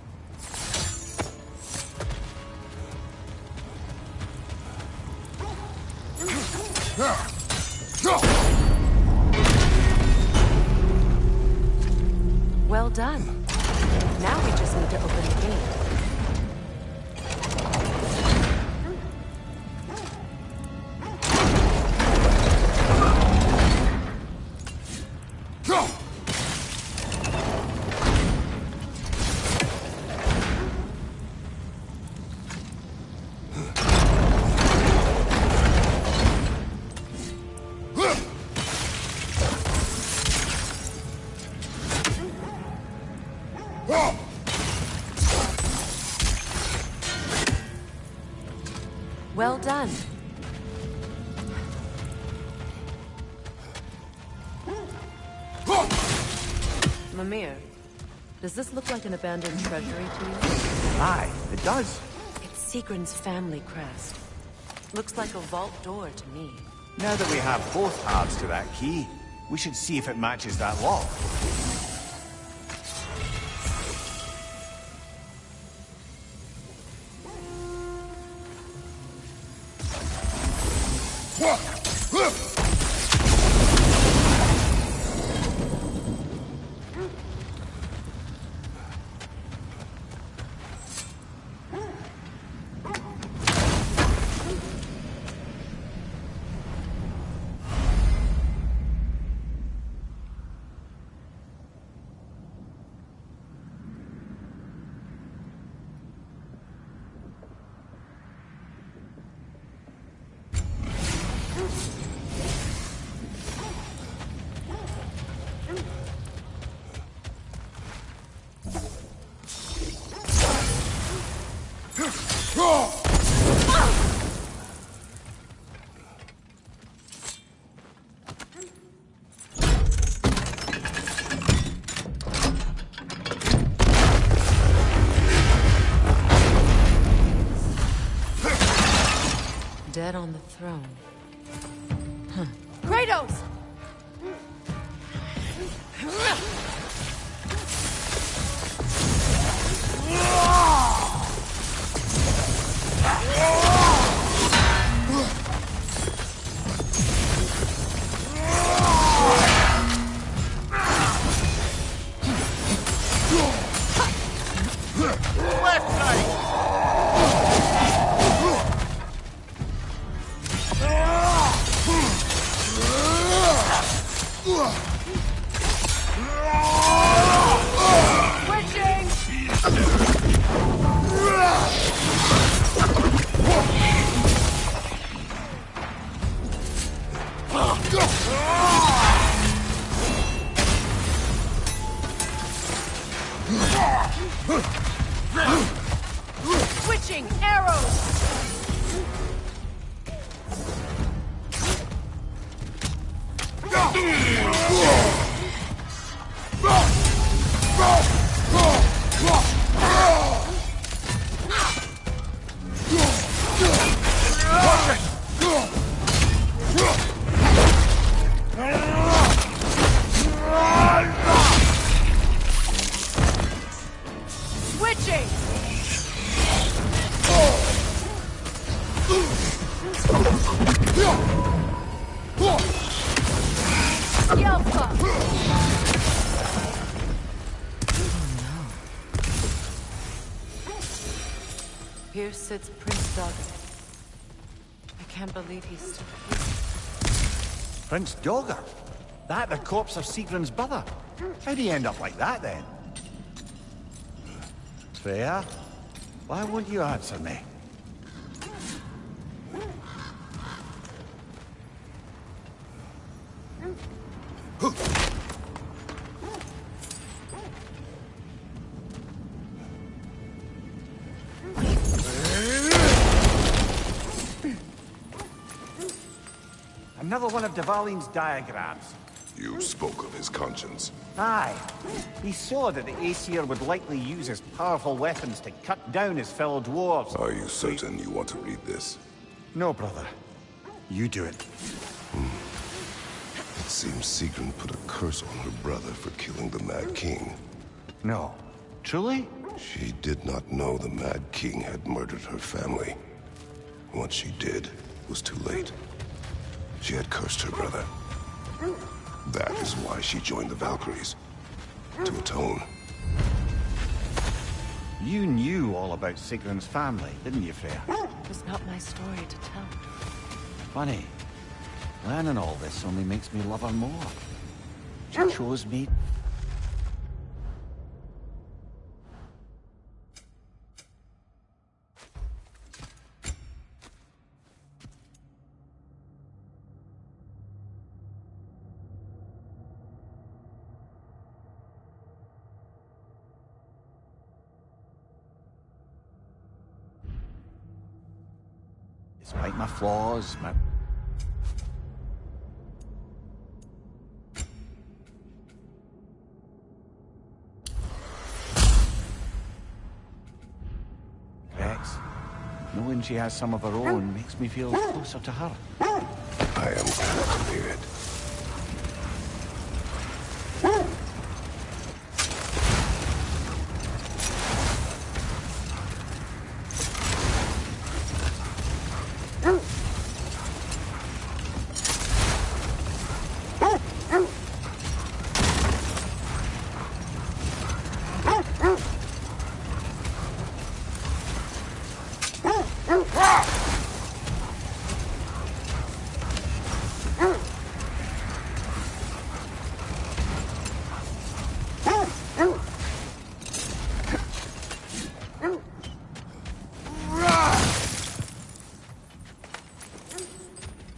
Well done. Now we just need to open the gate. Well done. Mimir, does this look like an abandoned treasury to you? Aye, it does. It's Sigrun's family crest. Looks like a vault door to me. Now that we have both halves to that key, we should see if it matches that lock. Dead on the throne. Huh. Kratos! Left side! Switching arrows! Switching! Yelpa! Here sits Prince Dogger. I can't believe he's still here. Prince Dogger? That the corpse of Sigrun's brother? How'd he end up like that, then? Freya? Why won't you answer me? Another one of Dvalin's diagrams. You spoke of his conscience. Aye. He saw that the Aesir would likely use his powerful weapons to cut down his fellow dwarves. Are you certain you want to read this? No, brother. You do it. It seems Sigrun put a curse on her brother for killing the Mad King. No. Truly? She did not know the Mad King had murdered her family. Once she did, it was too late. She had cursed her brother. That is why she joined the Valkyries. To atone. You knew all about Sigrun's family, didn't you, Freya? It was not my story to tell. Funny. Learning all this only makes me love her more. She chose me. Despite my flaws, my... Vex, knowing she has some of her own makes me feel closer to her. I am glad to hear it.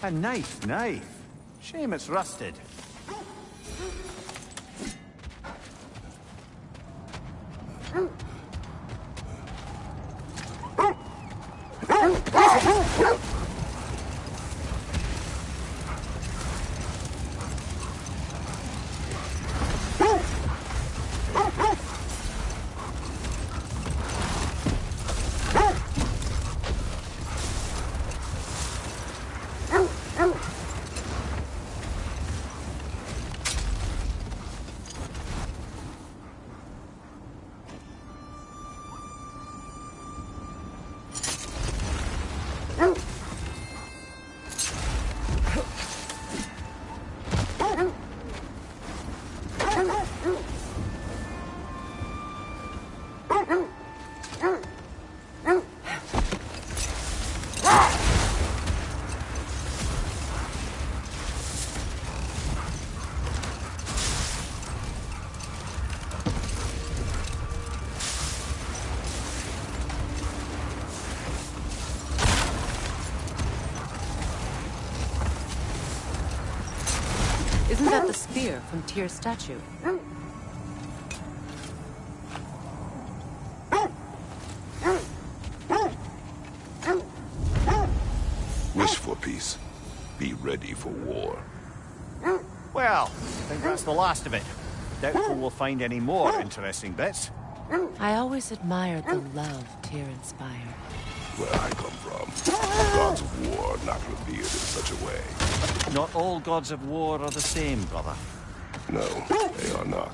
A nice knife. Shame it's rusted. Isn't that the spear from Tyr's statue? Wish for peace. Be ready for war. Well, I think that's the last of it. Doubtful we'll find any more interesting bits. I always admired the love Tyr inspired. Where I come from, the gods of war are not revered in such a way. Not all gods of war are the same, brother. No, they are not.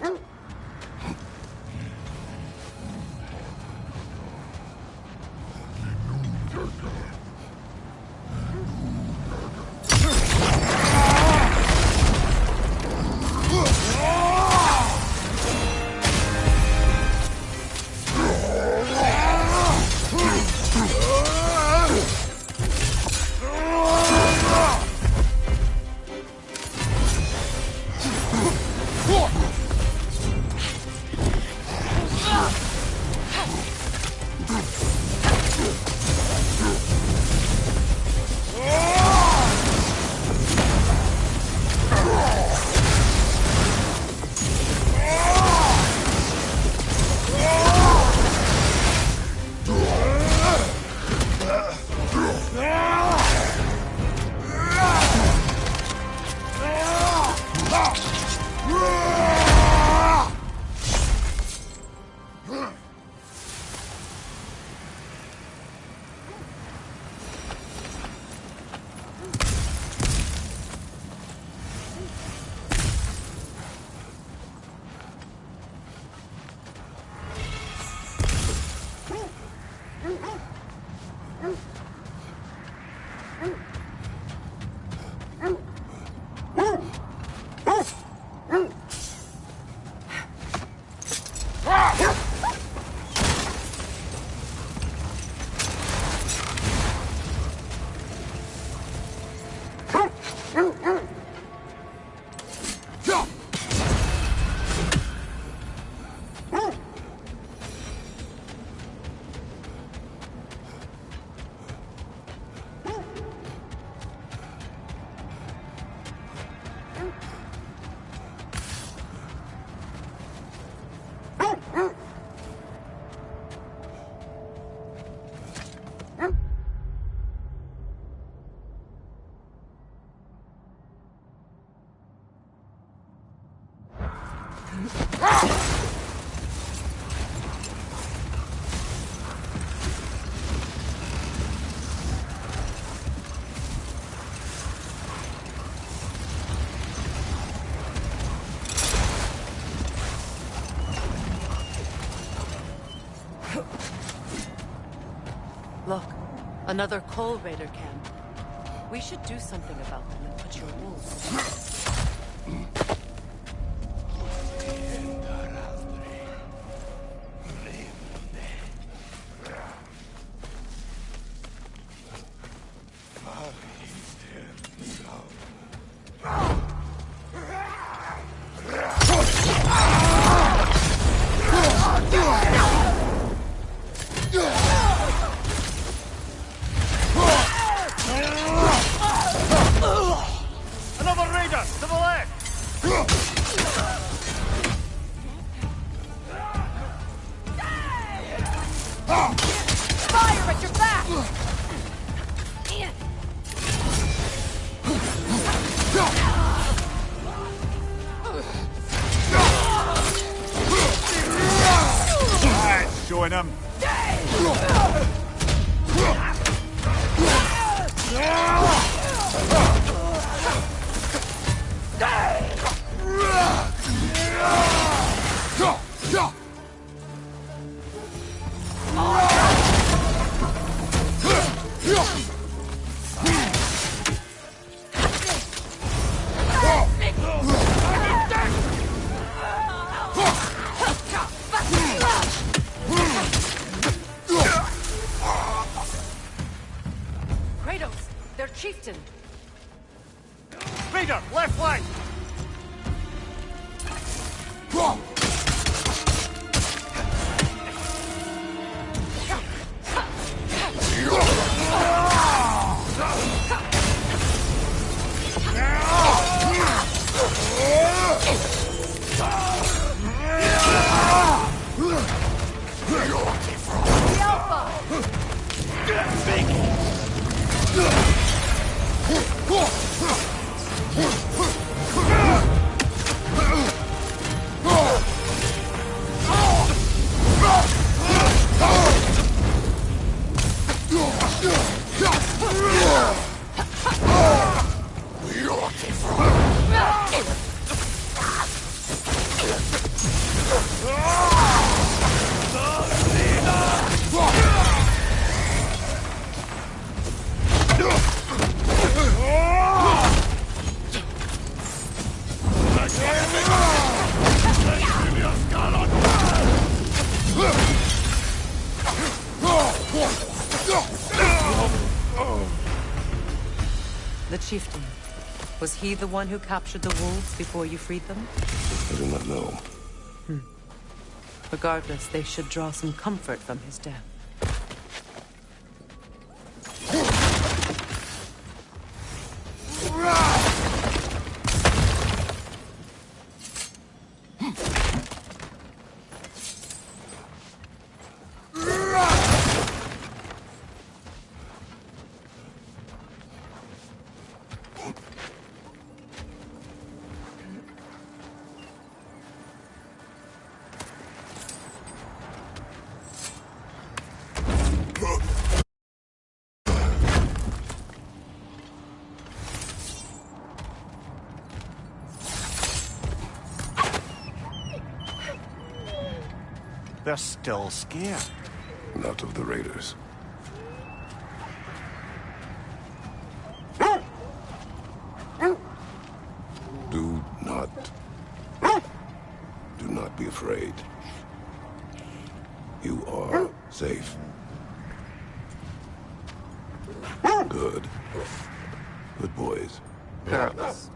Look, another Coal Raider camp. We should do something about them and put your wolves. Showing him. Kratos, their chieftain. Raider, left flank! The chieftain. Was he the one who captured the wolves before you freed them? I do not know. Regardless, they should draw some comfort from his death. They're still scared. Not of the raiders. Do not be afraid. You are safe. Good. Good boys. Girls.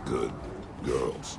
Good girls.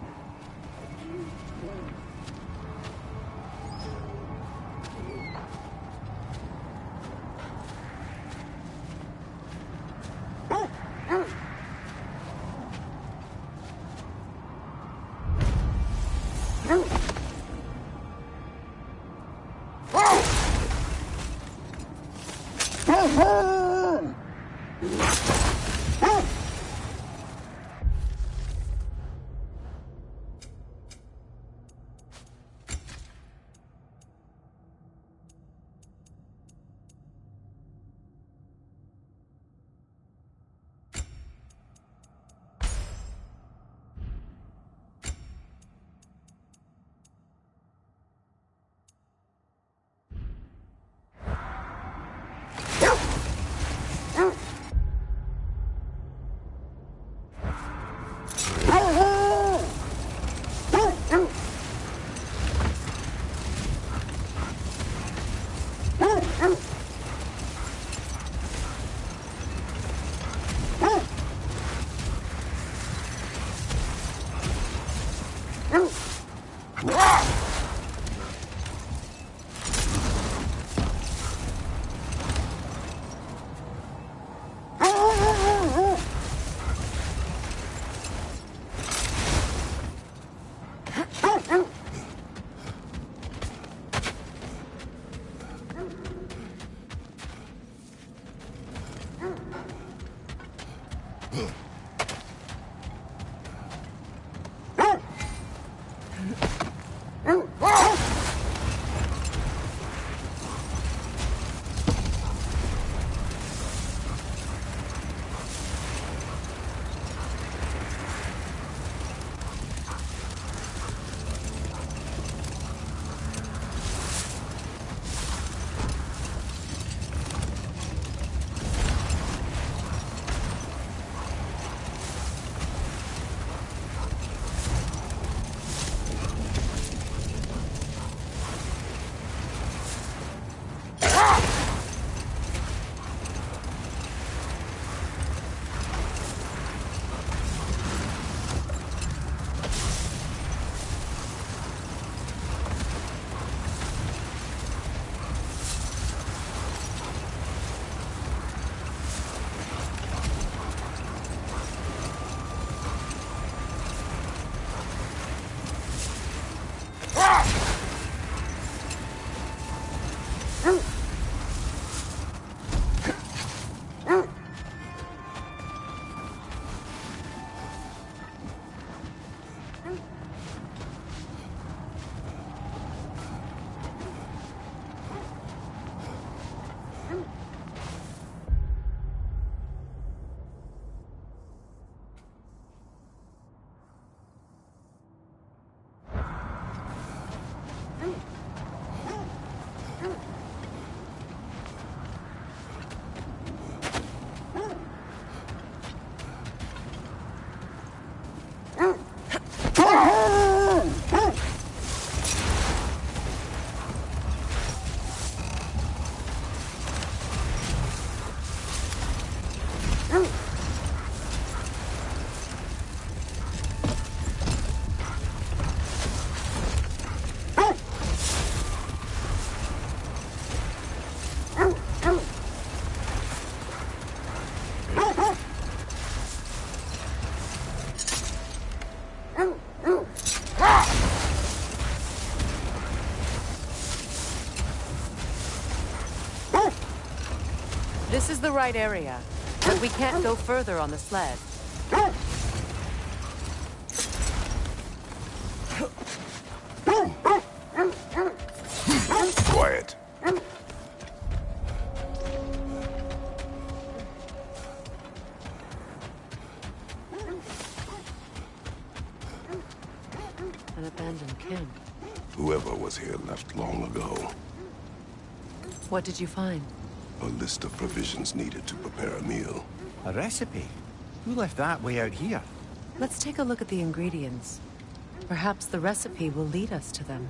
This is the right area, but we can't go further on the sled. Quiet. An abandoned camp. Whoever was here left long ago. What did you find? A list of provisions needed to prepare a meal. A recipe? Who left that way out here? Let's take a look at the ingredients. Perhaps the recipe will lead us to them.